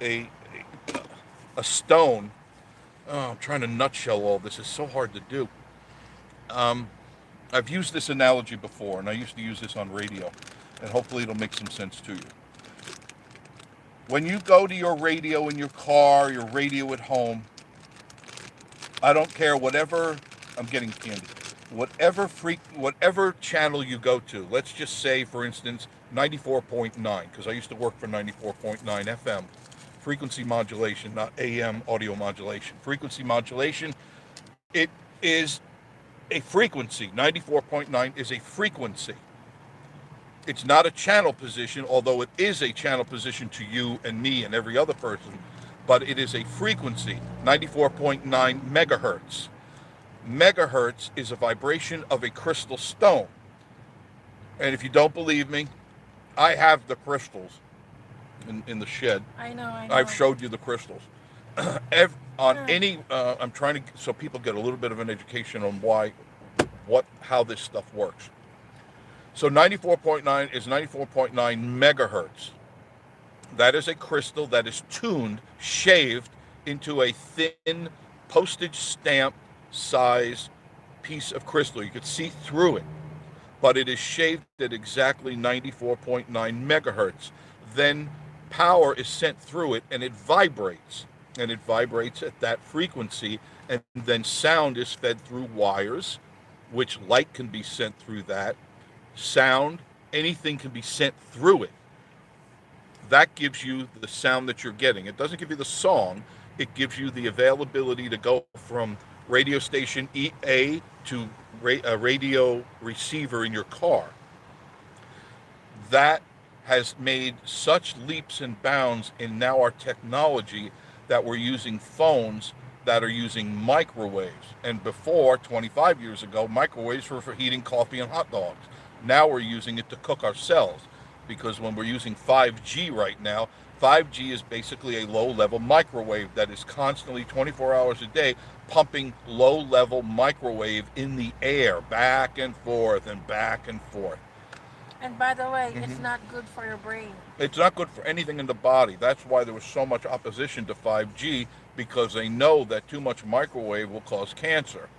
A: a, a stone, oh, I'm trying to nutshell all this. It's so hard to do. I've used this analogy before, and I used to use this on radio, and hopefully it'll make some sense to you. When you go to your radio in your car, your radio at home, I don't care whatever, I'm getting candy. Whatever channel you go to, let's just say, for instance, 94.9, because I used to work for 94.9 FM, frequency modulation, not AM audio modulation. Frequency modulation, it is a frequency. 94.9 is a frequency. It's not a channel position, although it is a channel position to you and me and every other person, but it is a frequency, 94.9 megahertz. Megahertz is a vibration of a crystal stone. And if you don't believe me, I have the crystals in the shed.
B: I know, I
A: I've
B: know.
A: showed you the crystals. On any, I'm trying to, so people get a little bit of an education on how this stuff works. So 94.9 is 94.9 megahertz. That is a crystal that is tuned, shaved into a thin postage stamp size piece of crystal. You could see through it, but it is shaved at exactly 94.9 megahertz. Then power is sent through it and it vibrates. And it vibrates at that frequency. And then sound is fed through wires, which light can be sent through that. Sound, anything can be sent through it. That gives you the sound that you're getting. It doesn't give you the song. It gives you the availability to go from radio station A to a radio receiver in your car. That has made such leaps and bounds in now our technology that we're using phones that are using microwaves. And before, 25 years ago, microwaves were for heating coffee and hot dogs. Now we're using it to cook ourselves, because when we're using 5G right now, 5G is basically a low-level microwave that is constantly 24 hours a day pumping low-level microwave in the air, back and forth and back and forth.
B: And by the way, it's not good for your brain.
A: It's not good for anything in the body. That's why there was so much opposition to 5G, because they know that too much microwave will cause cancer.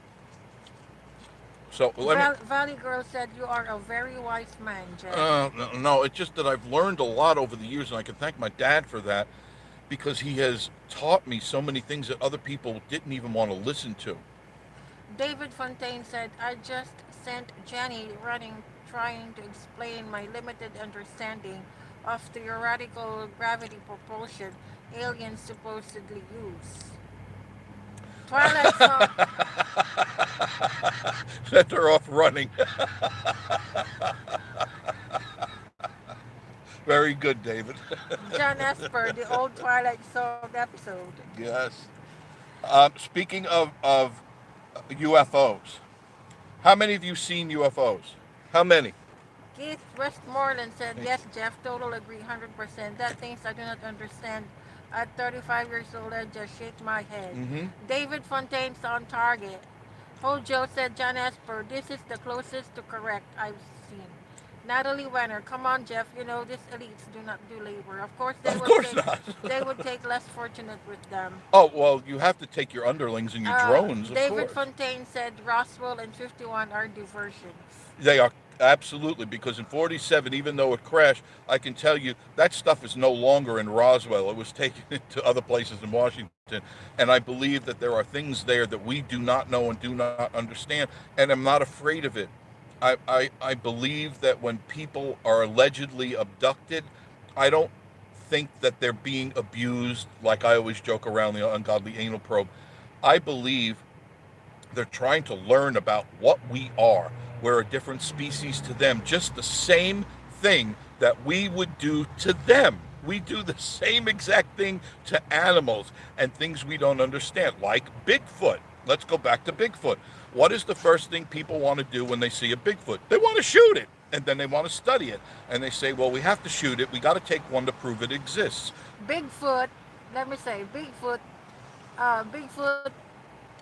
A: So
B: Valley Girl said you are a very wise man, Jeff.
A: no, it's just that I've learned a lot over the years, and I can thank my dad for that, because he has taught me so many things that other people didn't even want to listen to.
B: David Fontaine said, I just sent Jenny running trying to explain my limited understanding of the theoretical gravity propulsion aliens supposedly use. Twilight Zone.
A: Set her off running. Very good, David.
B: John Esper, the old Twilight Zone episode.
A: Yes. Speaking of UFOs, how many of you seen UFOs? How many?
B: Keith Westmoreland said, yes, Jeff, total agree, 100%. That things I do not understand. At 35 years old, I just shake my head. David Fontaine's on target. Hojo said, John Esper, this is the closest to correct I've seen. Natalie Wenner, come on, Jeff, you know, these elites do not do labor. Of course, they would take less fortunate with them.
A: Oh, well, you have to take your underlings and your drones, of
B: David
A: course.
B: Fontaine said Roswell and 51 are diversions.
A: They are, absolutely, because in 47, even though it crashed, I can tell you that stuff is no longer in Roswell. It was taken to other places in Washington. And I believe that there are things there that we do not know and do not understand. And I'm not afraid of it. I believe that when people are allegedly abducted, I don't think that they're being abused, like I always joke around the ungodly anal probe. I believe they're trying to learn about what we are. We're a different species to them. Just the same thing that we would do to them. We do the same exact thing to animals and things we don't understand, like Bigfoot. Let's go back to Bigfoot. What is the first thing people want to do when they see a Bigfoot? They want to shoot it, and then they want to study it. And they say, well, we have to shoot it. We got to take one to prove it exists.
B: Bigfoot, let me say, Bigfoot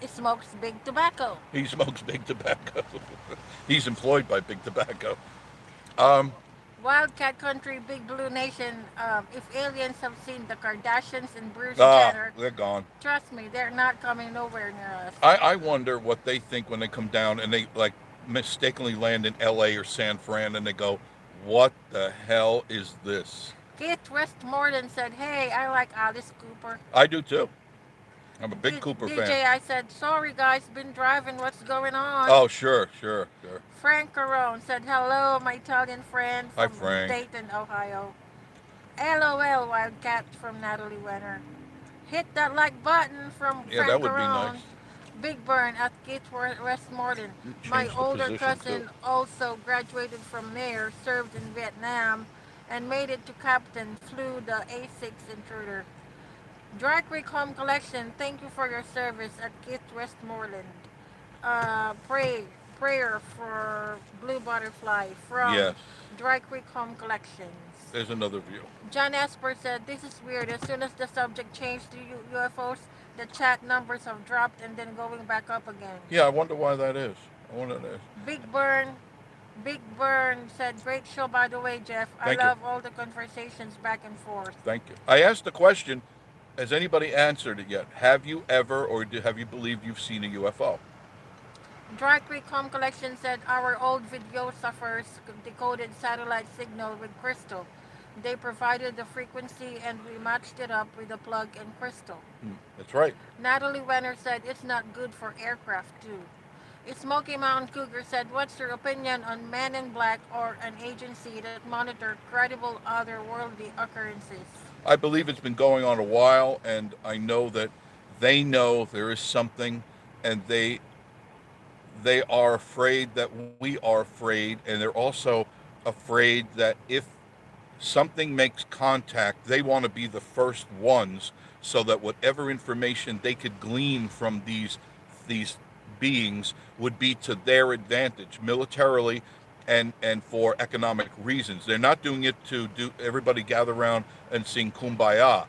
B: he smokes big tobacco.
A: He smokes big tobacco. He's employed by big tobacco.
B: Wildcat Country, Big Blue Nation, if aliens have seen the Kardashians and Bruce Jenner,
A: they're gone.
B: Trust me, they're not coming nowhere near us.
A: I wonder what they think when they come down and they like mistakenly land in LA or San Fran and they go, what the hell is this?
B: Keith Westmoreland said, hey, I like Alice Cooper.
A: I do too. I'm a big Cooper fan.
B: DJ, I said, sorry guys, been driving, what's going on?
A: Oh, sure.
B: Frank Carone said, hello, my Italian friend
A: Hi,
B: from
A: Frank.
B: Dayton, Ohio. LOL, Wildcat from Natalie Wenner. Hit that like button from Frank
A: Yeah, that would
B: Carone.
A: be nice.
B: Big Burn at Keith Westmoreland.
A: You
B: My
A: changed the
B: older
A: position too.
B: cousin also graduated from Mayor, served in Vietnam, and made it to captain, flew the A6 Intruder. Dry Creek Home Collection, thank you for your service at Keith Westmoreland. Pray prayer for Blue Butterfly from
A: Yes,
B: Dry Creek Home Collections.
A: there's another view.
B: John Esper said, "This is weird. As soon as the subject changed to UFOs, the chat numbers have dropped and then going back up again."
A: Yeah, I wonder why that is. I wonder that is.
B: Big Burn, Big Burn said, "Great show by the way, Jeff. I
A: Thank you.
B: love all the conversations back and forth."
A: Thank you. I asked the question. Has anybody answered it yet? Have you ever, or have you believed you've seen a UFO?
B: Dry Creek Home Collection said, "Our old video suffers decoded satellite signal with crystal. They provided the frequency and we matched it up with a plug and crystal."
A: That's right.
B: Natalie Wenner said, "It's not good for aircraft too." Smoky Mountain Cougar said, "What's your opinion on Men in Black or an agency that monitor credible otherworldly occurrences?"
A: I believe it's been going on a while, and I know that they know there is something, and they are afraid that we are afraid, and they're also afraid that if something makes contact, they want to be the first ones, so that whatever information they could glean from these beings would be to their advantage militarily and for economic reasons. They're not doing it to do everybody gather around and sing kumbaya.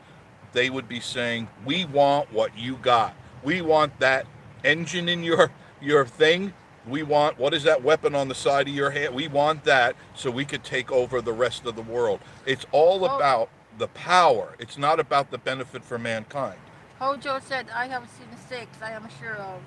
A: They would be saying, "We want what you got. We want that engine in your thing. We want, what is that weapon on the side of your hand? We want that so we could take over the rest of the world." It's all
B: Ho-
A: about the power. It's not about the benefit for mankind.
B: Hojo said, "I have seen six, I am sure of."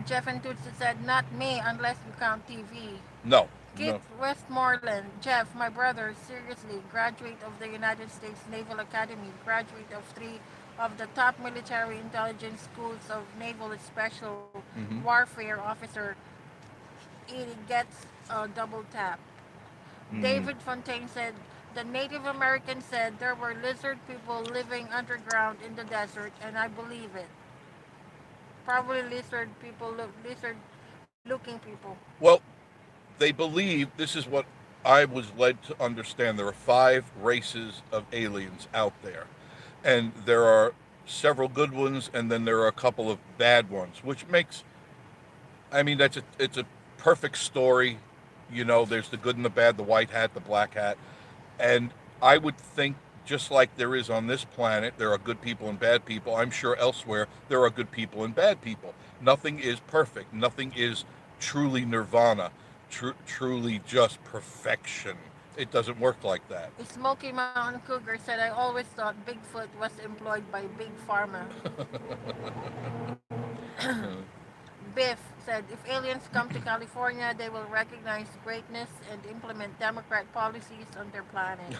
B: Jeff and Tootsie said, "Not me unless you count TV."
A: No,
B: Kit
A: no.
B: Westmoreland, "Jeff, my brother, seriously, graduate of the United States Naval Academy, graduate of three of the top military intelligence schools of naval special
A: Hmm.
B: warfare officer. He gets a double tap."
A: Mm.
B: David Fontaine said, "The Native Americans said there were lizard people living underground in the desert, and I believe it. Probably lizard people, lizard looking people."
A: Well, they believe, this is what I was led to understand. There are 5 races of aliens out there, and there are several good ones, and then there are a couple of bad ones, which makes, I mean, it's a perfect story. There's the good and the bad, the white hat, the black hat, and I would think, just like there is on this planet, there are good people and bad people. I'm sure elsewhere there are good people and bad people. Nothing is perfect. Nothing is truly nirvana, truly just perfection. It doesn't work like that.
B: Smoky Mountain Cougar said, "I always thought Bigfoot was employed by Big Pharma." Biff said, "If aliens come to California, they will recognize greatness and implement Democrat policies on their planet."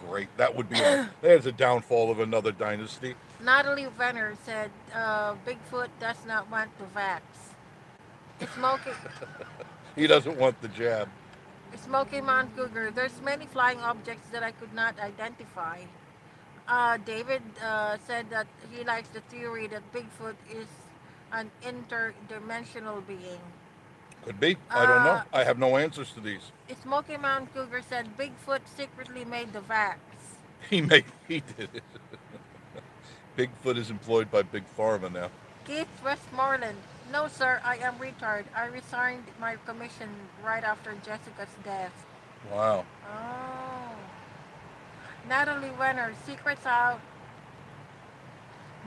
A: Great. That would be there's a downfall of another dynasty.
B: Natalie Venner said, "Bigfoot does not want to vax." Smoky,
A: He doesn't want the jab.
B: Smoky Mountain Cougar, "There's many flying objects that I could not identify." David said that he likes the theory that Bigfoot is an interdimensional being.
A: Could be. I don't know.
B: Uh,
A: I have no answers to these.
B: Smoky Mountain Cougar said Bigfoot secretly made the vax.
A: He did it. Bigfoot is employed by Big Pharma now.
B: Keith Westmoreland, "No, sir, I am retired. I resigned my commission right after Jessica's death."
A: Wow.
B: Oh. Natalie Wenner, "Secrets out."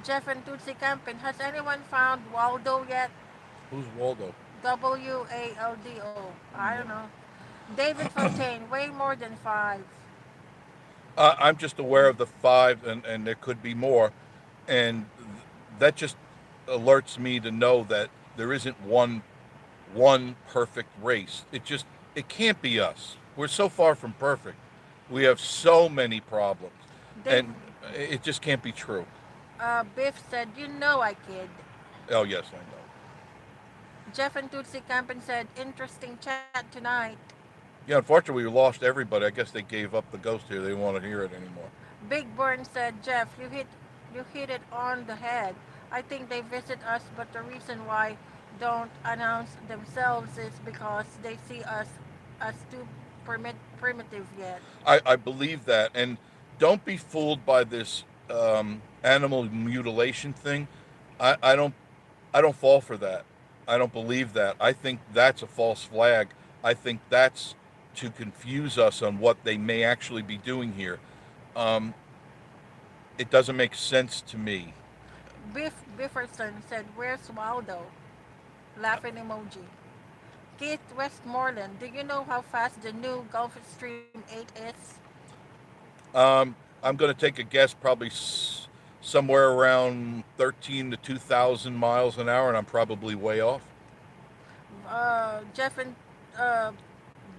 B: Jeff and Tootsie Campin, "Has anyone found Waldo yet?"
A: Who's Waldo?
B: Waldo. I don't know. David Fontaine, "Way more than five."
A: I'm just aware of the 5, and there could be more, and that just alerts me to know that there isn't one perfect race. It can't be us. We're so far from perfect. We have so many problems,
B: Dave,
A: and it just can't be true.
B: Biff said, "You know I kid."
A: Oh yes, I know.
B: Jeff and Tootsie Campin said, "Interesting chat tonight."
A: Yeah, unfortunately, we lost everybody. I guess they gave up the ghost here. They don't want to hear it anymore.
B: Big Burn said, "Jeff, you hit it on the head. I think they visit us, but the reason why don't announce themselves is because they see us as too primitive yet.
A: I believe that, and don't be fooled by this animal mutilation thing. I don't fall for that. I don't believe that. I think that's a false flag. I think that's to confuse us on what they may actually be doing here. Um, it doesn't make sense to me.
B: Bifferson said, "Where's Waldo?" Laughing emoji. Keith Westmoreland, do you know how fast the new Gulfstream 8 is?
A: I'm going to take a guess, probably somewhere around 13 to 2,000 miles an hour, and I'm probably way off.
B: Jeff and uh,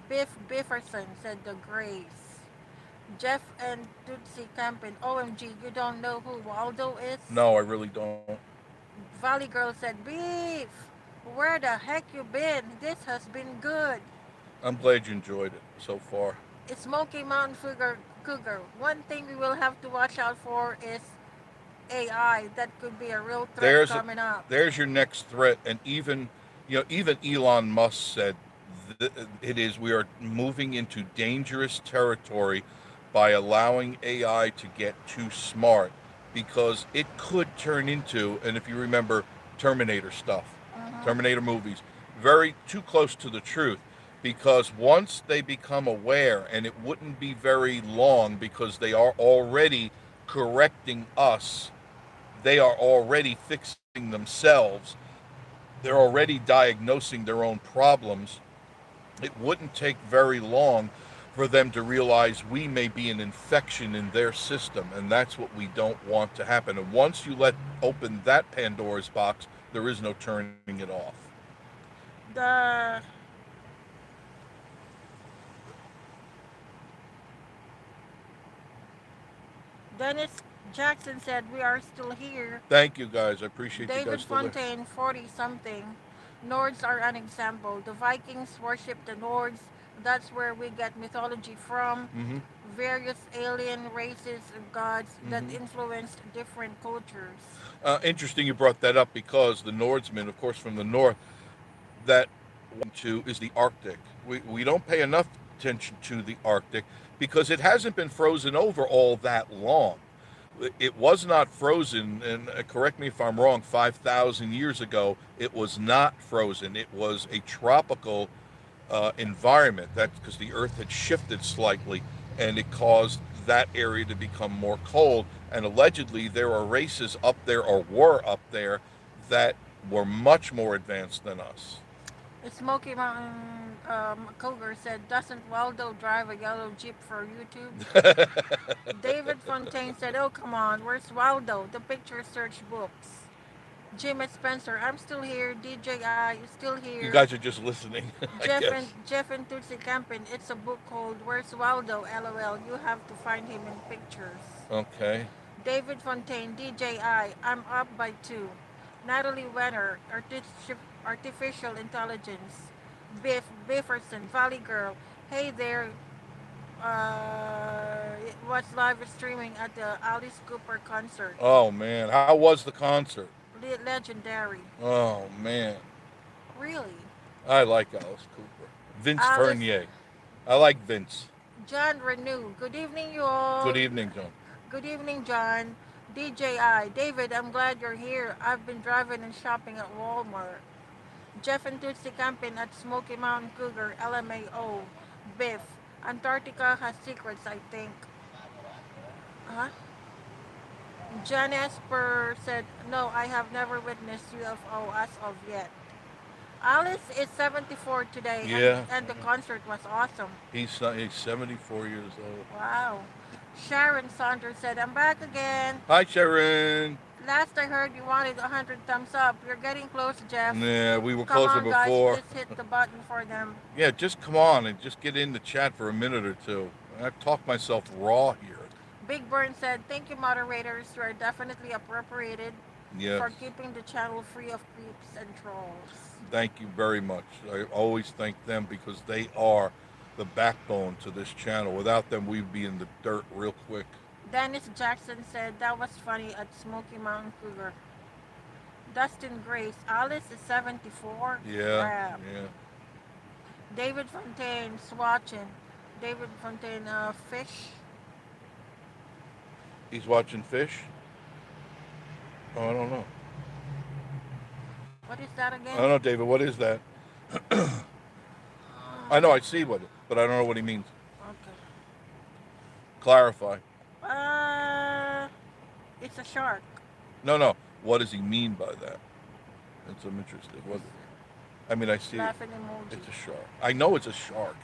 B: Bifferson said the Grays. Jeff and Tootsie Campin, OMG, you don't know who Waldo is?
A: No, I really don't.
B: Valley Girl said, Beef! Where the heck you been? This has been good.
A: I'm glad you enjoyed it so far.
B: Smoky Mountain Cougar. One thing we will have to watch out for is AI. That could be a real threat
A: There's a,
B: coming up.
A: there's your next threat, and even Elon Musk said it is we are moving into dangerous territory by allowing AI to get too smart because it could turn into, and if you remember Terminator stuff,
B: Mm-hmm.
A: Terminator movies, very too close to the truth because once they become aware, and it wouldn't be very long because they are already correcting us, they are already fixing themselves, they're already diagnosing their own problems. It wouldn't take very long for them to realize we may be an infection in their system, and that's what we don't want to happen. And once you let open that Pandora's box, there is no turning it off.
B: The Dennis Jackson said, We are still here.
A: Thank you guys. I appreciate you
B: David
A: guys still there.
B: Fontaine, 40 something. Nords are an example. The Vikings worship the Nords. That's where we get mythology from.
A: Mm-hmm.
B: Various alien races of gods that
A: Mm-hmm.
B: influenced different cultures.
A: Interesting you brought that up because the Nordsmen, of course, from the north, that to is the Arctic. We don't pay enough attention to the Arctic because it hasn't been frozen over all that long. It was not frozen, and correct me if I'm wrong, 5,000 years ago, it was not frozen. It was a tropical environment. That's because the Earth had shifted slightly, and it caused that area to become more cold. And allegedly, there are races up there, or were up there, that were much more advanced than us.
B: Smoky Mountain Cougar said, Doesn't Waldo drive a yellow Jeep for YouTube? David Fontaine said, Oh, come on, where's Waldo? The picture search books. Jim and Spencer, I'm still here. DJI is still
A: You
B: here.
A: guys are just listening, I guess.
B: Jeff and Tootsie Campin, it's a book called Where's Waldo? LOL. You have to find him in pictures.
A: Okay.
B: David Fontaine, DJI, I'm up by two. Natalie Wenner, Artificial Intelligence. Bifferson, Valley Girl. Hey there, it was live streaming at the Alice Cooper concert.
A: Oh man, how was the concert?
B: Legendary.
A: Oh man,
B: Really?
A: I like Alice Cooper. Vince
B: Alice,
A: Fernier. I like Vince.
B: John Renew. Good evening, you
A: Good
B: all.
A: evening, John.
B: Good evening, John. DJI. David, I'm glad you're here. I've been driving and shopping at Walmart. Jeff and Tootsie camping at Smoky Mountain Cougar, LMAO. Biff. Antarctica has secrets, I think. Huh? John Esper said, No, I have never witnessed UFO as of yet. Alice is 74 today,
A: Yeah,
B: and the concert was awesome.
A: he's 74 years old.
B: Wow. Sharon Saunders said, I'm back again.
A: Hi, Sharon.
B: Last I heard, you wanted 100 thumbs up. You're getting close, Jeff.
A: Yeah, we were
B: Come
A: closer
B: on, guys,
A: before.
B: just hit the button for them.
A: Yeah, just come on and just get in the chat for a minute or two. I talk myself raw here.
B: Big Burn said, Thank you, moderators. You are definitely appropriated
A: Yes,
B: for keeping the channel free of creeps and trolls.
A: thank you very much. I always thank them because they are the backbone to this channel. Without them, we'd be in the dirt real quick.
B: Dennis Jackson said, That was funny at Smoky Mountain Cougar. Dustin Grace. Alice is 74.
A: Yeah,
B: Crap.
A: yeah.
B: David Fontaine, Swatching. David Fontaine, Fish.
A: He's watching fish. Oh, I don't know.
B: What is that
A: I
B: again?
A: don't know, David. What is that? I know I
B: Um,
A: see what, but I don't know what he means.
B: okay.
A: Clarify.
B: Uh, it's a shark.
A: No, no. What does he mean by that? That's I'm interested. What?
B: It's
A: I mean, I see it.
B: laughing emoji.
A: It's a shark. I know it's a shark,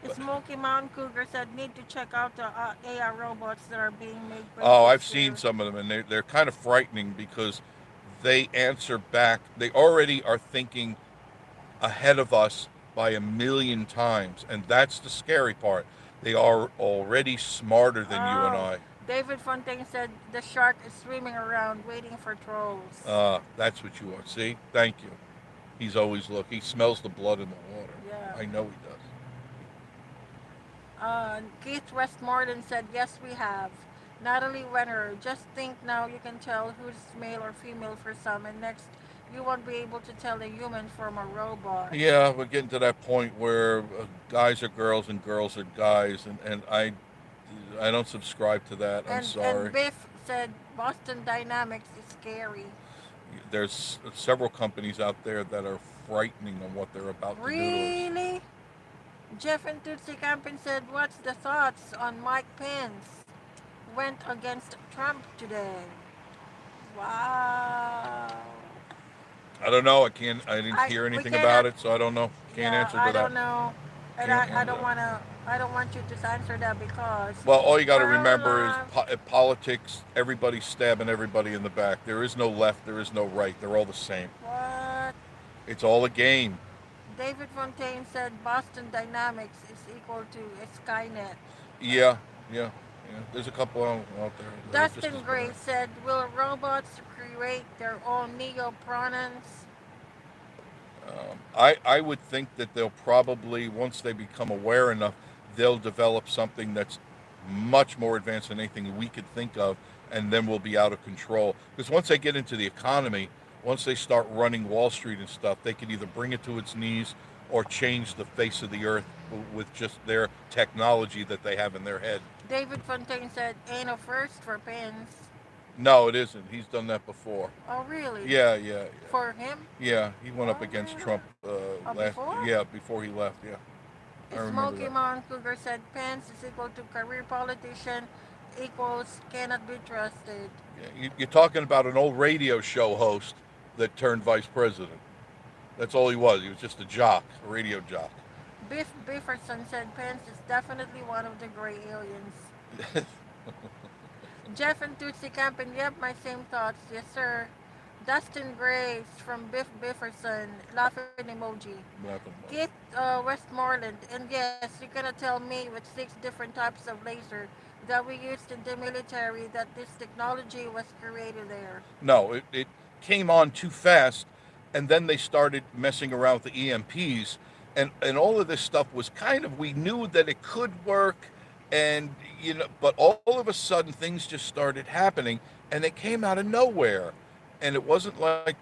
B: The
A: but
B: Smoky Mountain Cougar said, need to check out the AI robots that are being made.
A: oh,
B: Pretty
A: I've seen
B: scary.
A: some of them, and they're kind of frightening because they answer back. They already are thinking ahead of us by a million times, and that's the scary part. They are already smarter than you and
B: Oh,
A: I.
B: David Fontaine said the shark is swimming around waiting for trolls.
A: That's what you want. See? Thank you. He's always look. He smells the blood in the water.
B: Yeah.
A: I know he does.
B: Keith Westmoreland said, yes, we have. Natalie Wenner, just think now you can tell who's male or female for some, and next you won't be able to tell a human from a robot.
A: Yeah, we're getting to that point where guys are girls and girls are guys, and I don't subscribe to that. I'm
B: And
A: sorry.
B: Biff said Boston Dynamics is scary.
A: There's several companies out there that are frightening on what they're about to do to us.
B: Really? Jeff and Tootsie Campin said, what's the thoughts on Mike Pence? Went against Trump today. Wow.
A: I don't know. I can't. I didn't
B: I
A: hear
B: we
A: anything
B: cannot.
A: about it, so I don't know. Can't
B: Yeah,
A: answer
B: I
A: to that.
B: don't know, and
A: Can't
B: I
A: answer
B: don't
A: that.
B: wanna. I don't want you to answer that because
A: Well, all you got to
B: we're all
A: remember is
B: alive.
A: politics. Everybody's stabbing everybody in the back. There is no left. There is no right. They're all the same.
B: What?
A: It's all a game.
B: David Fontaine said Boston Dynamics is equal to a Skynet.
A: Yeah, yeah, yeah. There's a couple out there that are just
B: Dustin
A: as
B: Gray
A: bad.
B: said, will robots create their own neopronons?
A: I would think that they'll probably, once they become aware enough, they'll develop something that's much more advanced than anything we could think of, and then we'll be out of control. Because once they get into the economy, once they start running Wall Street and stuff, they can either bring it to its knees or change the face of the earth with just their technology that they have in their head.
B: David Fontaine said, ain't a first for Pence.
A: No, it isn't. He's done that before.
B: Oh, really?
A: Yeah, yeah, yeah.
B: For him?
A: Yeah, he went up
B: Oh,
A: against
B: really?
A: Trump
B: Oh,
A: last.
B: before?
A: Yeah, before he left. Yeah, I remember
B: Smoky
A: that.
B: Mountain Cougar said Pence is equal to career politician equals cannot be trusted.
A: Yeah, you're talking about an old radio show host that turned vice president. That's all he was. He was just a jock, a radio jock.
B: Biff Bifferson said Pence is definitely one of the gray aliens. Jeff and Tootsie Camping, yep, my same thoughts. Yes, sir. Dustin Graves from Biff Bifferson, laughing emoji.
A: Nothing
B: Keith
A: much.
B: Westmoreland, and yes, you're gonna tell me with 6 different types of laser that we used in the military that this technology was created there.
A: No, it came on too fast, and then they started messing around with the EMPs, and all of this stuff was kind of, we knew that it could work, and but all of a sudden things just started happening, and they came out of nowhere, and it wasn't like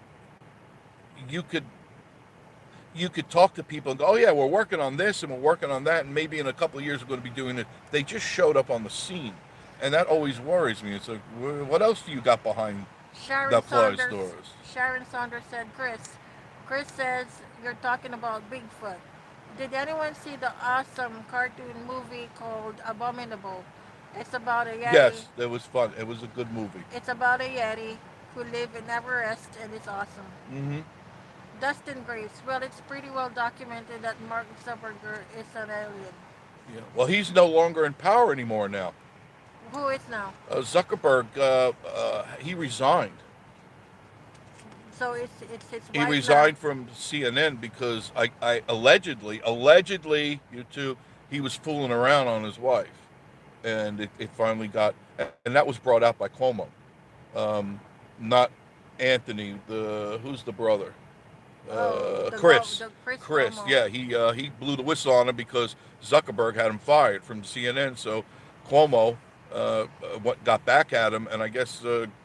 A: you could you could talk to people and go, oh yeah, we're working on this and we're working on that, and maybe in a couple of years we're going to be doing it. They just showed up on the scene, and that always worries me. It's like, what else do you got behind
B: Sharon
A: the closed
B: Saunders.
A: doors?
B: Sharon Saunders said, Chris. Chris says you're talking about Bigfoot. Did anyone see the awesome cartoon movie called Abominable? It's about a yeti.
A: Yes, it was fun. It was a good movie.
B: It's about a yeti who live in Everest, and it's awesome.
A: Hmm.
B: Dustin Graves. Well, it's pretty well documented that Mark Zuckerberg is an alien.
A: Yeah. Well, he's no longer in power anymore now.
B: Who is now?
A: Zuckerberg, he resigned.
B: So it's his
A: He
B: wife now.
A: resigned from CNN because I allegedly, you two, he was fooling around on his wife, and it finally got, and that was brought out by Cuomo, um, not Anthony. Who's the brother?
B: Oh,
A: Chris.
B: the Chris
A: Chris.
B: Cuomo.
A: Yeah, he blew the whistle on him because Zuckerberg had him fired from CNN. So Cuomo what got back at him, and I guess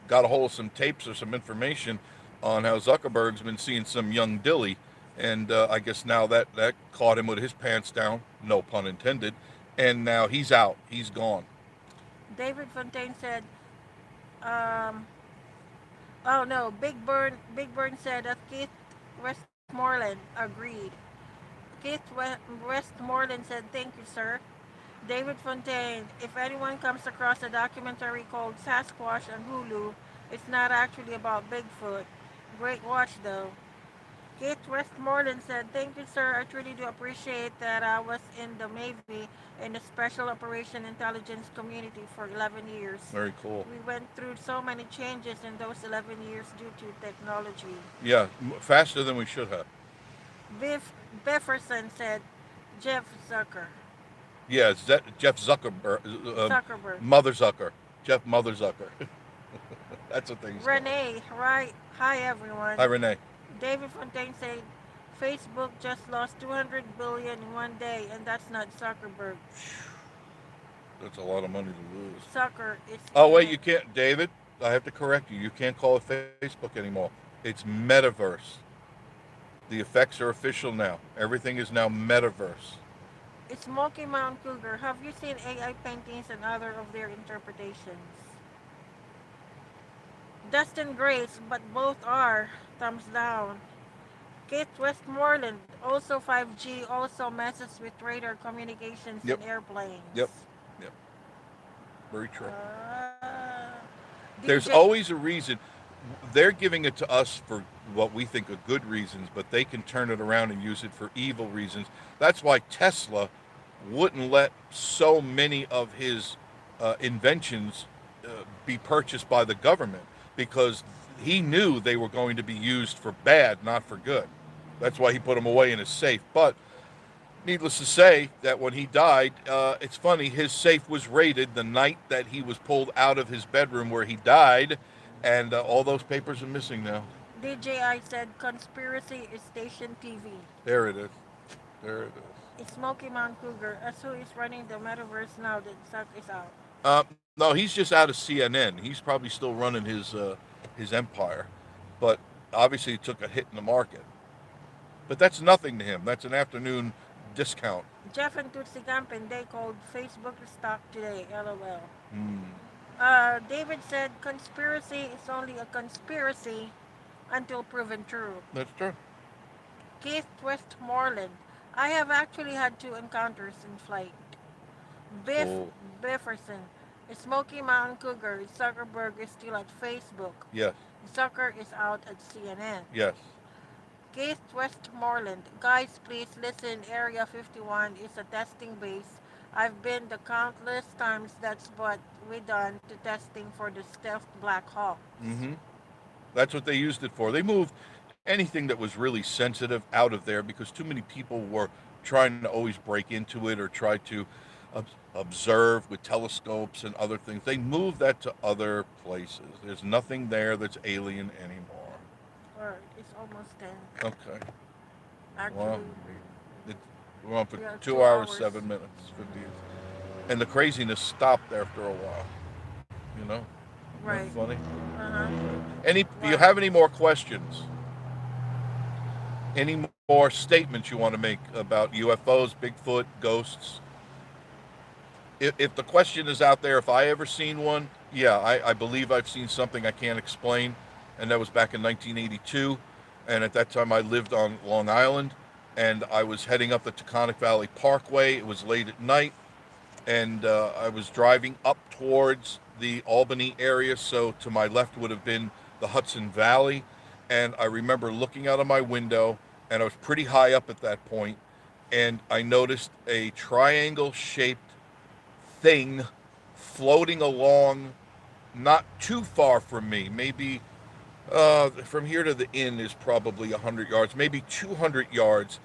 A: got a hold of some tapes or some information on how Zuckerberg's been seeing some young dilly, and I guess now that caught him with his pants down, no pun intended, and now he's out, he's gone.
B: David Fontaine said, um, oh no, Big Burn said that Keith Westmoreland agreed. Keith Westmoreland said, thank you, sir. David Fontaine, if anyone comes across a documentary called Sasquatch on Hulu, it's not actually about Bigfoot. Great watch though. Kate Westmoreland said, thank you, sir. I truly do appreciate that I was in the Navy in the Special Operation Intelligence community for 11 years.
A: Very cool.
B: We went through so many changes in those 11 years due to technology.
A: Yeah, faster than we should have.
B: Biff Befferson said, Jeff Zucker.
A: Yeah, Jeff Zuckerberg,
B: Zuckerberg.
A: Mother Zucker, Jeff Mother Zucker. That's what things.
B: Renee, right? Hi, everyone.
A: Hi, Renee.
B: David Fontaine said, Facebook just lost 200 billion in one day, and that's not Zuckerberg.
A: That's a lot of money to lose.
B: Zucker is.
A: Oh wait, you can't, David. I have to correct you. You can't call it Facebook anymore. It's metaverse. The effects are official now. Everything is now metaverse.
B: It's Smoky Mountain Cougar. Have you seen AI paintings and other of their interpretations? Dustin Grace, but both are. Thumbs down. Kate Westmoreland, also 5G, also messes with radar communications
A: Yep.
B: in airplanes.
A: Yep. Yep. Very true.
B: DJ,
A: There's always a reason. They're giving it to us for what we think are good reasons, but they can turn it around and use it for evil reasons. That's why Tesla wouldn't let so many of his inventions be purchased by the government, because he knew they were going to be used for bad, not for good. That's why he put them away in his safe. But needless to say, that when he died, it's funny, his safe was raided the night that he was pulled out of his bedroom where he died, and all those papers are missing now.
B: DJI said conspiracy is station TV.
A: There it is. There it is.
B: It's Smoky Mountain Cougar. As who is running the metaverse now that Zuck is out?
A: No, he's just out of CNN. He's probably still running his empire, but obviously he took a hit in the market. But that's nothing to him. That's an afternoon discount.
B: Jeff and Tootsie Campin, they called Facebook stock today. LOL. David said conspiracy is only a conspiracy until proven true.
A: That's true.
B: Keith Westmoreland, I have actually had 2 encounters in flight. Biff
A: Oh.
B: Befferson, Smoky Mountain Cougar, Zuckerberg is still at Facebook.
A: Yes.
B: Zucker is out at CNN.
A: Yes.
B: Keith Westmoreland, guys, please listen. Area 51 is a testing base. I've been the countless times that's what we done to testing for the stealth Black Hawk.
A: That's what they used it for. They moved anything that was really sensitive out of there because too many people were trying to always break into it or try to observe with telescopes and other things. They moved that to other places. There's nothing there that's alien anymore.
B: Or it's almost 10.
A: Okay.
B: Actually,
A: Well, we're on for
B: we are
A: 2
B: 2
A: hours,
B: hours.
A: 7 minutes, 50. And the craziness stopped after a while. You know? Isn't that
B: right.
A: funny?
B: Uh-huh.
A: Do you have any more questions? Any more statements you want to make about UFOs, Bigfoot, ghosts? If the question is out there, if I ever seen one, yeah, I believe I've seen something I can't explain. And that was back in 1982. And at that time I lived on Long Island. And I was heading up the Taconic Valley Parkway. It was late at night. And I was driving up towards the Albany area. So to my left would have been the Hudson Valley. And I remember looking out of my window, and I was pretty high up at that point, and I noticed a triangle-shaped thing floating along not too far from me. Maybe from here to the inn is probably 100 yards, maybe 200 yards,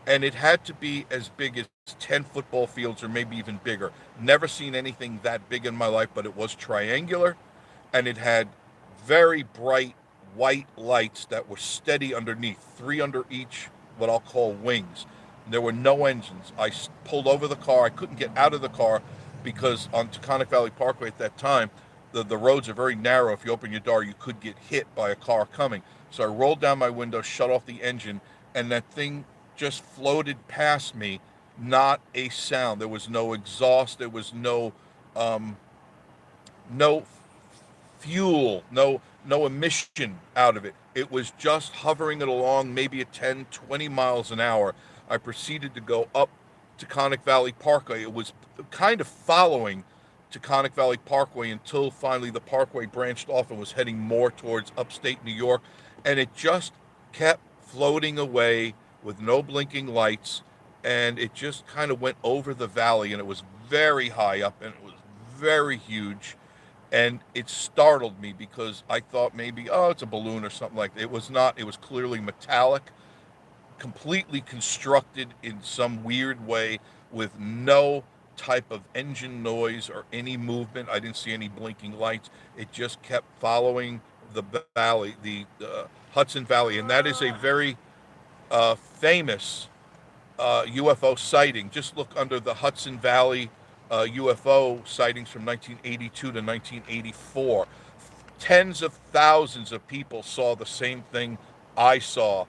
A: and it had to be as big as 10 football fields or maybe even bigger. Never seen anything that big in my life, but it was triangular, and it had very bright white lights that were steady underneath, 3 under each, what I'll call wings. There were no engines. I pulled over the car. I couldn't get out of the car because on Taconic Valley Parkway at that time, the roads are very narrow. If you open your door, you could get hit by a car coming. So I rolled down my window, shut off the engine, and that thing just floated past me. Not a sound. There was no exhaust. There was um, no fuel, no emission out of it. It was just hovering it along, maybe at 10, 20 miles an hour. I proceeded to go up to Taconic Valley Parkway. It was kind of following Taconic Valley Parkway until finally the parkway branched off and was heading more towards upstate New York. And it just kept floating away with no blinking lights. And it just kind of went over the valley, and it was very high up, and it was very huge. And it startled me because I thought maybe, oh, it's a balloon or something like that. It was not. It was clearly metallic, completely constructed in some weird way with no type of engine noise or any movement. I didn't see any blinking lights. It just kept following the valley, the Hudson Valley, and that is a very famous UFO sighting. Just look under the Hudson Valley UFO sightings from 1982 to 1984. Tens of thousands of people saw the same thing I saw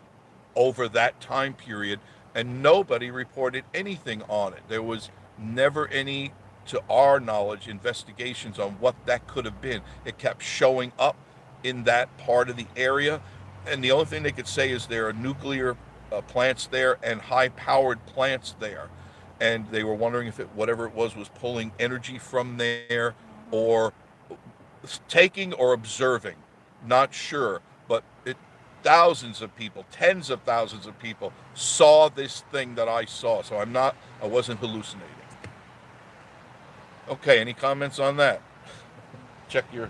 A: over that time period, and nobody reported anything on it. There was never any, to our knowledge, investigations on what that could have been. It kept showing up in that part of the area, and the only thing they could say is there are nuclear plants there and high-powered plants there, and they were wondering if whatever it was pulling energy from there
B: Mm-hmm.
A: or taking or observing. Not sure, but thousands of people, tens of thousands of people saw this thing that I saw. So I wasn't hallucinating. Okay, any comments on that? Check your.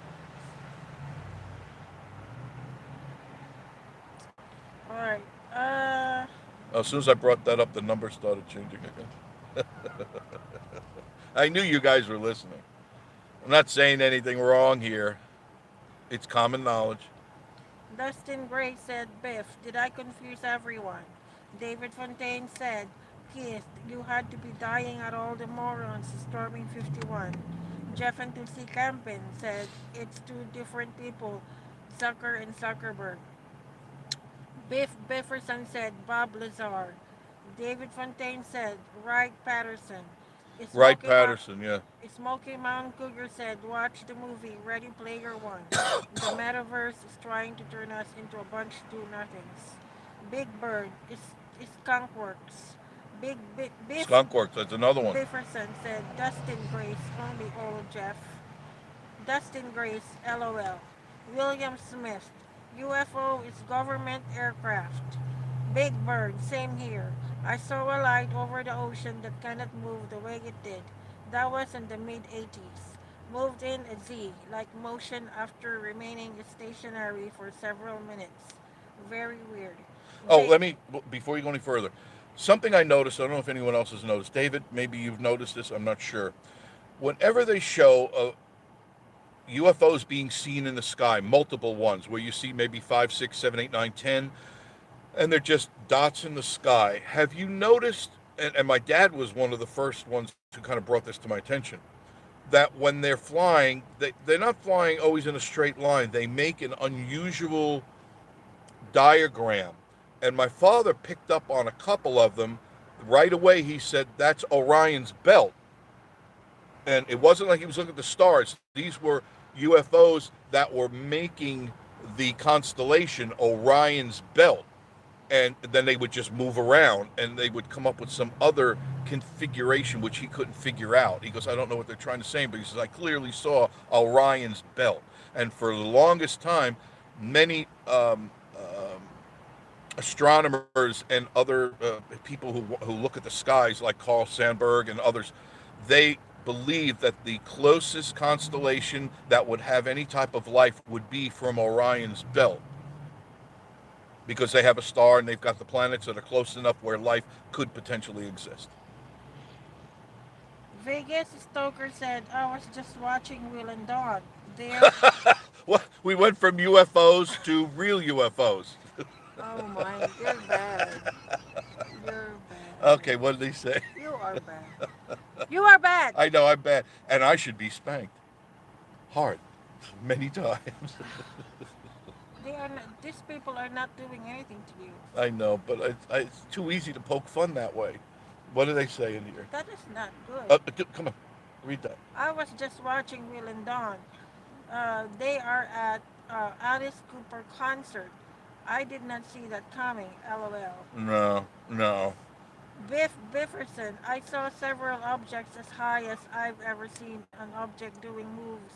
B: All right. Uh,
A: As soon as I brought that up, the numbers started changing again. I knew you guys were listening. I'm not saying anything wrong here. It's common knowledge.
B: Dustin Gray said, Biff, did I confuse everyone? David Fontaine said, Keith, you had to be dying at all the morons storming 51. Jeff and Tulsi Campin said, it's two different people, Zucker and Zuckerberg. Biff Bifferson said, Bob Lazar. David Fontaine said, Wright Patterson.
A: Wright
B: Smoky, Mo-
A: Patterson, yeah.
B: Smoky Mountain Cougar said, watch the movie Ready Player One. The metaverse is trying to turn us into a bunch of do-nothings. Big Bird is Skunk Works. Biff
A: Skunk Works, that's another one.
B: Bifferson said, Dustin Grace, only old Jeff. Dustin Grace, LOL. William Smith, UFO is government aircraft. Big Bird, same here. I saw a light over the ocean that cannot move the way it did. That was in the mid 80s. Moved in a Z, like motion after remaining stationary for several minutes. Very weird.
A: Oh,
B: They,
A: before you go any further, something I noticed, I don't know if anyone else has noticed. David, maybe you've noticed this, I'm not sure. Whenever they show UFOs being seen in the sky, multiple ones, where you see maybe 5, 6, 7, 8, 9, 10, and they're just dots in the sky. Have you noticed, and my dad was one of the first ones who kind of brought this to my attention, that when they're flying, they're not flying always in a straight line. They make an unusual diagram. And my father picked up on a couple of them. Right away, he said, that's Orion's belt. And it wasn't like he was looking at the stars. These were UFOs that were making the constellation Orion's belt. And then they would just move around and they would come up with some other configuration which he couldn't figure out. He goes, I don't know what they're trying to say, but he says, I clearly saw Orion's belt. And for the longest time, many astronomers and other people who look at the skies, like Carl Sandburg and others, they believe that the closest constellation that would have any type of life would be from Orion's belt, because they have a star and they've got the planets that are close enough where life could potentially exist.
B: Vegas Stoker said, I was just watching Will and Dawn. There.
A: Well, we went from UFOs to real UFOs.
B: Oh my, you're bad. You're bad.
A: Okay, what did he say?
B: You are bad. You are bad.
A: I know I'm bad, and I should be spanked hard, many times.
B: These people are not doing anything to you.
A: I know, but it's too easy to poke fun that way. What do they say in here?
B: That is not good.
A: Come on, read that.
B: I was just watching Will and Dawn. They are at Alice Cooper concert. I did not see that coming. LOL.
A: No, no.
B: Bifferson. I saw several objects as high as I've ever seen an object doing moves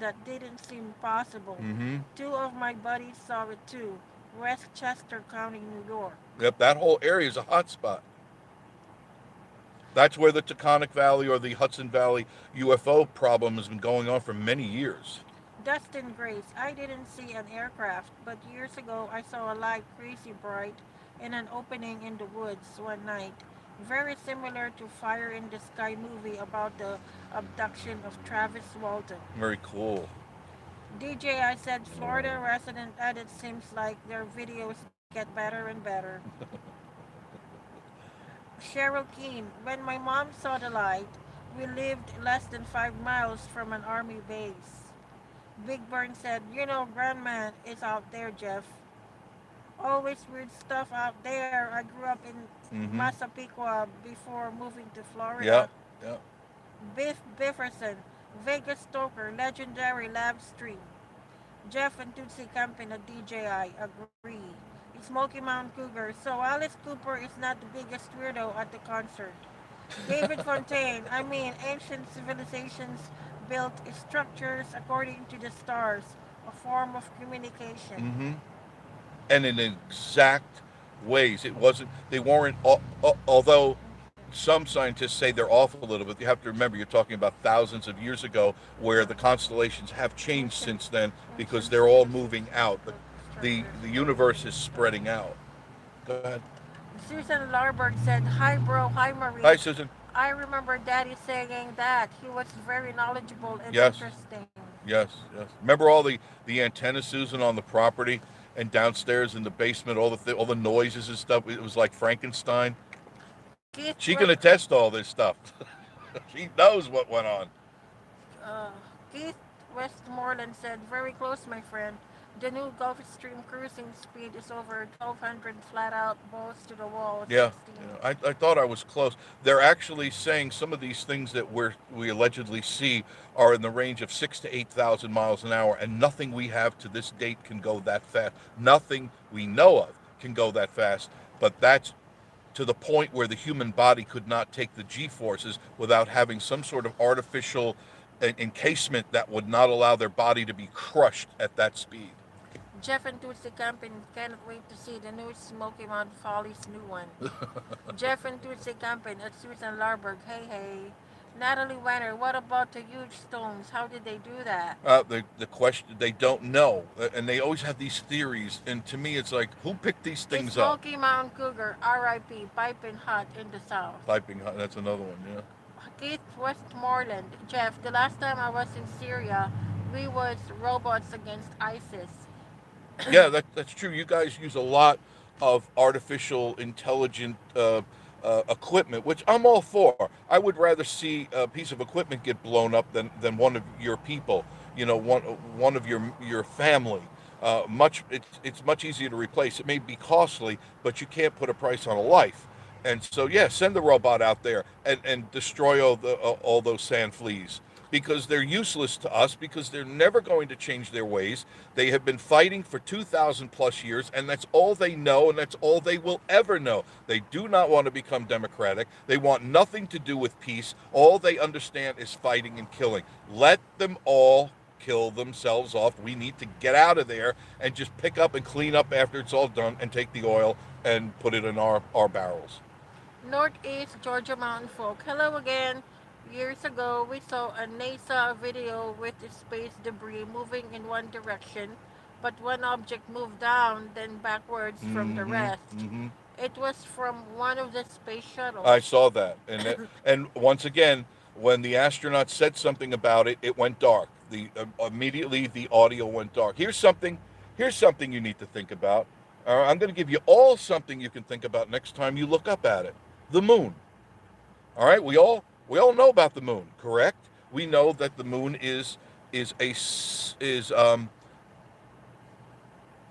B: that didn't seem possible.
A: Mm-hmm.
B: Two of my buddies saw it too. Westchester County, New York.
A: Yep, that whole area is a hot spot. That's where the Taconic Valley or the Hudson Valley UFO problem has been going on for many years.
B: Dustin Grace. I didn't see an aircraft, but years ago I saw a light crazy bright in an opening in the woods one night. Very similar to Fire in the Sky movie about the abduction of Travis Walton.
A: Very cool.
B: DJ, I said Florida resident added seems like their videos get better and better. Cheryl Keene, when my mom saw the light, we lived less than 5 miles from an army base. Big Burn said, Grandman is out there, Jeff. Always weird stuff out there. I grew up in
A: Mm-hmm.
B: Massapequa before moving to Florida.
A: Yep, yep.
B: Bifferson, Vegas Stoker, legendary live stream. Jeff and Tootsie Campin at DJI agree. Smoky Mountain Cougar. So Alice Cooper is not the biggest weirdo at the concert. David Fontaine. I mean, ancient civilizations built structures according to the stars, a form of communication.
A: Mm-hmm. And in exact ways. It wasn't. They weren't. Although some scientists say they're off a little bit. You have to remember you're talking about thousands of years ago, where the constellations have changed since then because they're all moving out. The universe is spreading out. Go ahead.
B: Susan Larberg said, "Hi, bro. Hi, Marie.
A: Hi, Susan.
B: I remember Daddy saying that. He was very knowledgeable and
A: Yes,
B: interesting."
A: yes, yes. Remember all the antennas, Susan, on the property and downstairs in the basement, all the noises and stuff. It was like Frankenstein.
B: Keith,
A: She can attest to all this stuff. She knows what went on.
B: uh, Keith Westmoreland said, "Very close, my friend. The new Gulfstream cruising speed is over 1200 flat out, balls to the wall,
A: Yeah,
B: 16."
A: yeah. I thought I was close. They're actually saying some of these things that we allegedly see are in the range of 6 to 8,000 miles an hour, and nothing we have to this date can go that fast. Nothing we know of can go that fast. But that's to the point where the human body could not take the G-forces without having some sort of artificial encasement that would not allow their body to be crushed at that speed.
B: Jeff and Tootsie Campin cannot wait to see the new Smoky Mountain Follies new one. Jeff and Tootsie Campin at Susan Larberg. Hey, hey. Natalie Wenner, what about the huge stones? How did they do that?
A: The question, they don't know, and they always have these theories. And to me, it's like, who picked these
B: The
A: things up?
B: Smoky Mountain Cougar, R.I.P., piping hot in the south.
A: Piping hot. That's another one. Yeah.
B: Keith Westmoreland, Jeff, the last time I was in Syria, we was robots against ISIS.
A: Yeah, that's true. You guys use a lot of artificial intelligent equipment, which I'm all for. I would rather see a piece of equipment get blown up than one of your people. One of your family. It's much easier to replace. It may be costly, but you can't put a price on a life. And so, yeah, send the robot out there and destroy all those sand fleas because they're useless to us because they're never going to change their ways. They have been fighting for 2,000 plus years, and that's all they know, and that's all they will ever know. They do not want to become democratic. They want nothing to do with peace. All they understand is fighting and killing. Let them all kill themselves off. We need to get out of there and just pick up and clean up after it's all done and take the oil and put it in our barrels.
B: Northeast Georgia Mountain Folk. Hello again. Years ago, we saw a NASA video with the space debris moving in one direction, but one object moved down, then backwards from the rest.
A: Mm-hmm.
B: It was from one of the space shuttles.
A: I saw that, and once again, when the astronauts said something about it, it went dark. Immediately the audio went dark. Here's something you need to think about. I'm going to give you all something you can think about next time you look up at it. The moon. All right, we all know about the moon, correct? We know that the moon is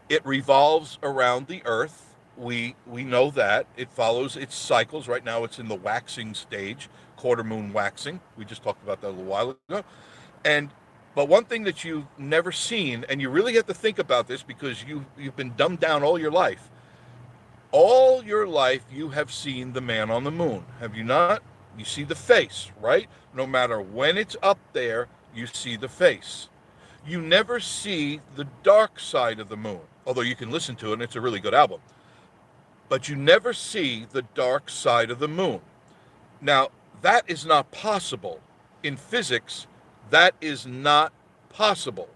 A: It revolves around the Earth. We know that it follows its cycles. Right now, it's in the waxing stage, quarter moon waxing. We just talked about that a little while ago. And but one thing that you've never seen, and you really have to think about this because you've been dumbed down all your life. All your life, you have seen the man on the moon, have you not? You see the face, right? No matter when it's up there, you see the face. You never see the dark side of the moon, although you can listen to it and it's a really good album. But you never see the dark side of the moon. Now, that is not possible. In physics, that is not possible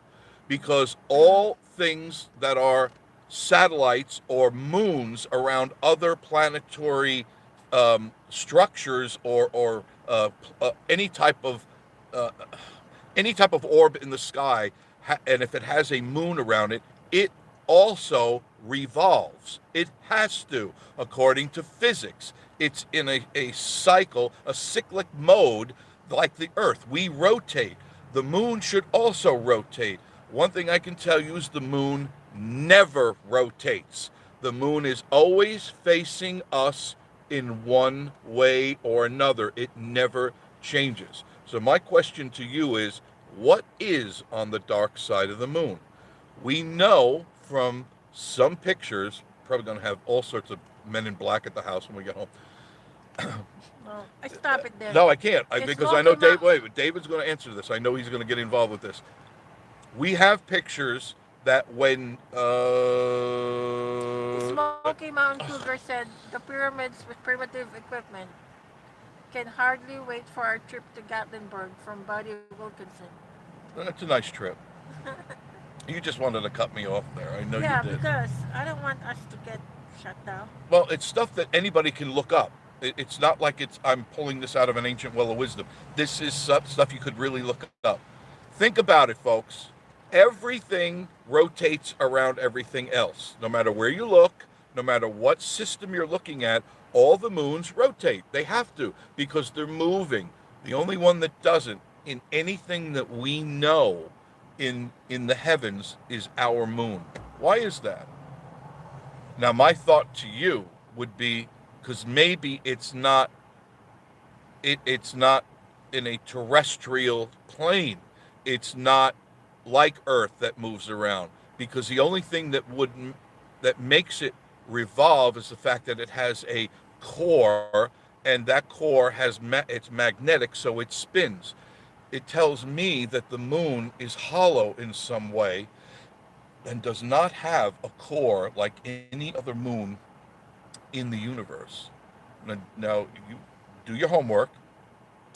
A: because all things that are satellites or moons around other planetary structures or uh, any type of orb in the sky, and if it has a moon around it, it also revolves. It has to, according to physics. It's in a cycle, a cyclic mode like the Earth. We rotate. The moon should also rotate. One thing I can tell you is the moon never rotates. The moon is always facing us in one way or another. It never changes. So my question to you is, what is on the dark side of the moon? We know from some pictures, probably going to have all sorts of men in black at the house when we get home.
B: No, I stop it there.
A: No, I can't,
B: It's
A: because I know
B: Smoky
A: Dave.
B: Mountain.
A: Wait, David's going to answer this. I know he's going to get involved with this. We have pictures that when
B: Smoky Mountain Cougar said the pyramids with primitive equipment can hardly wait for our trip to Gatlinburg from Buddy Wilkinson.
A: that's a nice trip. You just wanted to cut me off there. I know
B: Yeah,
A: you did.
B: because I don't want us to get shut down.
A: Well, it's stuff that anybody can look up. It's not like I'm pulling this out of an ancient well of wisdom. This is stuff you could really look up. Think about it, folks. Everything rotates around everything else. No matter where you look, no matter what system you're looking at, all the moons rotate. They have to because they're moving. The only one that doesn't in anything that we know in the heavens is our moon. Why is that? Now, my thought to you would be because maybe it's not in a terrestrial plane. It's not like Earth that moves around because the only thing that makes it revolve is the fact that it has a core, and that core it's magnetic, so it spins. It tells me that the moon is hollow in some way and does not have a core like any other moon in the universe. Now you do your homework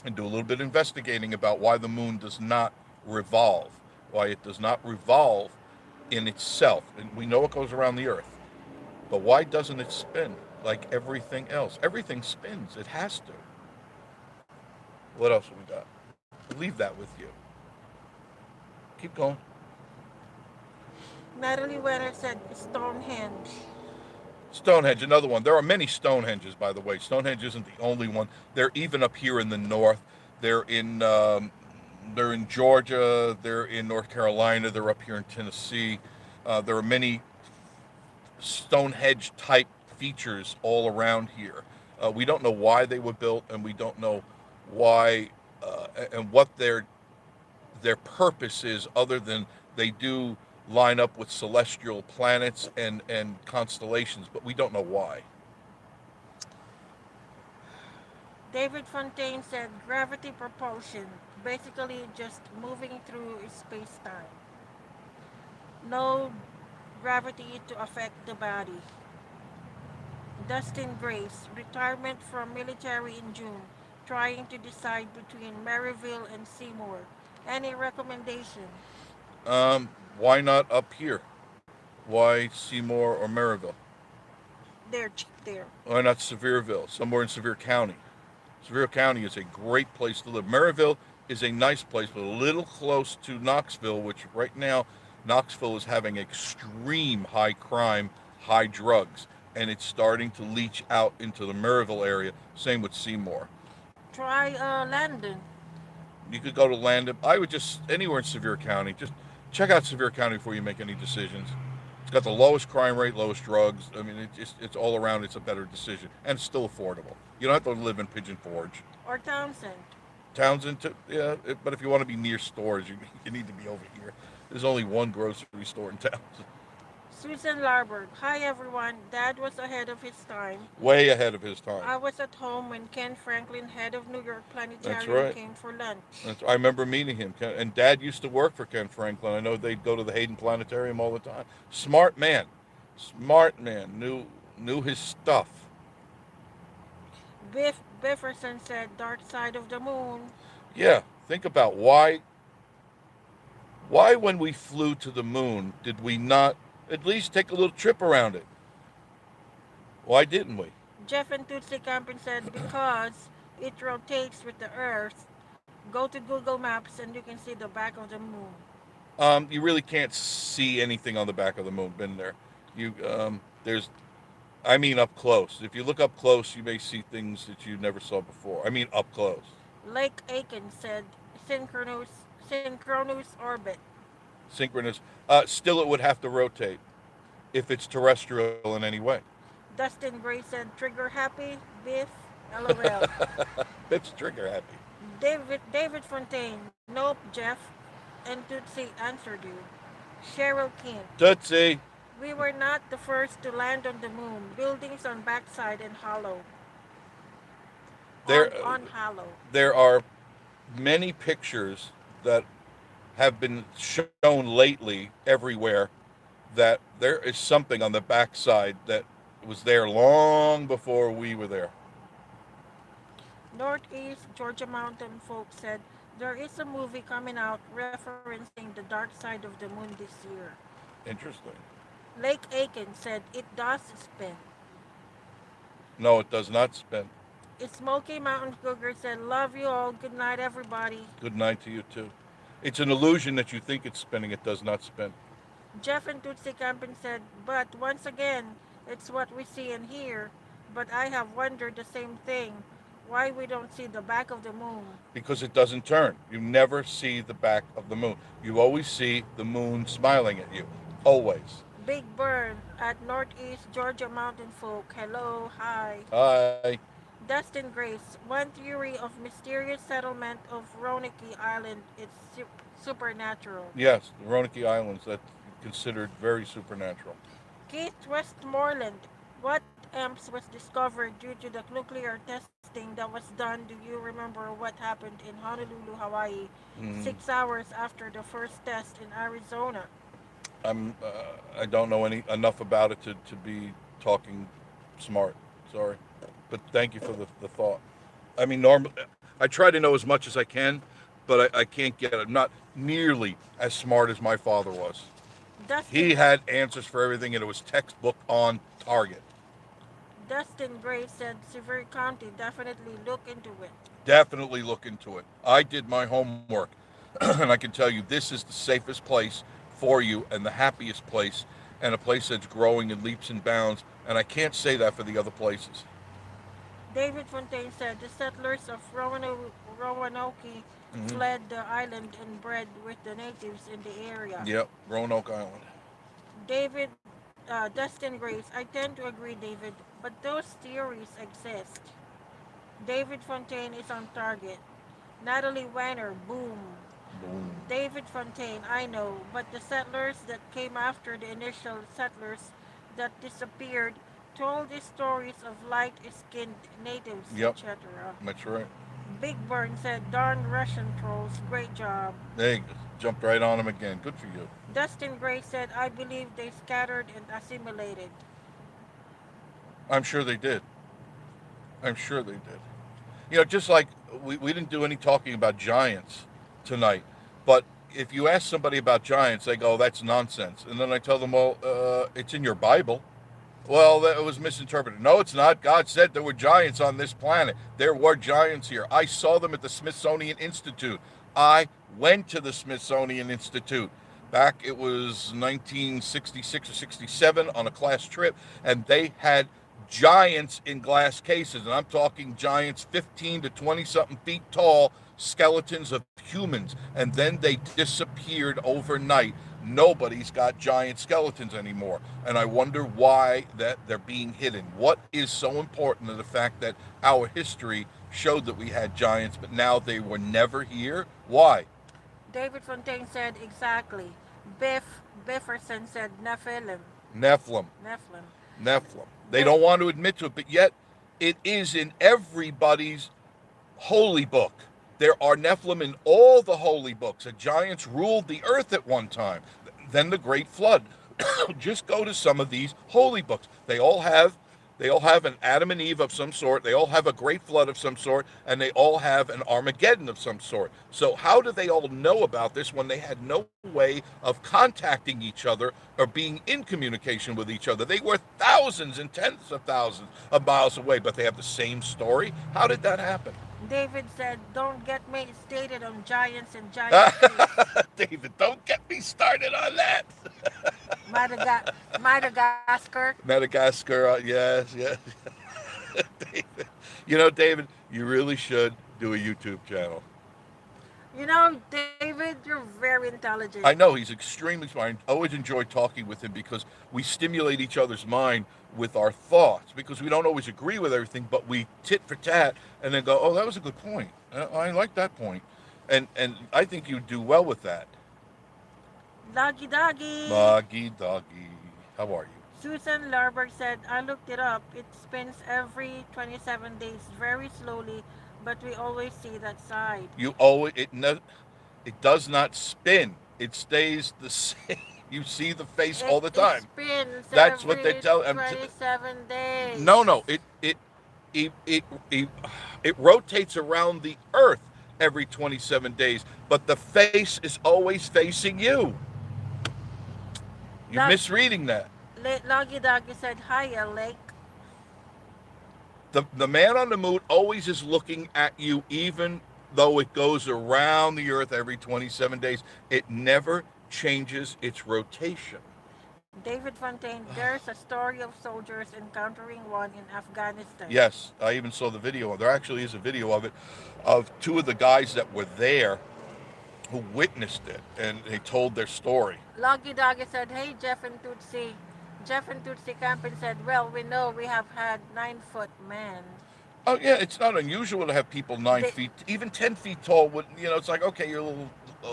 A: and do a little bit of investigating about why the moon does not revolve, why it does not revolve in itself. And we know it goes around the Earth, but why doesn't it spin like everything else? Everything spins. It has to. What else have we got? Leave that with you. Keep going.
B: Natalie Wetter said Stonehenge.
A: Stonehenge, another one. There are many Stonehenges, by the way. Stonehenge isn't the only one. They're even up here in the north. They're in Georgia. They're in North Carolina. They're up here in Tennessee. There are many Stonehenge type features all around here. We don't know why they were built, and we don't know why and what their purpose is, other than they do line up with celestial planets and constellations, but we don't know why.
B: David Fontaine said gravity propulsion, basically just moving through space time. No gravity to affect the body. Dustin Grace, retirement from military in June, trying to decide between Maryville and Seymour. Any recommendation?
A: Why not up here? Why Seymour or Maryville?
B: They're cheap there.
A: Why not Sevierville? Somewhere in Sevier County. Sevier County is a great place to live. Maryville is a nice place, but a little close to Knoxville, which right now Knoxville is having extreme high crime, high drugs, and it's starting to leach out into the Maryville area. Same with Seymour.
B: Try Landon.
A: You could go to Landon. I would just anywhere in Sevier County. Just check out Sevier County before you make any decisions. got the lowest crime rate, lowest drugs. I mean, it's all around. It's a better decision, and it's still affordable. You don't have to live in Pigeon Forge.
B: Or Townsend.
A: Townsend, too, yeah. But if you want to be near stores, you need to be over here. There's only one grocery store in Townsend.
B: Susan Larbert. Hi everyone. Dad was ahead of his time.
A: Way ahead of his time.
B: I was at home when Ken Franklin, head of New York
A: That's
B: Planetarium,
A: right.
B: came for lunch.
A: I remember meeting him. And Dad used to work for Ken Franklin. I know they'd go to the Hayden Planetarium all the time. Smart man. Smart man. Knew his stuff.
B: Biff Bifferson said, Dark Side of the Moon.
A: Yeah. Think about why when we flew to the moon did we not at least take a little trip around it? Why didn't we?
B: Jeff and Tootsie Camping said, because it rotates with the Earth. Go to Google Maps and you can see the back of the moon.
A: You really can't see anything on the back of the moon. Been there. There's, I mean, up close. If you look up close, you may see things that you never saw before. I mean, up close.
B: Lake Aiken said, synchronous orbit.
A: Synchronous. Still, it would have to rotate if it's terrestrial in any way.
B: Dustin Gray said, trigger happy, Biff, LOL.
A: It's trigger happy.
B: David Fontaine, nope, Jeff. And Tootsie answered you. Cheryl King,
A: Tootsie.
B: we were not the first to land on the moon. Buildings on backside and hollow. On hollow.
A: There are many pictures that have been shown lately everywhere that there is something on the backside that was there long before we were there.
B: Northeast Georgia Mountain folks said there is a movie coming out referencing the dark side of the moon this year.
A: Interesting.
B: Lake Aiken said it does spin.
A: No, it does not spin.
B: Smoky Mountain Cougar said, love you all. Good night, everybody.
A: Good night to you too. It's an illusion that you think it's spinning. It does not spin.
B: Jeff and Tootsie Camping said, but once again, it's what we see and hear. But I have wondered the same thing. Why we don't see the back of the moon?
A: Because it doesn't turn. You never see the back of the moon. You always see the moon smiling at you. Always.
B: Big Burn at Northeast Georgia Mountain Folk. Hello, hi.
A: Hi.
B: Dustin Grace, one theory of mysterious settlement of Roanoke Island is supernatural.
A: Yes, the Roanoke Islands, that's considered very supernatural.
B: Keith Westmoreland, what EMS was discovered due to the nuclear testing that was done? Do you remember what happened in Honolulu, Hawaii, 6 hours after the first test in Arizona?
A: I don't know enough about it to be talking smart. Sorry. But thank you for the thought. I mean, I try to know as much as I can, but I can't get it. I'm not nearly as smart as my father was. He had answers for everything, and it was textbook on target.
B: Dustin Gray said Sevier County, definitely look into it.
A: Definitely look into it. I did my homework, and I can tell you this is the safest place for you and the happiest place, and a place that's growing in leaps and bounds, and I can't say that for the other places.
B: David Fontaine said the settlers of Roanoke fled the island and bred with the natives in the area.
A: Yep, Roanoke Island.
B: Dustin Grace, I tend to agree, David, but those theories exist. David Fontaine is on target. Natalie Weiner, boom.
A: Boom.
B: David Fontaine, I know, but the settlers that came after the initial settlers that disappeared told the stories of light-skinned natives,
A: Yep.
B: etc.
A: That's right.
B: Big Burn said, darn Russian trolls, great job.
A: They jumped right on him again. Good for you.
B: Dustin Gray said, I believe they scattered and assimilated.
A: I'm sure they did. I'm sure they did. You know, just like we didn't do any talking about giants tonight, but if you ask somebody about giants, they go, that's nonsense. And then I tell them, well, it's in your Bible. Well, that was misinterpreted. No, it's not. God said there were giants on this planet. There were giants here. I saw them at the Smithsonian Institute. I went to the Smithsonian Institute back, it was 1966 or 67 on a class trip, and they had giants in glass cases. And I'm talking giants 15 to 20 something feet tall, skeletons of humans. And then they disappeared overnight Nobody's got giant skeletons anymore. And I wonder why that they're being hidden. What is so important to the fact that our history showed that we had giants, but now they were never here? Why?
B: David Fontaine said exactly. Bifferson said Nephilim.
A: Nephilim.
B: Nephilim.
A: Nephilim. They
B: They
A: don't want to admit to it, but yet it is in everybody's holy book. There are Nephilim in all the holy books. The giants ruled the earth at one time. Then the great flood. Just go to some of these holy books. They all have an Adam and Eve of some sort. They all have a great flood of some sort, and they all have an Armageddon of some sort. So how do they all know about this when they had no way of contacting each other or being in communication with each other? They were thousands and tens of thousands of miles away, but they have the same story. How did that happen?
B: David said, "Don't get me stated on giants and giant priests."
A: David, don't get me started on that.
B: Madagascar.
A: Madagascar, yes, yes. David, David, you really should do a YouTube channel.
B: David, you're very intelligent.
A: I know he's extremely smart. I always enjoy talking with him because we stimulate each other's mind with our thoughts because we don't always agree with everything, but we tit for tat and then go, "Oh, that was a good point. I like that point," and I think you do well with that.
B: Doggy doggy.
A: Doggy, doggy. How are you?
B: Susan Larberg said, "I looked it up. It spins every 27 days very slowly, but we always see that side."
A: You always it does not spin. It stays the same. You see the face all the time.
B: It spins
A: That's what they
B: every
A: tell.
B: 27 days.
A: No. It rotates around the Earth every 27 days, but the face is always facing you. You're
B: Dog,
A: misreading that.
B: Loggy Doggy said, "Hiya, Lake."
A: The man on the moon always is looking at you, even though it goes around the Earth every 27 days. It never changes its rotation.
B: David Fontaine, "There's a story of soldiers encountering one in Afghanistan."
A: Yes, I even saw the video. There actually is a video of it, of two of the guys that were there who witnessed it, and they told their story.
B: Loggy Doggy said, "Hey, Jeff and Tootsie." Jeff and Tootsie Campin said, "Well, we know we have had 9-foot men."
A: Oh yeah, it's not unusual to have people 9 feet, even 10 feet tall. It's like, okay, you're a little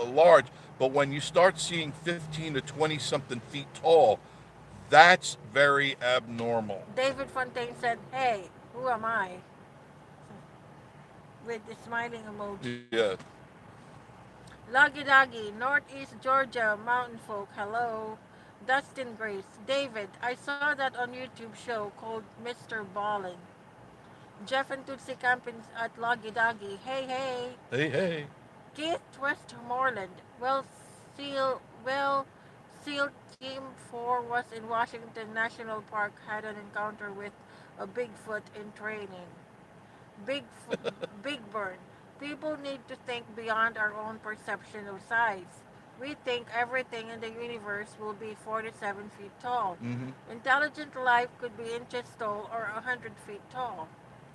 A: large, but when you start seeing 15 to 20 something feet tall, that's very abnormal.
B: David Fontaine said, "Hey, who am I?" With the smiling emoji.
A: Yeah.
B: Loggy Doggy, Northeast Georgia, Mountain Folk, hello. Dustin Grace, David, "I saw that on YouTube show called Mr. Ballin." Jeff and Tootsie Campins at Loggy Doggy, "Hey, hey."
A: Hey, hey.
B: Keith Westmoreland, SEAL Team 4 was in Washington National Park, had an encounter with a Bigfoot in training. Bigfoot, Big Burn. People need to think beyond our own perception of size. We think everything in the universe will be 47 feet tall.
A: Hmm.
B: Intelligent life could be inches tall or 100 feet tall.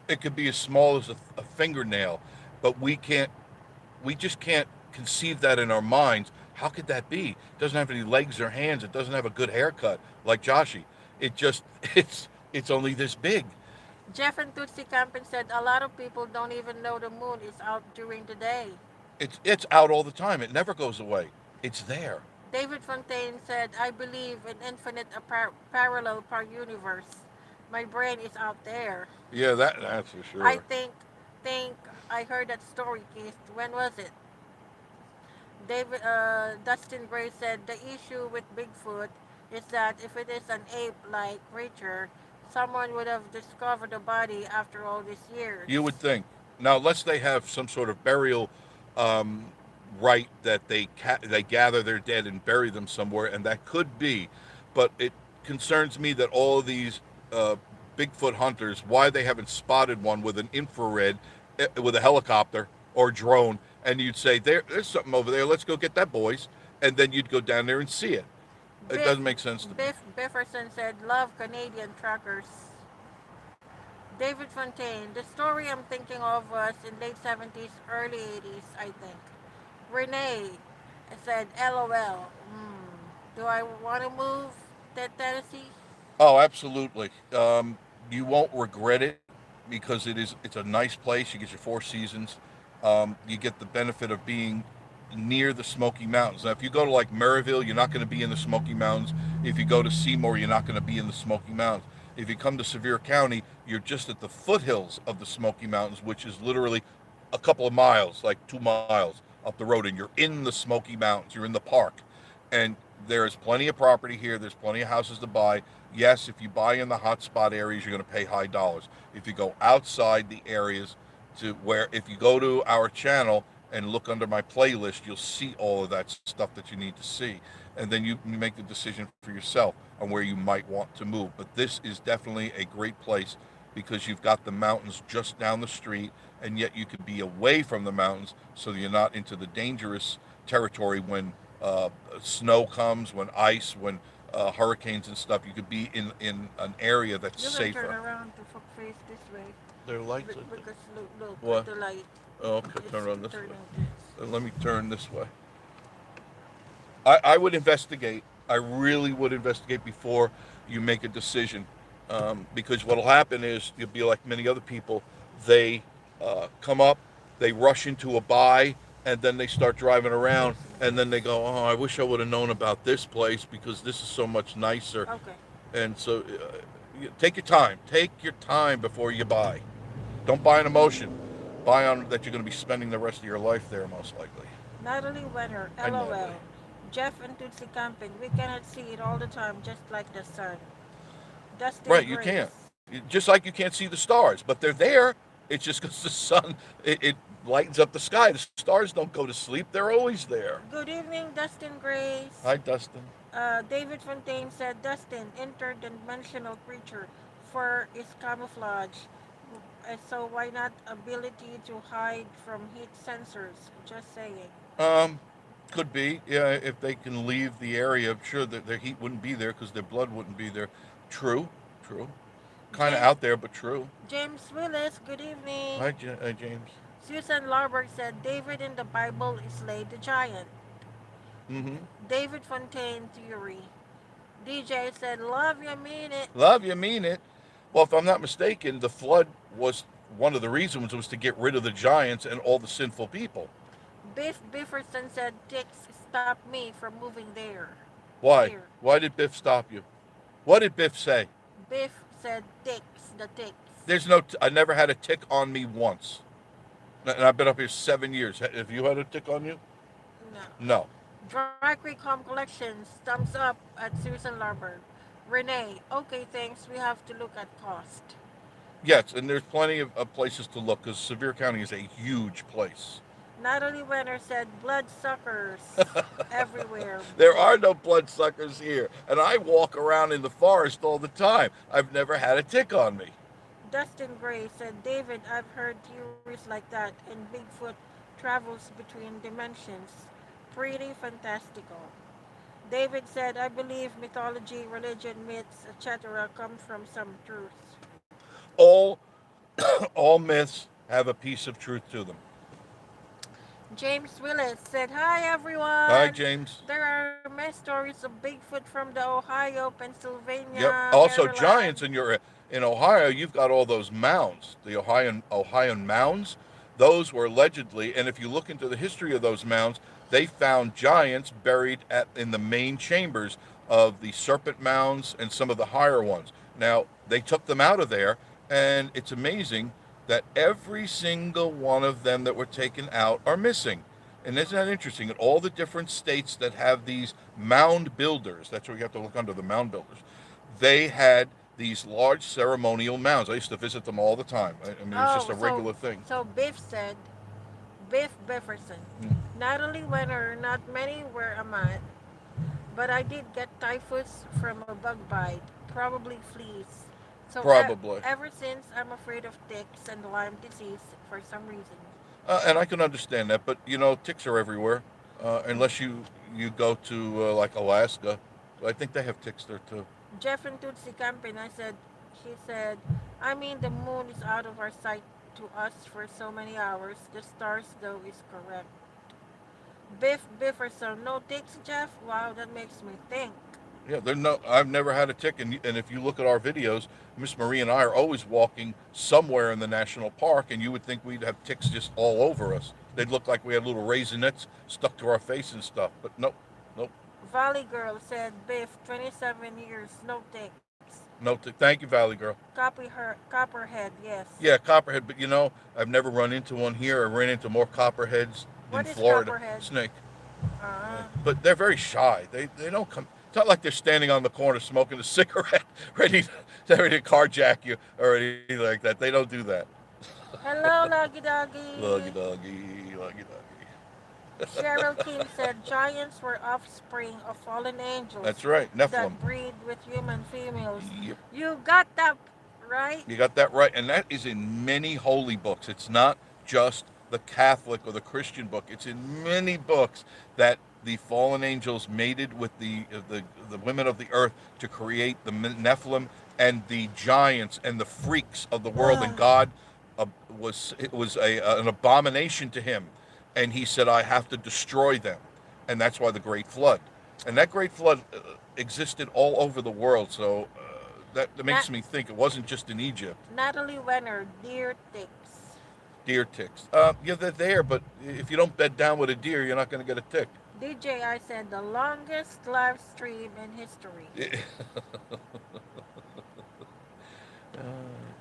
A: It could be as small as a fingernail, but we just can't conceive that in our minds. How could that be? It doesn't have any legs or hands. It doesn't have a good haircut like Joshy. It just it's only this big.
B: Jeff and Tootsie Campin said, "A lot of people don't even know the moon is out during the day."
A: It's out all the time. It never goes away. It's there.
B: David Fontaine said, "I believe in infinite parallel per universe. My brain is out there."
A: Yeah, that's for sure.
B: I think I heard that story, Keith. When was it? Dustin Gray said, "The issue with Bigfoot is that if it is an ape-like creature, someone would have discovered the body after all these years."
A: You would think. Now, unless they have some sort of burial um, right that they gather their dead and bury them somewhere, and that could be. But it concerns me that all of these Bigfoot hunters, why they haven't spotted one with an infrared, with a helicopter or drone, and you'd say, there's something over there, let's go get that, boys. And then you'd go down there and see it. It doesn't make sense to me.
B: Bifferson said, "Love Canadian truckers." David Fontaine, "The story I'm thinking of was in late 70s, early 80s, I think." Renee said, "LOL." Do I want to move that Tennessee?
A: Oh, absolutely. You won't regret it because it's a nice place. You get your four seasons. You get the benefit of being near the Smoky Mountains. Now, if you go to like Maryville, you're not going to be in the Smoky Mountains. If you go to Seymour, you're not going to be in the Smoky Mountains. If you come to Sevier County, you're just at the foothills of the Smoky Mountains, which is literally a couple of miles, like 2 miles up the road, and you're in the Smoky Mountains. You're in the park, and there is plenty of property here. There's plenty of houses to buy. Yes, if you buy in the hotspot areas, you're going to pay high dollars. If you go outside the areas to where, if you go to our channel and look under my playlist, you'll see all of that stuff that you need to see. And then you make the decision for yourself on where you might want to move. But this is definitely a great place because you've got the mountains just down the street, and yet you could be away from the mountains so that you're not into the dangerous territory when uh, snow comes, when ice, when hurricanes and stuff. You could be in an area that's
B: You can turn
A: safer.
B: around to face this way.
A: There are lights.
B: Because look, at
A: What?
B: the light.
A: Oh, okay,
B: It's
A: turn around this
B: turning
A: way.
B: this.
A: Let me turn this way. I would investigate. I really would investigate before you make a decision, because what'll happen is you'll be like many other people. They come up, they rush into a buy, and then they start driving around, and then they go, "Oh, I wish I would have known about this place because this is so much nicer."
B: Okay.
A: And so, take your time. Take your time before you buy. Don't buy on emotion. Buy on that you're going to be spending the rest of your life there, most likely.
B: Natalie Wenner,
A: I know.
B: LOL. Jeff and Tootsie camping. We cannot see it all the time, just like the sun. Dustin
A: Right, you can't.
B: Grace.
A: Just like you can't see the stars, but they're there. It's just because the sun it lightens up the sky. The stars don't go to sleep; they're always there.
B: Good evening, Dustin Grace.
A: Hi, Dustin.
B: David Fontaine said, Dustin, interdimensional creature. Fur is camouflage. So why not ability to hide from heat sensors? Just saying.
A: Um, could be. Yeah, if they can leave the area, I'm sure that their heat wouldn't be there because their blood wouldn't be there. True, true. Kind of
B: James,
A: out there, but true.
B: James Willis, good evening.
A: Hi, James.
B: Susan Larberg said, David in the Bible is laid the giant.
A: Mm-hmm.
B: David Fontaine theory. DJ said, love you, mean it.
A: Love you, mean it. Well, if I'm not mistaken, the flood was one of the reasons was to get rid of the giants and all the sinful people.
B: Biff Bifferson said, Dix stopped me from moving there.
A: Why?
B: Here.
A: Why did Biff stop you? What did Biff say?
B: Biff said, Dix, the Dix.
A: There's no. I never had a tick on me once, and I've been up here 7 years. Have you had a tick on you?
B: No.
A: No.
B: Dry Creek Home Collections, thumbs up at Susan Larberg. Renee, okay, thanks. We have to look at cost.
A: Yes, and there's plenty of places to look because Sevier County is a huge place.
B: Natalie Wenner said, bloodsuckers everywhere.
A: There are no bloodsuckers here, and I walk around in the forest all the time. I've never had a tick on me.
B: Dustin Gray said, David, I've heard theories like that, and Bigfoot travels between dimensions. Pretty fantastical. David said, I believe mythology, religion, myths, etc. come from some truth.
A: All all myths have a piece of truth to them.
B: James Willis said, hi
A: Hi,
B: everyone.
A: James.
B: There are many stories of Bigfoot from the Ohio,
A: Yep.
B: Pennsylvania,
A: Also,
B: Maryland.
A: giants in Ohio. You've got all those mounds, the Ohioan mounds. Those were allegedly, and if you look into the history of those mounds, they found giants buried in the main chambers of the serpent mounds and some of the higher ones. Now they took them out of there, and it's amazing that every single one of them that were taken out are missing. And isn't that interesting? In all the different states that have these mound builders, that's where you have to look under the mound builders, they had these large ceremonial mounds. I used to visit them all the time. I mean, it was just
B: Oh,
A: a regular thing.
B: so Biff said, Biff Befferson.
A: Mm.
B: Natalie Wenner, not many where I'm at, but I did get typhus from a bug bite, probably fleas. So
A: Probably.
B: ever since, I'm afraid of ticks and Lyme disease for some reason.
A: And I can understand that, but ticks are everywhere, unless you go to like Alaska. I think they have ticks there too.
B: Jeff and Tootsie Campin, he said, I mean, the moon is out of our sight to us for so many hours. The stars, though, is correct. Biff Bifferson, no ticks, Jeff? Wow, that makes me think.
A: Yeah, there no. I've never had a tick, and if you look at our videos, Miss Marie and I are always walking somewhere in the national park, and you would think we'd have ticks just all over us. They'd look like we had little raisinets stuck to our face and stuff, but nope, nope,
B: Valley Girl said Biff, 27 years, no ticks.
A: no tick. Thank you, Valley Girl.
B: Copperhead, yes.
A: Yeah, copperhead, but I've never run into one here. I ran into more copperheads in
B: What is
A: Florida.
B: Copperhead?
A: Snake.
B: Uh,
A: But they're very shy. They don't come. It's not like they're standing on the corner smoking a cigarette, ready to carjack you or anything like that. They don't do that.
B: Hello, Loggy
A: Luggy
B: Doggy.
A: doggy, luggy doggy.
B: Cheryl King said giants were offspring of fallen angels
A: That's right, Nephilim.
B: that breed with human females.
A: Yep.
B: You got that right?
A: You got that right, and that is in many holy books. It's not just the Catholic or the Christian book. It's in many books that the fallen angels mated with the women of the earth to create the Nephilim and the giants and the freaks of the world. And God was an abomination to him, and he said, "I have to destroy them," and that's why the Great Flood. And that Great Flood existed all over the world. So that
B: Na-
A: makes me think it wasn't just in Egypt.
B: Natalie Wenner, deer ticks.
A: Deer ticks. Yeah, they're there, but if you don't bed down with a deer, you're not going to get a tick.
B: DJI said the longest live stream in history.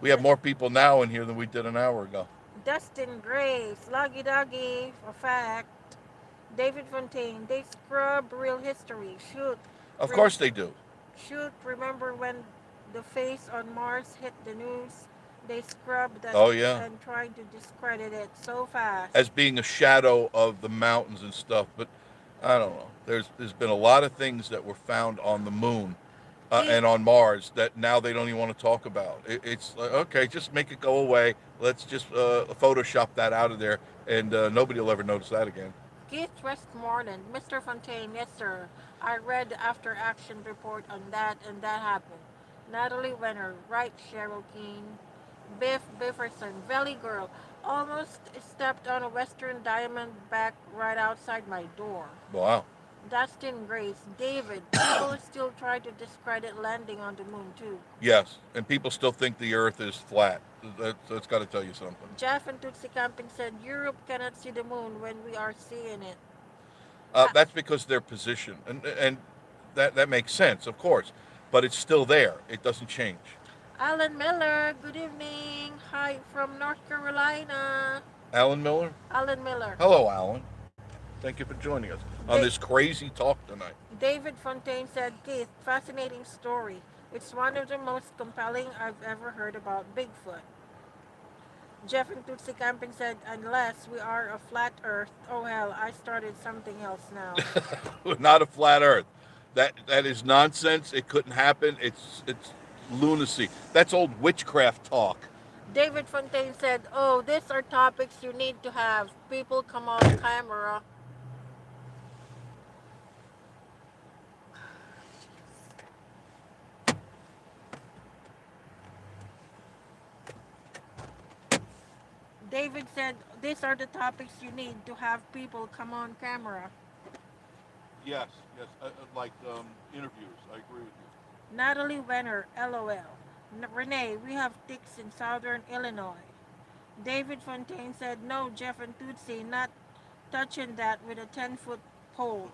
A: We have more people now in here than we did an hour ago.
B: Dustin Grace, Loggy Doggy, for fact. David Fontaine, they scrub real history.
A: Of
B: Rem-
A: course they do.
B: remember when the face on Mars hit the news? They scrubbed that
A: Oh yeah,
B: and tried to discredit it so fast.
A: as being a shadow of the mountains and stuff. But I don't know. There's been a lot of things that were found on the moon
B: Keith,
A: and on Mars that now they don't even want to talk about. It's like, okay, just make it go away. Let's just Photoshop that out of there, and nobody will ever notice that again.
B: Keith Westmoreland, Mr. Fontaine, yes sir. I read the after action report on that and that happened. Natalie Wenner, right Cheryl Keane. Biff Bifferson, Valley Girl, almost stepped on a Western Diamondback right outside my door.
A: Wow.
B: Dustin Grace, David, people still try to discredit landing on the moon too.
A: Yes, and people still think the Earth is flat. That's got to tell you something.
B: Jeff and Tootsie Camping said Europe cannot see the moon when we are seeing it. A-
A: That's because their position, and that makes sense, of course, but it's still there. It doesn't change.
B: Alan Miller, good evening. Hi from North Carolina.
A: Alan Miller.
B: Alan Miller.
A: Hello, Alan. Thank you for joining us on
B: Da-
A: this crazy talk tonight.
B: David Fontaine said, Keith, fascinating story. It's one of the most compelling I've ever heard about Bigfoot. Jeff and Tootsie Camping said, unless we are a flat earth. Oh hell, I started something else now.
A: Not a flat Earth. That is nonsense. It couldn't happen. It's lunacy. That's old witchcraft talk.
B: David Fontaine said, oh, these are topics you need to have. People come on camera. David said, these are the topics you need to have people come on camera.
A: Yes, yes, like interviews. I agree with you.
B: Natalie Wenner, LOL. Renee, we have ticks in southern Illinois. David Fontaine said, no, Jeff and Tootsie, not touching that with a 10-foot pole.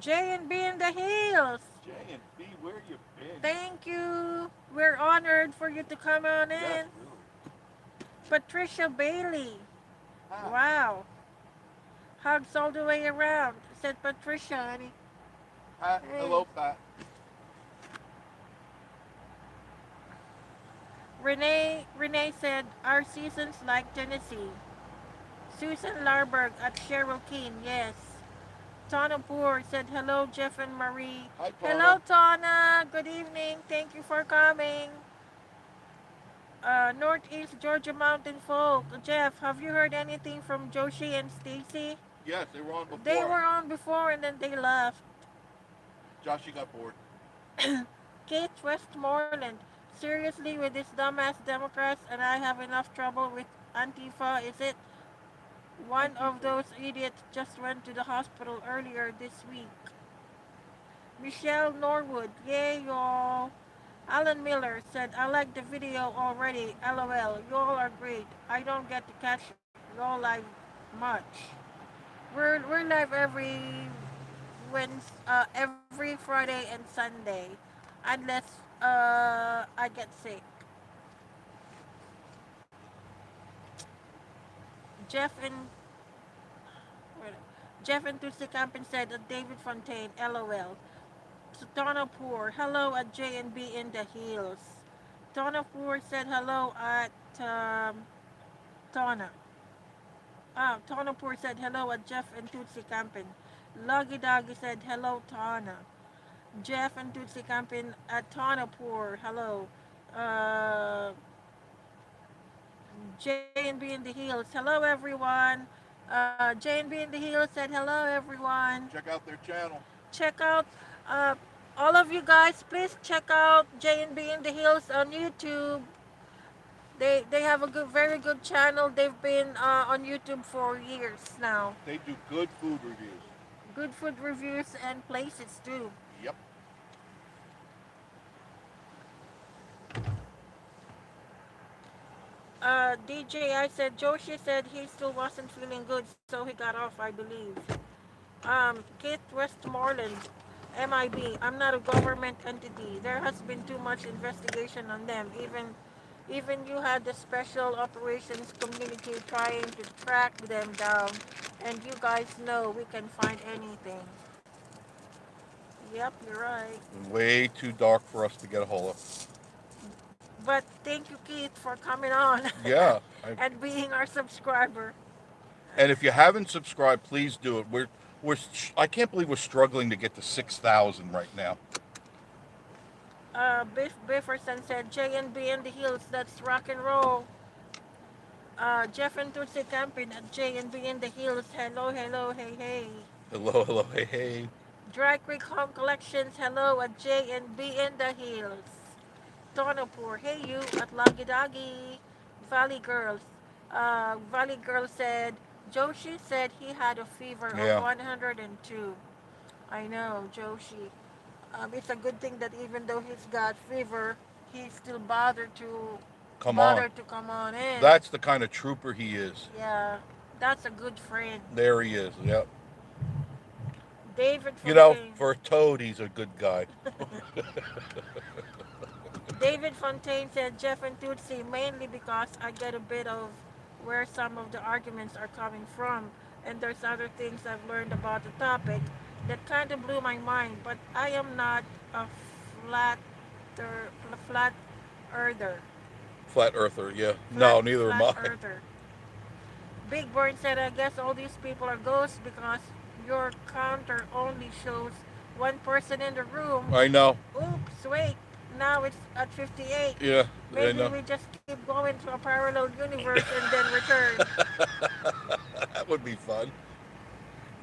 B: J and B in the hills.
A: J and B, where you been?
B: Thank you. We're honored for you to come on in.
A: Yes,
B: Patricia Bailey.
A: really.
B: Wow. Hugs all the way around, said Patricia, honey.
A: Hi.
B: Hey.
A: Hello, Pat.
B: Renee said, our seasons like Tennessee. Susan Larberg at Cheryl Keane, yes. Tana Poor said, hello, Jeff and Marie.
A: Hi, Tana.
B: Hello, Tana. Good evening. Thank you for coming. Northeast Georgia Mountain Folk. Jeff, have you heard anything from Joshi and Stacy?
A: Yes, they were on before.
B: They were on before and then they left.
A: Joshy got bored.
B: Kate Westmoreland. Seriously, with these dumbass Democrats and I have enough trouble with Antifa, is it? One of those idiots just went to the hospital earlier this week. Michelle Norwood, yay y'all. Alan Miller said, I like the video already. LOL, y'all are great. I don't get to catch y'all live much. We're live every Friday and Sunday, unless I get sick. Jeff and Jeff and Tutsi Campin said David Fontaine, LOL. Tona Poor, hello at J&B in the Hills. Tona Poor said hello at Tona. Tona Poor said hello at Jeff and Tutsi Campin. Loggy Doggy said hello Tona. Jeff and Tutsi Campin at Tona Poor, hello. Uh, J&B in the Hills, hello everyone. J&B in the Hills said hello everyone.
A: Check out their channel.
B: Check out uh, all of you guys, please check out J&B in the Hills on YouTube. They have a very good channel. They've been on YouTube for years now.
A: They do good food reviews.
B: Good food reviews and places too.
A: Yep.
B: DJI said Joshi said he still wasn't feeling good, so he got off, I believe. Kate Westmoreland, MIB. I'm not a government entity. There has been too much investigation on them. Even you had the special operations community trying to track them down, and you guys know we can find anything. Yep, you're right.
A: Way too dark for us to get a hold of.
B: But thank you, Keith, for coming on.
A: Yeah.
B: And being our subscriber.
A: And if you haven't subscribed, please do it. I can't believe we're struggling to get to 6,000 right now.
B: Biff Bifferson said J&B in the Hills, that's rock and roll. Jeff and Tutsi Campin at J&B in the Hills, hello, hello, hey, hey.
A: Hello, hello, hey, hey.
B: Dry Creek Home Collections, hello at J&B in the Hills. Tonopur, hey you at Loggy Doggy. Valley Girls. Valley Girl said, Joshi said he had a fever of 102. I know, Joshi. It's a good thing that even though he's got fever, he still bothered to come on in.
A: That's the kind of trooper he is.
B: Yeah, that's a good friend.
A: There he is. Yep.
B: David Fontaine.
A: You know, for a toad, he's a good guy.
B: David Fontaine said Jeff and Tutsi mainly because I get a bit of where some of the arguments are coming from, and there's other things I've learned about the topic that kind of blew my mind, but I am not a flat earther.
A: Flat earther, yeah. No, neither am I.
B: Earther. Big Burn said, I guess all these people are ghosts because your counter only shows one person in the room.
A: I know.
B: Oops, wait. Now it's at 58.
A: Yeah,
B: Maybe we just keep going to a parallel universe and then return.
A: That would be fun.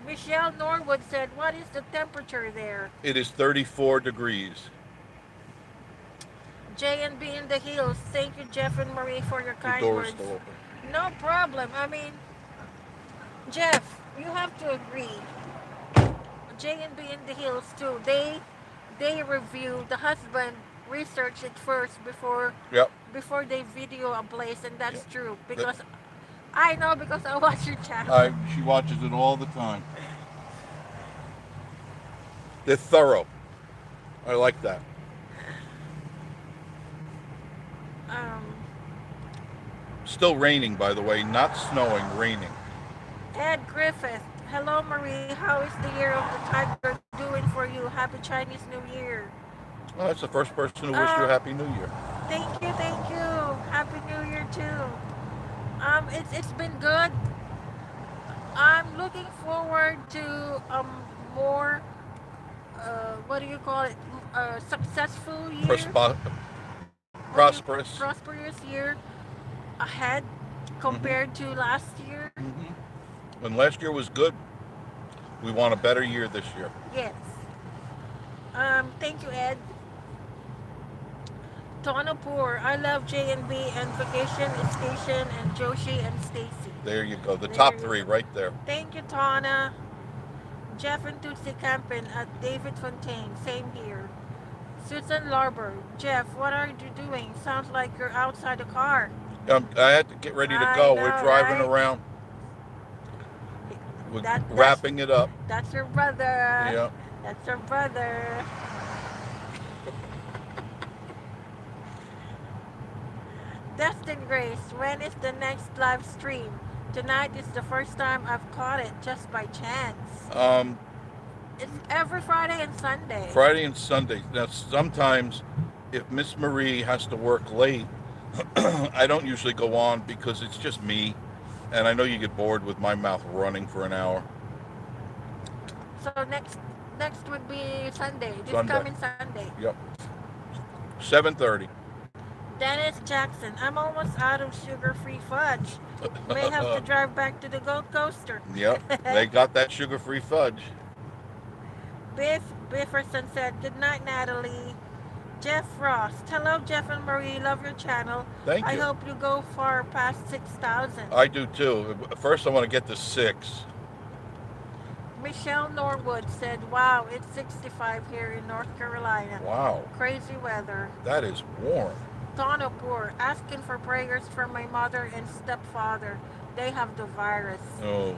B: Michelle Norwood said, what is the temperature there?
A: It is 34 degrees.
B: J&B in the Hills. Thank you, Jeff and Marie, for your kind
A: The
B: words.
A: door's still open.
B: No problem. I mean, Jeff, you have to agree. J&B in the Hills too. They review, the husband research it first before they video a place, and that's true because I know because I watch your channel.
A: She watches it all the time. They're thorough. I like that. Still raining, by the way, not snowing, raining.
B: Ed Griffith, hello Marie, how is the year of the tiger doing for you? Happy Chinese New Year.
A: Well, that's the first person to wish you a Happy New Year.
B: Thank you. Happy New Year too. It's been good. I'm looking forward to more what do you call it? Successful year. Prosperous year ahead compared to last year.
A: Mm-hmm. When last year was good, we want a better year this year.
B: Yes. Thank you, Ed. Tonopur. I love J and B and Vacation Station and Joshi and Stacy.
A: There you go. The
B: There
A: top
B: you
A: three
B: go.
A: right there.
B: Thank you, Tana. Jeff and Tootsie Campin at David Fontaine. Same here. Susan Larber. Jeff, what are you doing? Sounds like you're outside the car.
A: I had to get ready to
B: I
A: go. We're
B: know,
A: driving
B: right?
A: around. We're
B: That that's
A: wrapping it up.
B: that's your brother.
A: Yeah.
B: That's your brother. Destin Grace, when is the next live stream? Tonight is the first time I've caught it just by chance.
A: Um,
B: It's every Friday and Sunday.
A: Friday and Sunday. Now, sometimes if Miss Marie has to work late, I don't usually go on because it's just me. And I know you get bored with my mouth running for an hour.
B: So next would be Sunday. This
A: Sunday.
B: coming Sunday.
A: Yep. 7:30.
B: Dennis Jackson, I'm almost out of sugar-free fudge. May have to drive back to the Gold Coaster.
A: Yep. They got that sugar-free fudge.
B: Biff Bifferson said, good night, Natalie. Jeff Ross, hello, Jeff and Marie. Love your channel.
A: Thank
B: I
A: you.
B: hope you go far past 6,000.
A: I do too. First, I want to get to 6.
B: Michelle Norwood said, wow, it's 65 here in North Carolina.
A: Wow.
B: Crazy weather.
A: That is warm.
B: Tonopur, asking for prayers for my mother and stepfather. They have the virus.
A: Oh.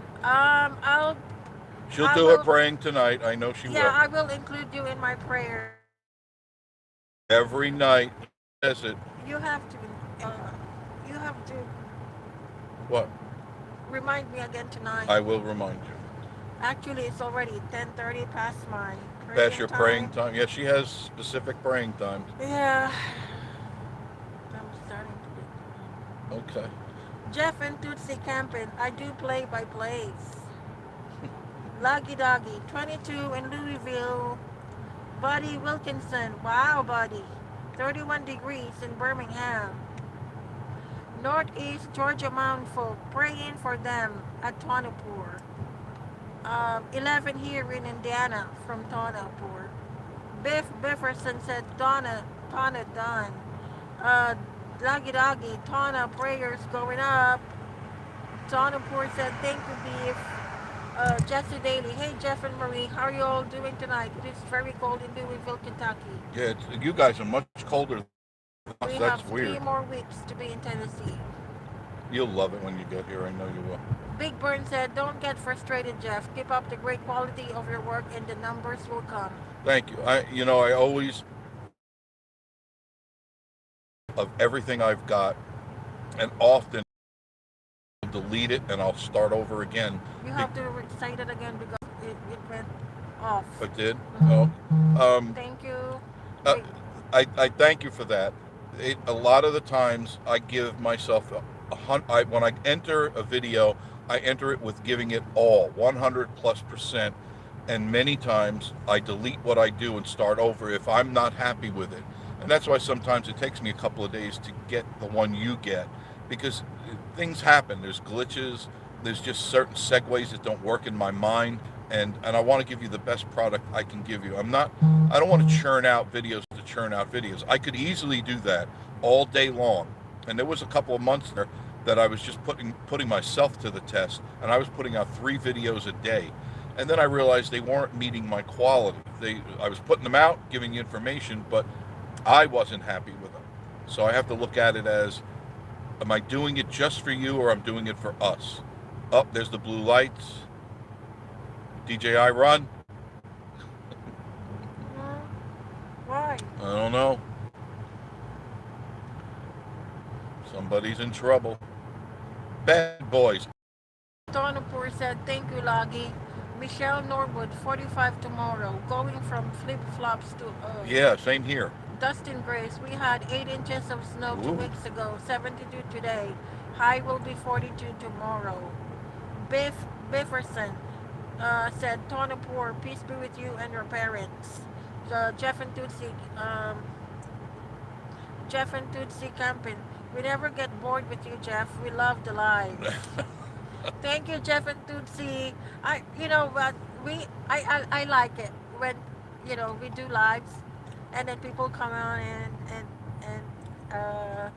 A: She'll
B: I
A: do
B: will,
A: her praying tonight. I know she
B: yeah,
A: will.
B: I will include you in my prayer.
A: Every night. Says it.
B: You have to, you have to
A: What?
B: remind me again tonight.
A: I will remind you.
B: Actually, it's already 10:30 past my
A: Past your praying time. Yeah, she has specific praying times.
B: Yeah. I'm starting to get.
A: Okay.
B: Jeff and Tootsie Campin, I do play-by-plays. Luggy Doggy, 22 in Louisville. Buddy Wilkinson, wow, buddy. 31 degrees in Birmingham. Northeast Georgia Mountain folk, praying for them at Tonopur. 11 here in Indiana from Tonopur. Biff Bifferson said, Tana done. Luggy Doggy, Tana prayers going up. Tonopur said, thank you, Beef. Jesse Daly, hey Jeff and Marie, how are you all doing tonight? It is very cold in Louisville, Kentucky.
A: Yeah, you guys are much colder than us.
B: We
A: That's
B: have
A: weird.
B: 3 more weeks to be in Tennessee.
A: You'll love it when you get here. I know you will.
B: Big Burn said, don't get frustrated, Jeff. Keep up the great quality of your work and the numbers will come.
A: Thank you. I always of everything I've got, and often I'll delete it and I'll start over again.
B: You have to recite it again because it went off.
A: I did.
B: Mhm.
A: Oh,
B: Thank you.
A: uh, I thank you for that. A lot of the times I give myself when I enter a video, I enter it with giving it all 100+%, and many times I delete what I do and start over if I'm not happy with it. And that's why sometimes it takes me a couple of days to get the one you get, because things happen. There's glitches. There's just certain segues that don't work in my mind, and I want to give you the best product I can give you. I don't want to churn out videos to churn out videos. I could easily do that all day long, and there was a couple of months there that I was just putting myself to the test, and I was putting out 3 videos a day, and then I realized they weren't meeting my quality. I was putting them out, giving you information, but I wasn't happy with them. So I have to look at it as, am I doing it just for you, or I'm doing it for us? Oh, there's the blue lights. DJI run.
B: Why?
A: I don't know. Somebody's in trouble. Bad boys.
B: Tonopur said, thank you, Loggy. Michelle Norwood, 45 tomorrow, going from flip-flops to...
A: Yeah, same here.
B: Dustin Grace, we had 8 inches of snow 2
A: Ooh.
B: weeks ago, 72 today. High will be 42 tomorrow. Bifferson said, Tonopur, peace be with you and your parents. Jeff and Tootsie Campin. We never get bored with you, Jeff. We love the lives. Thank you, Jeff and Tootsie. I like it when we do lives, and then people come on and uh,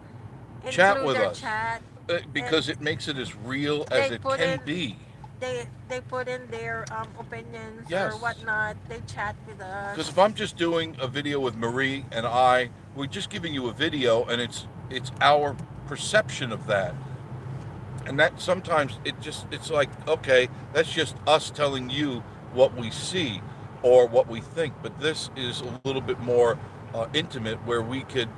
A: Chat
B: include
A: with
B: their
A: us
B: chat, and
A: because it makes it as real as
B: they
A: it
B: put
A: can
B: in
A: be.
B: they put in their opinions or
A: Yes.
B: whatnot. They chat with
A: Because if
B: us.
A: I'm just doing a video with Marie and we're just giving you a video, and it's our perception of that. And that sometimes it's like, okay, that's just us telling you what we see or what we think. But this is a little bit more intimate, where we could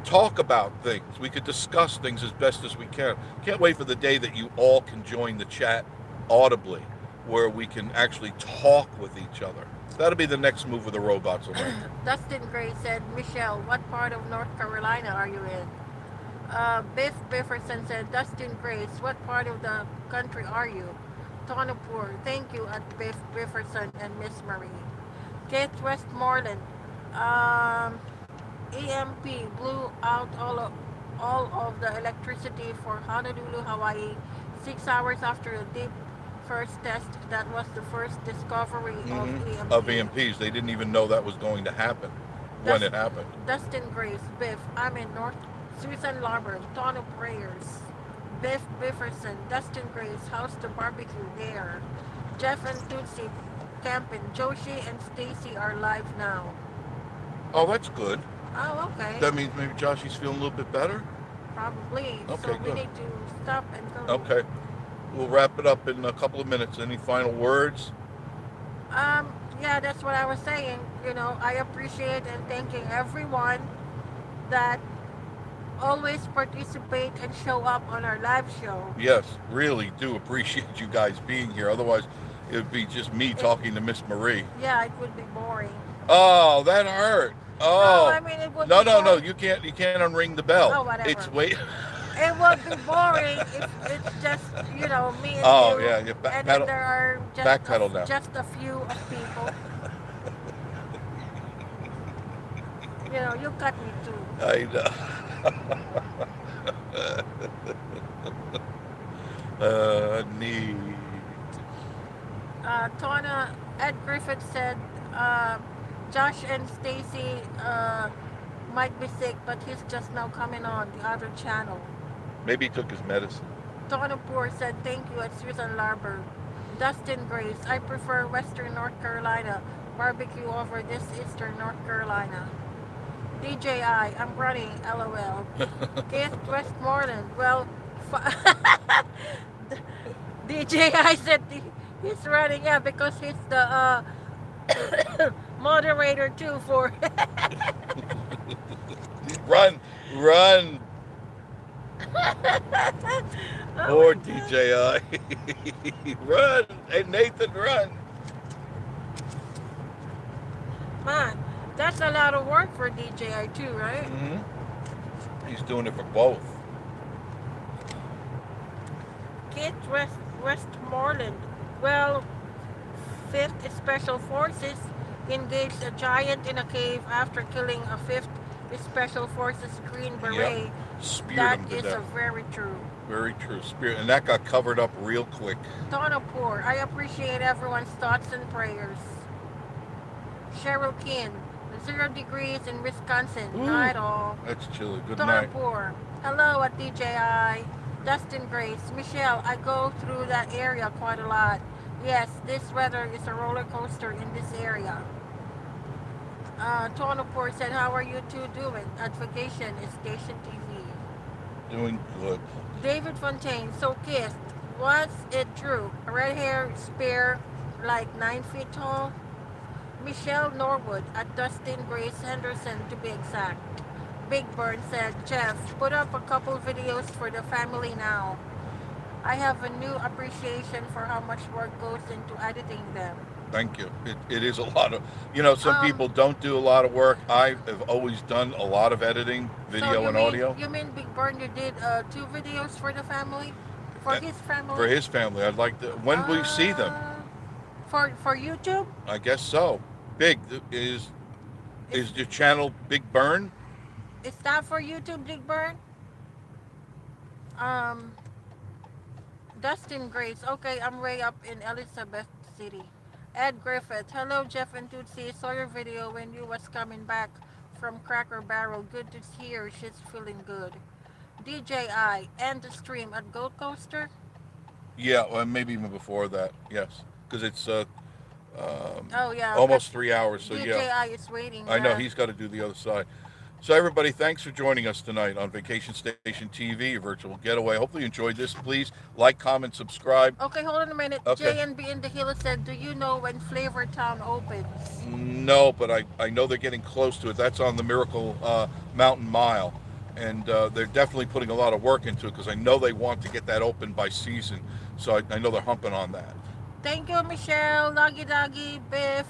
A: talk about things, we could discuss things as best as we can. Can't wait for the day that you all can join the chat audibly, where we can actually talk with each other. That'll be the next move of the robots will make.
B: Dustin Gray said, Michelle, what part of North Carolina are you in? Biff Bifferson said, Dustin Grace, what part of the country are you? Tonopur, thank you at Biff Bifferson and Miss Marie. Kate Westmoreland, um, EMP blew out all of the electricity for Honolulu, Hawaii, 6 hours after the deep first test. That was the first discovery of
A: Of
B: EMP.
A: EMPs, they didn't even know that was going to happen when
B: Dust,
A: it happened.
B: Dustin Grace, Biff, I'm in North Susan Larber, Ton of Prayers. Biff Bifferson, Dustin Grace, how's the barbecue there? Jeff and Tootsie camping. Joshi and Stacy are live now.
A: Oh, that's good.
B: Oh, okay.
A: That means maybe Joshy's feeling a little bit better.
B: Probably.
A: Okay,
B: So we
A: good.
B: need to stop and go.
A: Okay, we'll wrap it up in a couple of minutes. Any final words?
B: Um, yeah, that's what I was saying. I appreciate and thanking everyone that always participate and show up on our live show.
A: Yes, really do appreciate you guys being here. Otherwise, it would be just me
B: It,
A: talking to Miss Marie.
B: yeah, it would be boring.
A: Oh, that hurt.
B: No,
A: Oh,
B: I mean it would
A: no,
B: be
A: no, no.
B: boring.
A: You can't unring the bell.
B: Oh,
A: It's
B: whatever.
A: wait.
B: It would be boring if it's just me and
A: Oh
B: you,
A: yeah, you
B: and then
A: pedal,
B: there are
A: backpedal now.
B: just a few of people. You cut me too.
A: I know. Neat.
B: Ed Griffith said, Josh and Stacy might be sick, but he's just now coming on the other channel.
A: Maybe he took his medicine.
B: Tonopur said, thank you at Susan Larber. Dustin Grace, I prefer Western North Carolina barbecue over this Eastern North Carolina. DJI, I'm running, LOL. Keith Westmoreland, well, DJI said he's running, yeah, because he's the moderator too for.
A: Run, run,
B: Oh
A: poor
B: my god.
A: DJI. Run, hey Nathan, run.
B: Man, that's a lot of work for DJI too, right?
A: He's doing it for both.
B: Kit Westmoreland. Well, 5th Special Forces engaged a giant in a cave after killing a 5th Special Forces Green Beret.
A: Yep. Speared
B: That
A: him to
B: is
A: death.
B: very true.
A: Very true. Spirit, and that got covered up real quick.
B: Tonopur, I appreciate everyone's thoughts and prayers. Cheryl Keen, 0 degrees in Wisconsin.
A: Ooh.
B: Not all.
A: That's chilly. Good night.
B: Tonopur, hello at DJI. Dustin Grace, Michelle, I go through that area quite a lot. Yes, this weather is a roller coaster in this area. Tonopur said, how are you two doing? At vacation is Station TV.
A: Doing good.
B: David Fontaine, so kissed. Was it true? A red hair spear like 9 feet tall? Michelle Norwood at Dustin Grace Henderson to be exact. Big Bird said, Jeff, put up a couple videos for the family now. I have a new appreciation for how much work goes into editing them.
A: Thank you. It is a lot of, some
B: Um,
A: people don't do a lot of work. I have always done a lot of editing,
B: so
A: video
B: you
A: and
B: mean
A: audio.
B: you mean Big Bird, you did 2 videos for the family? For
A: Uh,
B: his family?
A: For his family. I'd like to, when we see them,
B: For YouTube?
A: I guess so. Big, is your channel Big Burn?
B: Is that for YouTube, Big Bird? Um, Dustin Grace. Okay, I'm way up in Elizabeth City. Ed Griffith. Hello, Jeff and Tootsie. Saw your video when you was coming back from Cracker Barrel. Good to see her. She's feeling good. DJI, end the stream at Gold Coaster.
A: Yeah, well, maybe even before that. Yes, because it's
B: Oh yeah,
A: almost 3 hours. So yeah,
B: DJI is waiting.
A: I know
B: Yeah.
A: he's got to do the other side. So everybody, thanks for joining us tonight on Vacation Station TV, a virtual getaway. Hopefully you enjoyed this. Please like, comment, subscribe.
B: Okay, hold on a minute.
A: Okay.
B: JNB in the Hill said, "Do you know when Flavor Town opens?"
A: No, but I know they're getting close to it. That's on the Miracle Mountain Mile. And they're definitely putting a lot of work into it because I know they want to get that open by season. So I know they're humping on that.
B: Thank you, Michelle. Loggy Doggy, Biff.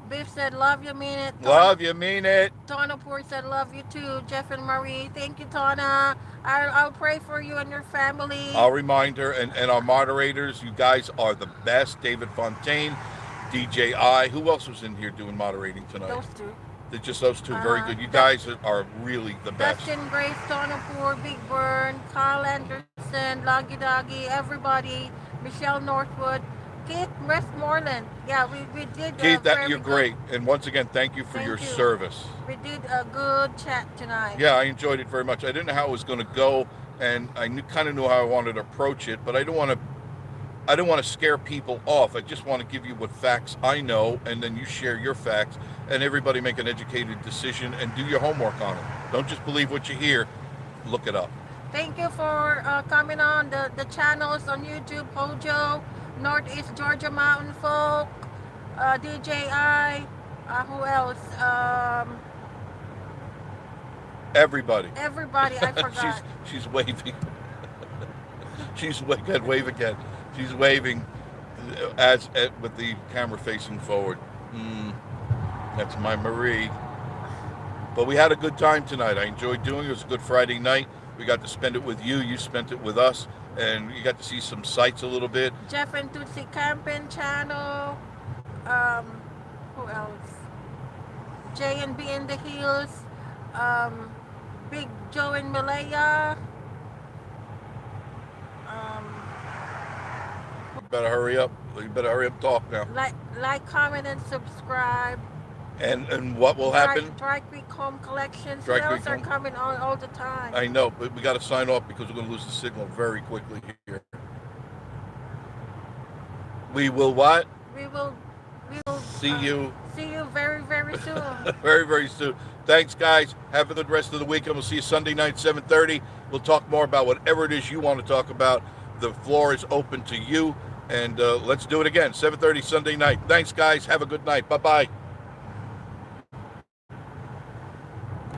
B: Biff said, "Love you, mean it."
A: Love you, mean it.
B: Tana said, "Love you too." Jeff and Marie, thank you, Tana. I'll pray for you and your family.
A: I'll remind her and our moderators, you guys are the best. David Fontaine, DJI. Who else was in here doing moderating tonight?
B: Those two.
A: Just those two. Very good. You guys are really the best.
B: Dustin Grace, Tonapur, Big Burn, Carl Anderson, Loggy Doggy, everybody, Michelle Northwood, Keith Westmoreland. Yeah, we did.
A: Keith, you're great. And once again, thank you for your service.
B: We did a good chat tonight.
A: Yeah, I enjoyed it very much. I didn't know how it was going to go, and I kind of knew how I wanted to approach it, but I didn't want to scare people off. I just want to give you what facts I know, and then you share your facts, and everybody make an educated decision and do your homework on it. Don't just believe what you hear. Look it up.
B: Thank you for coming on the channels on YouTube. Hojo, Northeast Georgia Mountain Folk, DJI, who else?
A: Everybody.
B: Everybody, I forgot.
A: she's waving. Wave again. She's waving with the camera facing forward. That's my Marie. But we had a good time tonight. I enjoyed doing it. It was a good Friday night. We got to spend it with you. You spent it with us. And you got to see some sights a little bit.
B: Jeff and Tootsie Camping channel. Who else? J and B in the Hills. Big Joe and Malaya.
A: You better hurry up. You better hurry up and talk now.
B: Like, comment, and subscribe.
A: And what will happen?
B: Dry Creek Home Collection.
A: Dry
B: Sales
A: Creek
B: are
A: Home.
B: coming on all the time.
A: I know, but we got to sign off because we're going to lose the signal very quickly here. We will what?
B: We will
A: See you.
B: See you very, very soon.
A: Very, very soon. Thanks, guys. Have a good rest of the weekend. We'll see you Sunday night, 7:30. We'll talk more about whatever it is you want to talk about. The floor is open to you. And let's do it again, 7:30 Sunday night. Thanks, guys. Have a good night. Bye-bye.